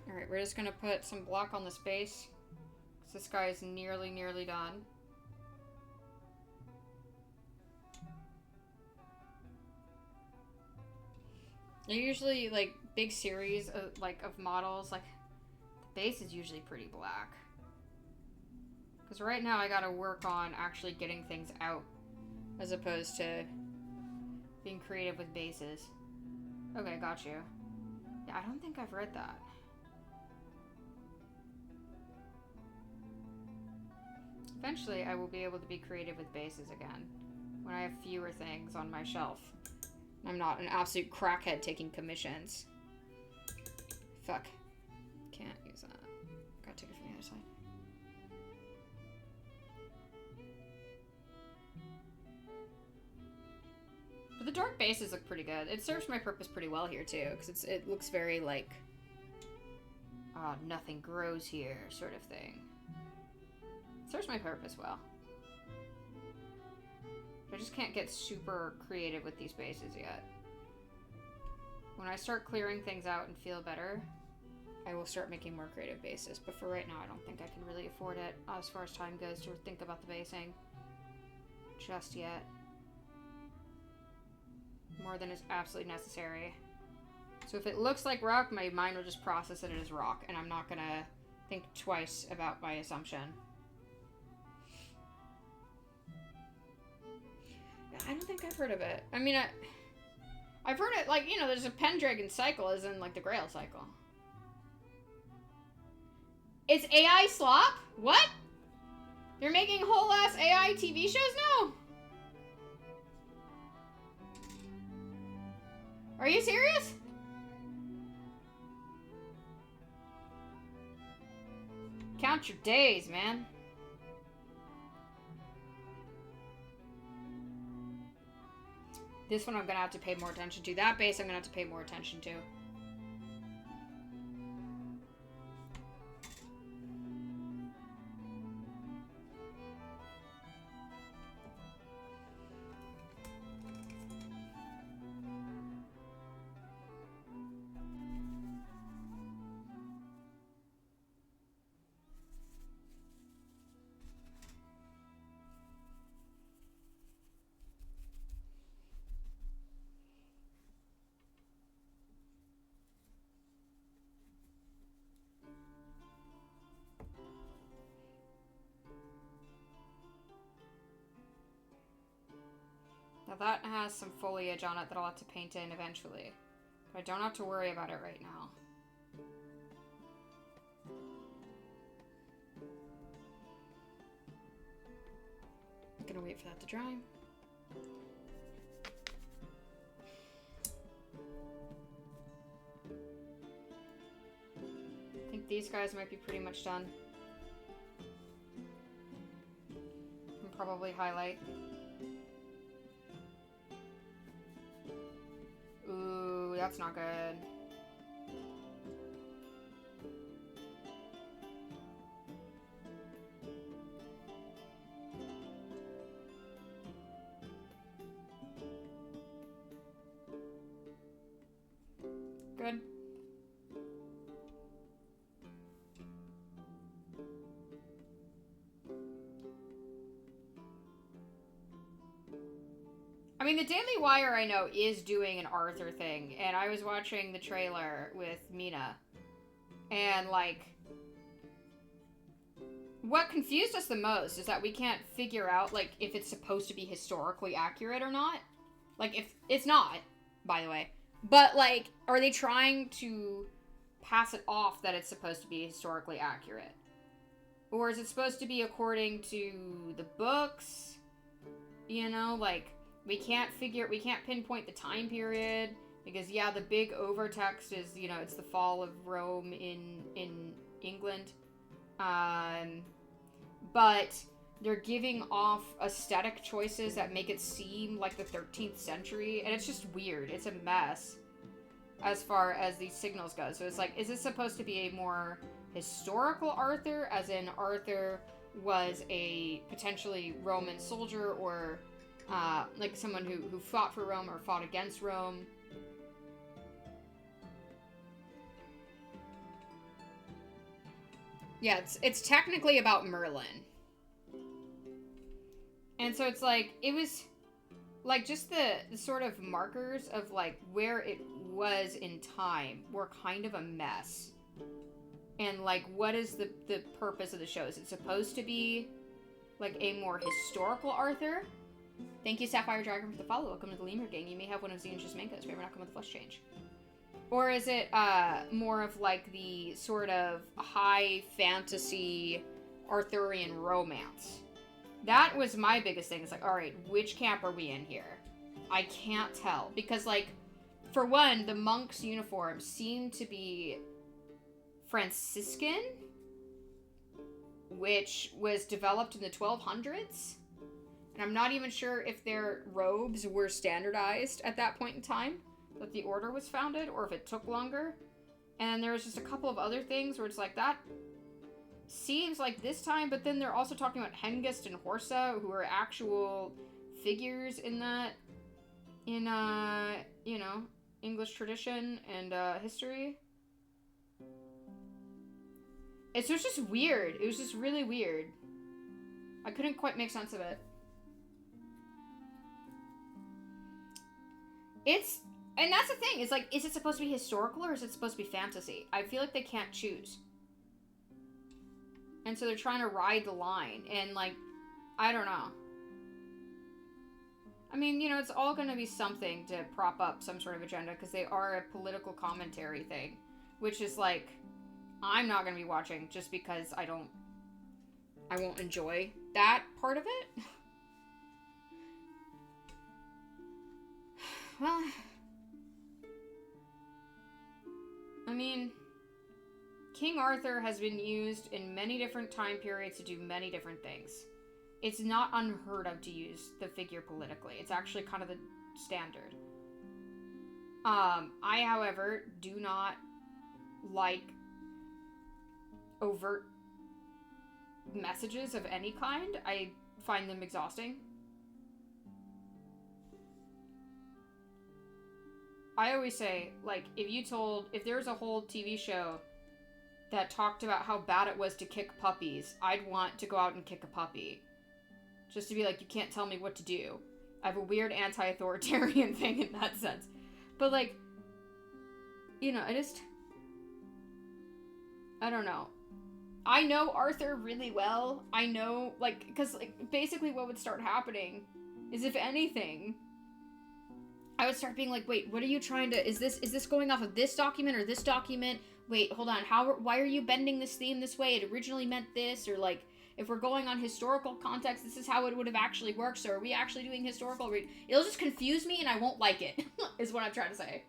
Alright, we're just gonna put some block on the space. Because this guy is nearly done. They're usually, like, big series of, of models. Like, the base is usually pretty black. Because right now I gotta work on actually getting things out. As opposed to being creative with bases. Okay, got you. Yeah, I don't think I've read that. Eventually, I will be able to be creative with bases again. When I have fewer things on my shelf. I'm not an absolute crackhead taking commissions. Fuck. Can't use that. Gotta take it from the other side. But the dark bases look pretty good. It serves my purpose pretty well here, too. Because it looks very, like... oh, nothing grows here, sort of thing. It serves my purpose well. I just can't get super creative with these bases yet. When I start clearing things out and feel better, I will start making more creative bases. But for right now, I don't think I can really afford it as far as time goes to think about the basing just yet. More than is absolutely necessary. So if it looks like rock, my mind will just process it as rock, and I'm not gonna think twice about my assumption. I don't think I've heard of it. I mean, I've heard it, like, you know, there's a Pendragon Cycle, as in, like, the Grail Cycle. It's AI slop? What? You're making whole-ass AI TV shows now? Are you serious? Count your days, man. This one I'm gonna have to pay more attention to. That base I'm gonna have to pay more attention to. Now that has some foliage on it that I'll have to paint in eventually. But I don't have to worry about it right now. I'm gonna wait for that to dry. I think these guys might be pretty much done. And probably highlight. Ooh, that's not good. Good. I mean, the Daily Wire, I know, is doing an Arthur thing, and I was watching the trailer with Mina, and, like, what confused us the most is that we can't figure out, like, if it's supposed to be historically accurate or not. Like, if it's not, by the way. But, like, are they trying to pass it off that it's supposed to be historically accurate? Or is it supposed to be according to the books? You know, like... We can't pinpoint the time period. Because, yeah, the big overtext is, you know, it's the fall of Rome in England. But they're giving off aesthetic choices that make it seem like the 13th century, and it's just weird. It's a mess as far as these signals go. So it's like, is this supposed to be a more historical Arthur, as in Arthur was a potentially Roman soldier, or like someone who fought for Rome or fought against Rome? Yeah, it's technically about Merlin. And so it's like, it was like just the sort of markers of like where it was in time were kind of a mess. And like, what is the purpose of the show? Is it supposed to be like a more historical Arthur? Thank you, Sapphire Dragon, for the follow. Welcome to the Lemur Gang. You may have one of Zenish's mangas. May or not come with a flesh change. Or is it more of like the sort of high fantasy Arthurian romance? That was my biggest thing. It's like, all right, which camp are we in here? I can't tell. Because, like, for one, the monks' uniforms seem to be Franciscan, which was developed in the 1200s. And I'm not even sure if their robes were standardized at that point in time that the order was founded, or if it took longer. And there was just a couple of other things where it's like, that seems like this time, but then they're also talking about Hengist and Horsa, who are actual figures in that, in, you know, English tradition and history. It was just weird. It was just really weird. I couldn't quite make sense of it. And that's the thing, it's like, is it supposed to be historical or is it supposed to be fantasy? I feel like they can't choose. And so they're trying to ride the line, and like, I don't know. I mean, you know, it's all going to be something to prop up some sort of agenda, because they are a political commentary thing, which is like, I'm not going to be watching just because I won't enjoy that part of it. Well, I mean, King Arthur has been used in many different time periods to do many different things. It's not unheard of to use the figure politically. It's actually kind of the standard. I, however, do not like overt messages of any kind. I find them exhausting. I always say, like, if there was a whole TV show that talked about how bad it was to kick puppies, I'd want to go out and kick a puppy. Just to be like, you can't tell me what to do. I have a weird anti-authoritarian thing in that sense. But, like, you know, I don't know. I know Arthur really well. I know, like, because, like, basically what would start happening is, if anything, I would start being like, wait, what are you trying to, is this going off of this document or this document? Wait, hold on, why are you bending this theme this way? It originally meant this, or like, if we're going on historical context, this is how it would have actually worked, so are we actually doing historical it'll just confuse me and I won't like it, is what I'm trying to say.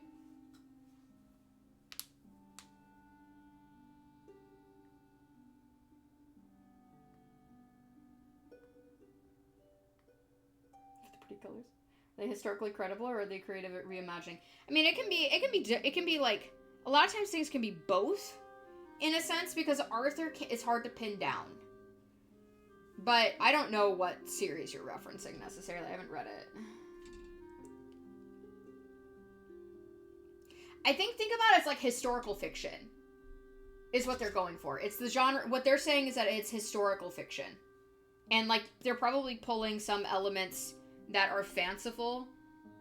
The pretty colors. Are they historically credible, or are they creative at reimagining? I mean, it can be like, a lot of times things can be both, in a sense, because Arthur is hard to pin down. But I don't know what series you're referencing necessarily. I haven't read it. I think about it as like historical fiction is what they're going for. It's the genre. What they're saying is that it's historical fiction. And like, they're probably pulling some elements that are fanciful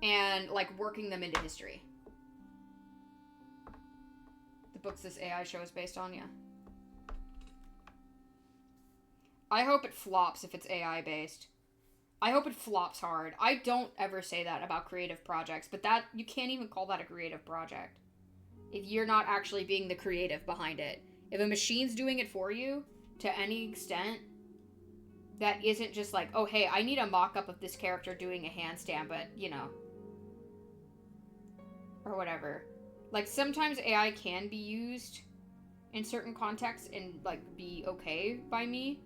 and like working them into history. The books this AI show is based on, yeah. I hope it flops if it's AI based. I hope it flops hard. I don't ever say that about creative projects, but that, you can't even call that a creative project if you're not actually being the creative behind it. If a machine's doing it for you to any extent, that isn't just like, oh hey, I need a mock-up of this character doing a handstand, but you know. or whatever. Like, sometimes AI can be used in certain contexts and, like, be okay by me.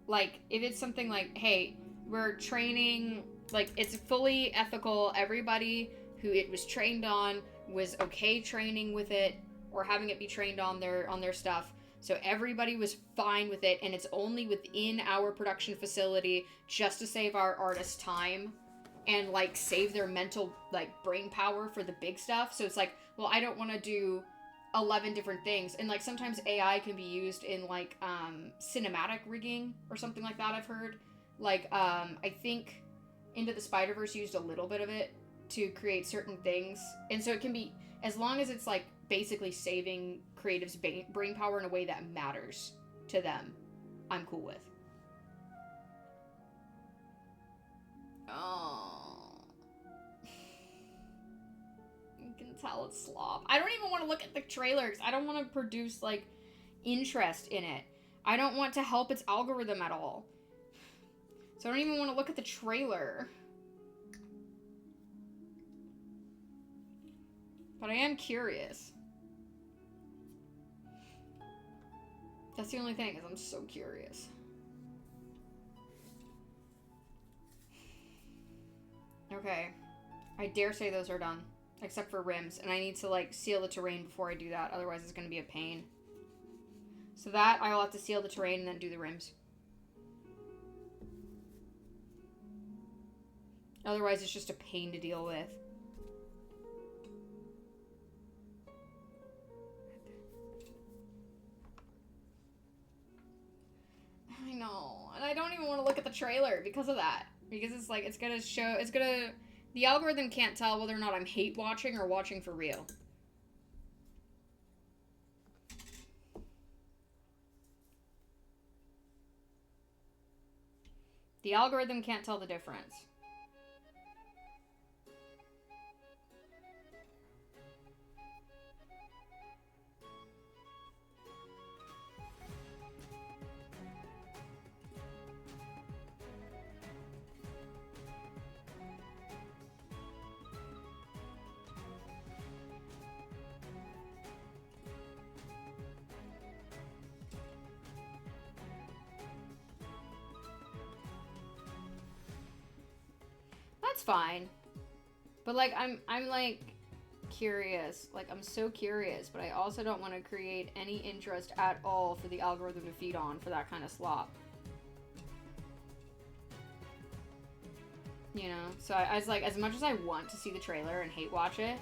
Like, if it's something like, hey, we're training, like, it's fully ethical, everybody who it was trained on was okay training with it, or having it be trained on their stuff, so everybody was fine with it, and it's only within our production facility just to save our artists time and, like, save their mental, like, brain power for the big stuff. So it's like, well, I don't want to do 11 different things. And, like, sometimes AI can be used in, like, cinematic rigging or something like that, I've heard. Like, I think Into the Spider-Verse used a little bit of it to create certain things. And so it can be, as long as it's, like, basically saving creatives' brain power in a way that matters to them, I'm cool with. Oh. You can tell it's slop. I don't even want to look at the trailer because I don't want to produce, like, interest in it. I don't want to help its algorithm at all. So I don't even want to look at the trailer. But I am curious. That's the only thing, is I'm so curious. Okay. I dare say those are done. Except for rims. And I need to, like, seal the terrain before I do that. Otherwise it's going to be a pain. So that, I will have to seal the terrain and then do the rims. Otherwise it's just a pain to deal with. I know. And I don't even want to look at the trailer because of that. Because it's like, it's gonna show, the algorithm can't tell whether or not I'm hate watching or watching for real. The algorithm can't tell the difference. That's fine. But, like, I'm like curious. Like, I'm so curious, but I also don't want to create any interest at all for the algorithm to feed on for that kind of slop. You know? So I was like, as much as I want to see the trailer and hate watch it,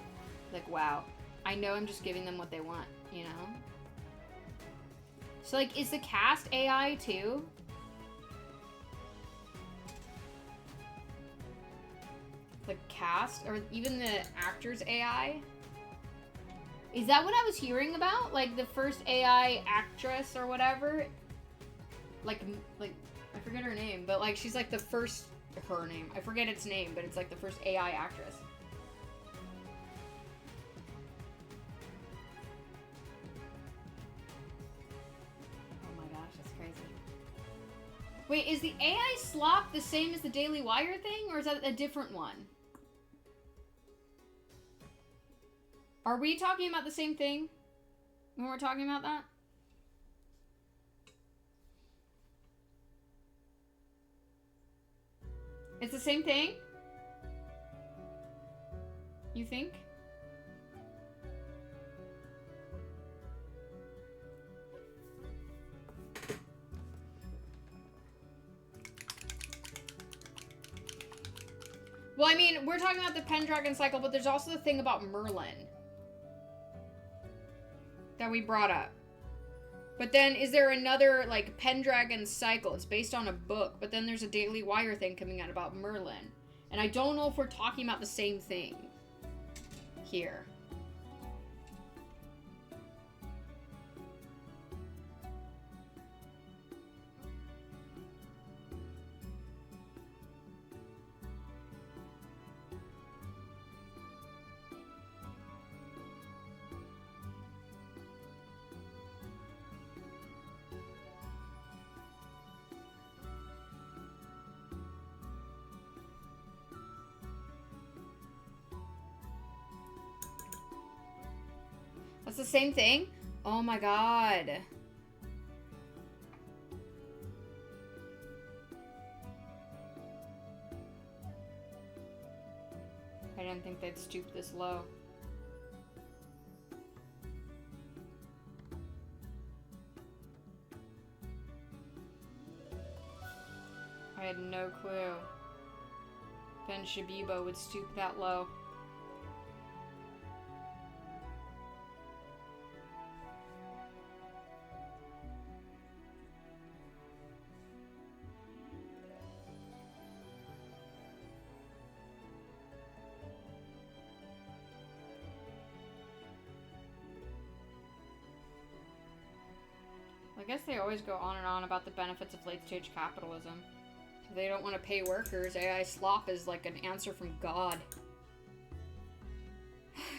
like, wow. I know I'm just giving them what they want, you know? So, like, is the cast AI too? The cast, or even the actors AI? Is that what I was hearing about? Like, the first AI actress or whatever? Like, I forget her name, but, like, she's, like, the first, her name. I forget its name, but it's, like, the first AI actress. Oh my gosh, that's crazy. Wait, is the AI slop the same as the Daily Wire thing, or is that a different one? Are we talking about the same thing when we're talking about that? It's the same thing? You think? Well, I mean, we're talking about the Pendragon cycle, but there's also the thing about Merlin that we brought up. But then, is there another, like, Pendragon cycle? It's based on a book, but then there's a Daily Wire thing coming out about Merlin. And I don't know if we're talking about the same thing here. That's the same thing? Oh my god. I didn't think they'd stoop this low. I had no clue Ben Shabibo would stoop that low. I guess they always go on and on about the benefits of late-stage capitalism. If they don't want to pay workers, AI slop is like an answer from God.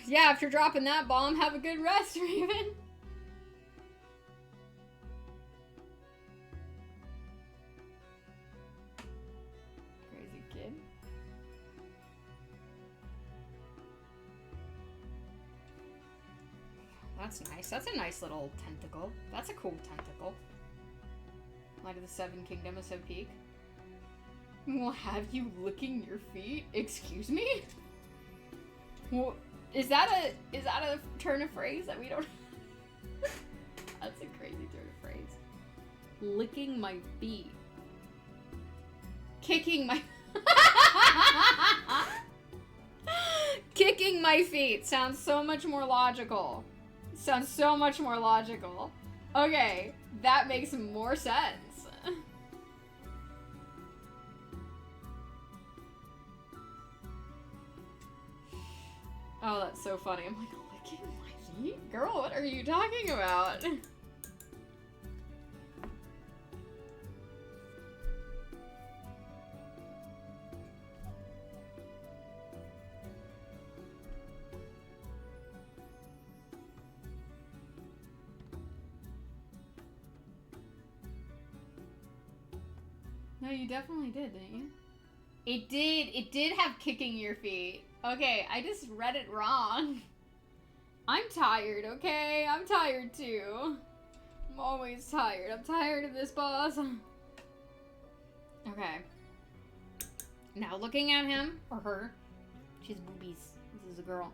Yeah, after dropping that bomb, have a good rest, Raven. Crazy kid. That's nice. That's a nice little tentacle. That's a cool tentacle. Light of the Seven Kingdom of Peak. We'll have you licking your feet? Excuse me? Well, is that a turn of phrase that we don't? That's a crazy turn of phrase. Licking my feet. Kicking my Kicking my feet sounds so much more logical. Sounds so much more logical. Okay, that makes more sense. Oh, that's so funny. I'm like, licking my feet? Girl, what are you talking about? No, you definitely did, didn't you? It did. It did have kicking your feet. Okay, I just read it wrong. I'm tired, okay? I'm tired too. I'm always tired. I'm tired of this boss. Okay. Now looking at him, or her, she's boobies. This is a girl.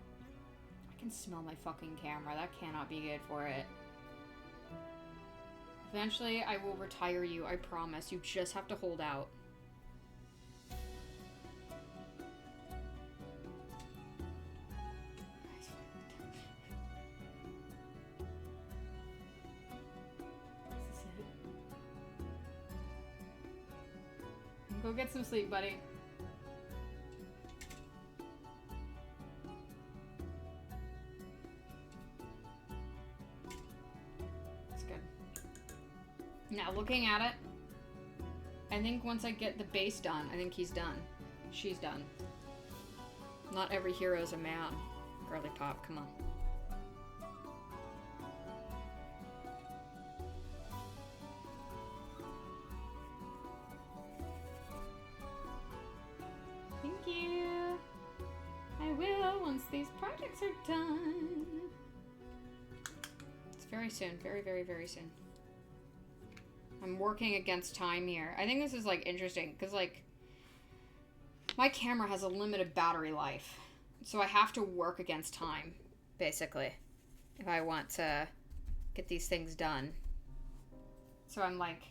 I can smell my fucking camera. That cannot be good for it. Eventually, I will retire you, I promise. You just have to hold out. Go get some sleep, buddy. That's good. Now, looking at it, I think once I get the base done, I think he's done. She's done. Not every hero is a man. Girly pop, come on. Thank you. I will once these projects are done. It's very soon. Very, very, very soon. I'm working against time here. I think this is, like, interesting, because, like, my camera has a limited battery life. So I have to work against time, basically, if I want to get these things done. So I'm, like,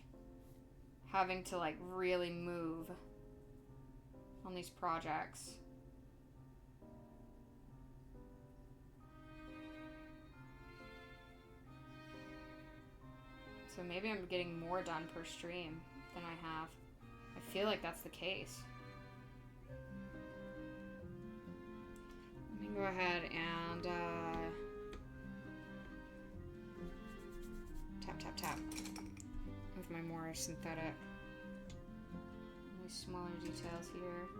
having to, like, really move on these projects. So maybe I'm getting more done per stream than I have. I feel like that's the case. Let me go ahead and tap, tap, tap with my more synthetic. Any smaller details here.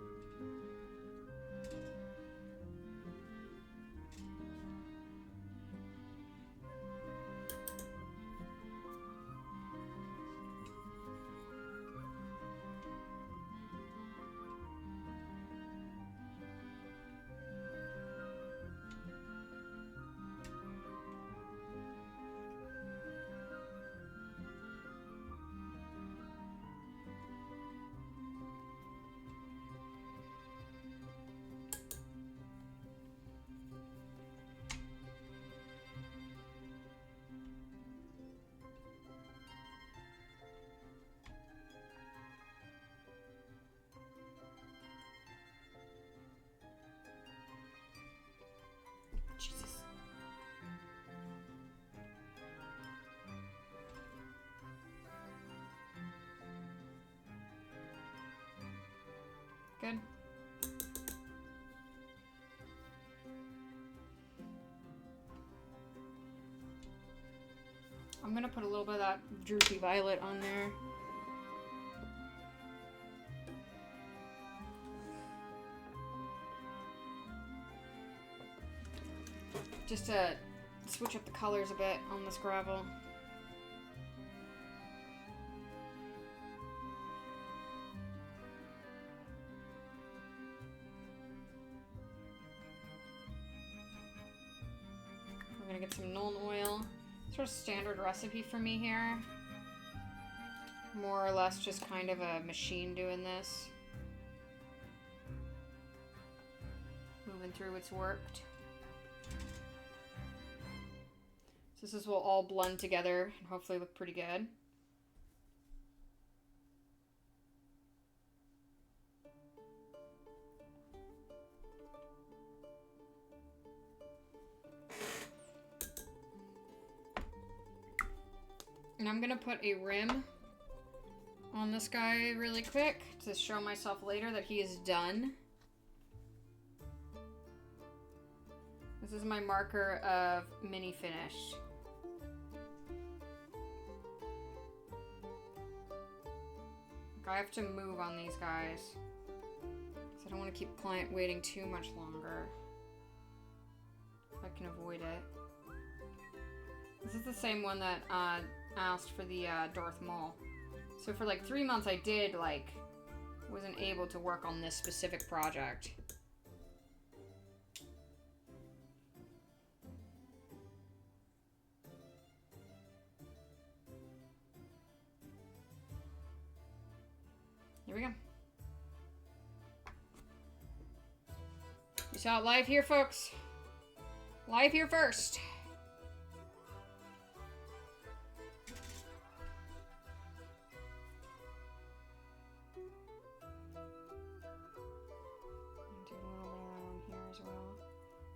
I'm gonna put a little bit of that Droopy Violet on there. Just to switch up the colors a bit on this gravel. We're gonna get some Nuln Oil. Sort of standard recipe for me here. More or less just kind of a machine doing this. Moving through what's worked. So this will all blend together and hopefully look pretty good. And I'm gonna put a rim on this guy really quick to show myself later that he is done. This is my marker of mini finished. I have to move on these guys, so I don't want to keep client waiting too much longer. If I can avoid it. This is the same one that asked for the Darth Maul. So for like 3 months I wasn't able to work on this specific project. Here we go. You saw it live here, folks. Live here first. Do a little bit of that on here as well.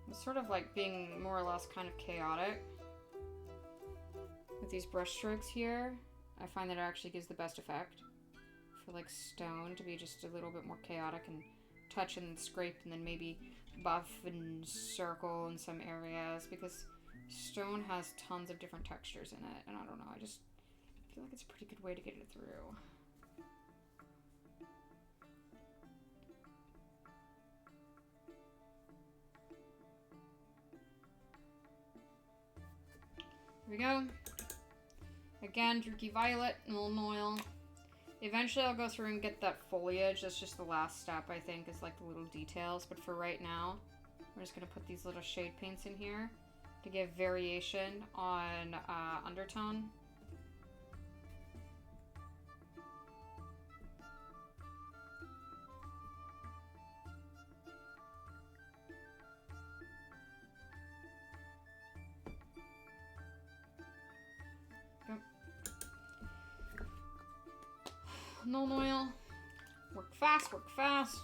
It's sort of like being more or less kind of chaotic with these brush strokes here. I find that it actually gives the best effect. For like stone to be just a little bit more chaotic and touch and scrape and then maybe buff and circle in some areas, because stone has tons of different textures in it, and I don't know, I just feel like it's a pretty good way to get it through. Here we go. Again, Droopy Violet, Nuln Oil. Eventually I'll go through and get that foliage. That's just the last step, I think, is like the little details. But for right now, we're just going to put these little shade paints in here to give variation on undertone. Nuln Oil. Work fast, work fast.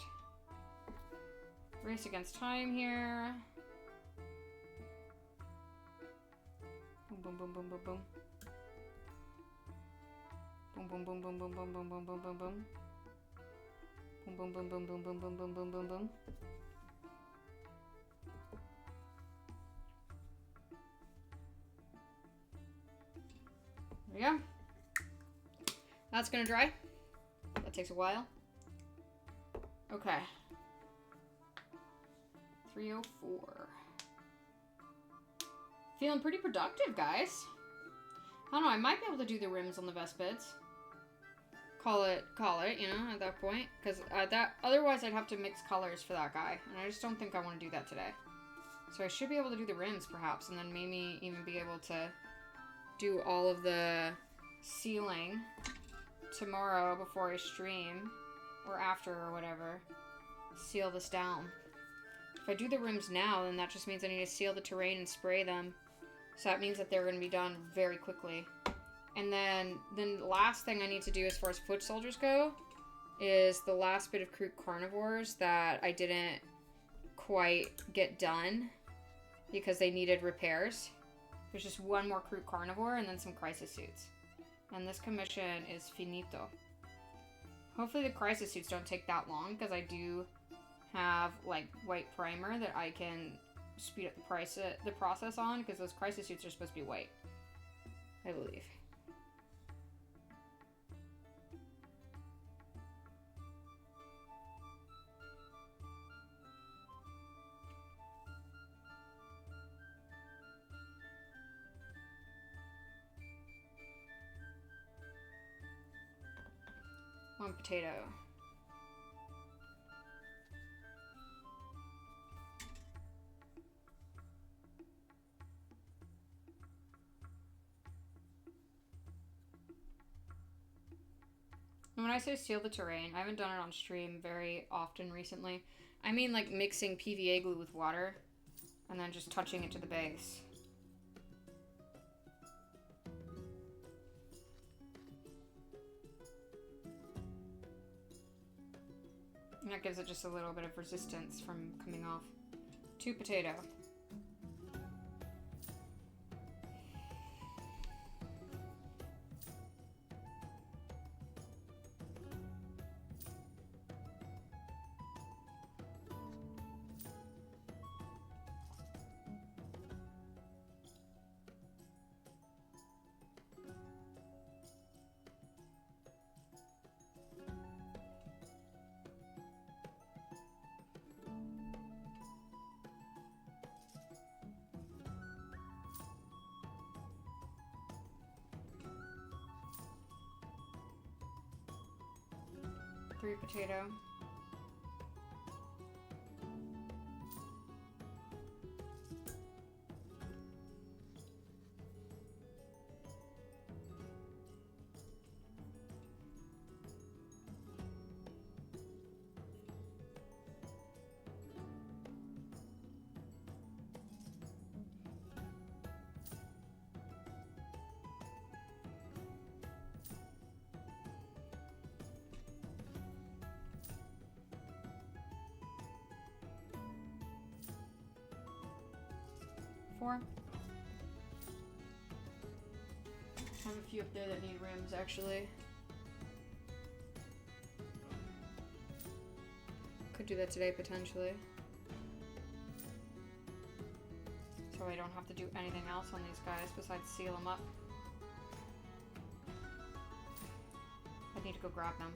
Race against time here. Boom, boom, boom, boom, boom, boom. Boom, boom, boom, boom, boom, boom, boom, boom, boom, boom, boom. Boom, boom, boom, boom, boom, boom, boom, boom, boom, boom, boom. There we go. That's gonna dry. That takes a while. Okay. 304. Feeling pretty productive, guys. I don't know, I might be able to do the rims on the Vespids. Call it, you know, at that point. Because otherwise I'd have to mix colors for that guy. And I just don't think I want to do that today. So I should be able to do the rims, perhaps. And then maybe even be able to do all of the sealing tomorrow before I stream, or after, or whatever. Seal this down. If I do the rims now, then that just means I need to seal the terrain and spray them. So that means that they're going to be done very quickly. And then the last thing I need to do as far as foot soldiers go is the last bit of Kroot Carnivores that I didn't quite get done because they needed repairs. There's just one more Kroot Carnivore and then some crisis suits. And this commission is finito. Hopefully the crisis suits don't take that long, because I do have like white primer that I can speed up the process on, because those crisis suits are supposed to be white. I believe. One potato. And when I say seal the terrain, I haven't done it on stream very often recently. I mean like mixing PVA glue with water and then just touching it to the base. And that gives it just a little bit of resistance from coming off. 2 potato. Three potato. Four. I have a few up there that need rims, actually. Could do that today, potentially. So I don't have to do anything else on these guys besides seal them up. I need to go grab them.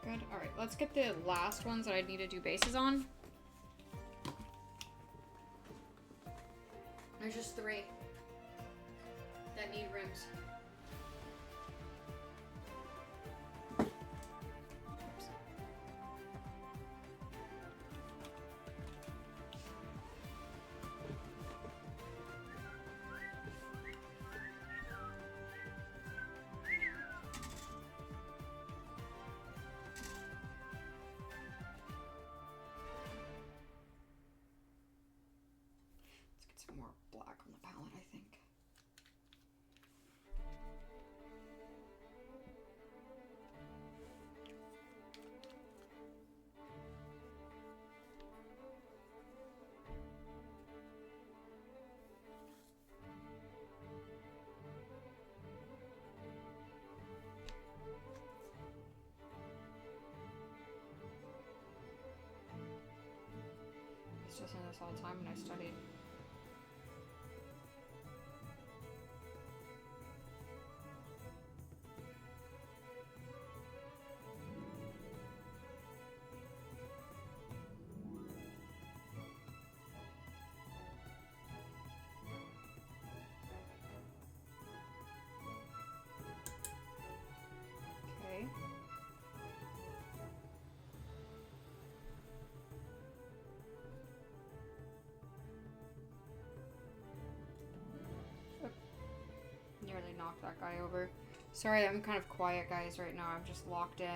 Good. Alright, let's get the last ones that I need to do bases on. There's just 3 that need rims. More black on the palette, I think. to listen to this all the time when I studied. Okay. Nearly knocked that guy over. Sorry, I'm kind of quiet, guys, right now. I'm just locked in.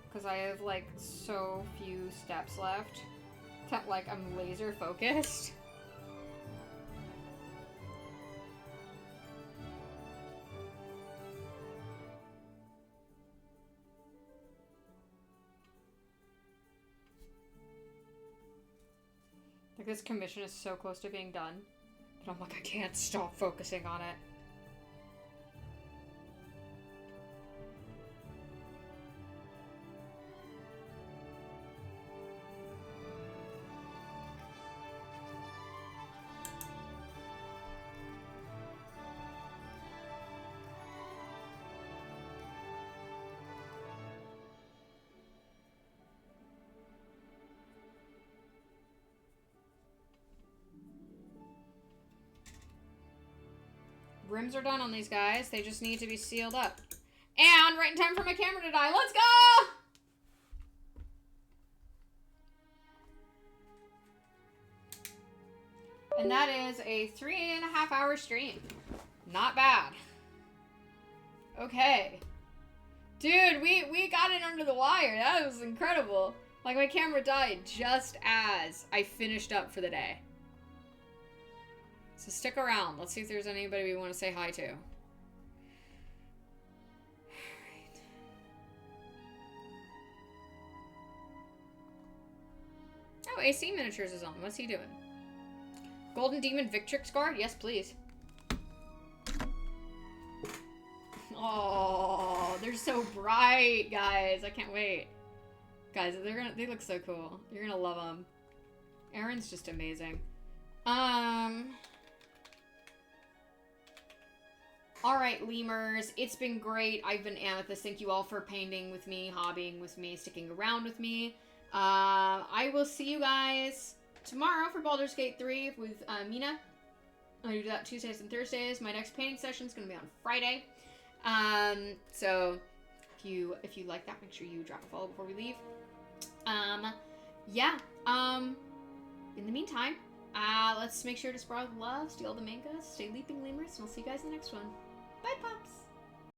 Because I have, like, so few steps left. That, like, I'm laser focused. Like, this commission is so close to being done. But I'm like, I can't stop focusing on it. Rims are done on these guys. They just need to be sealed up. And right in time for my camera to die. Let's go! And that is a 3.5 hour stream. Not bad. Okay. Dude, we got it under the wire. That was incredible. Like, my camera died just as I finished up for the day. So stick around. Let's see if there's anybody we want to say hi to. Alright. Oh, AC Miniatures is on. What's he doing? Golden Demon Victrix Guard? Yes, please. Oh, they're so bright, guys. I can't wait. Guys, they look so cool. You're gonna love them. Aaron's just amazing. Alright, lemurs. It's been great. I've been Amethyst. Thank you all for painting with me, hobbying with me, sticking around with me. I will see you guys tomorrow for Baldur's Gate 3 with Mina. I do that Tuesdays and Thursdays. My next painting session is going to be on Friday. So if you like that, make sure you drop a follow before we leave. Yeah. In the meantime, let's make sure to spread love, steal the mangas, stay leaping lemurs, and I'll see you guys in the next one. Bye, Pops!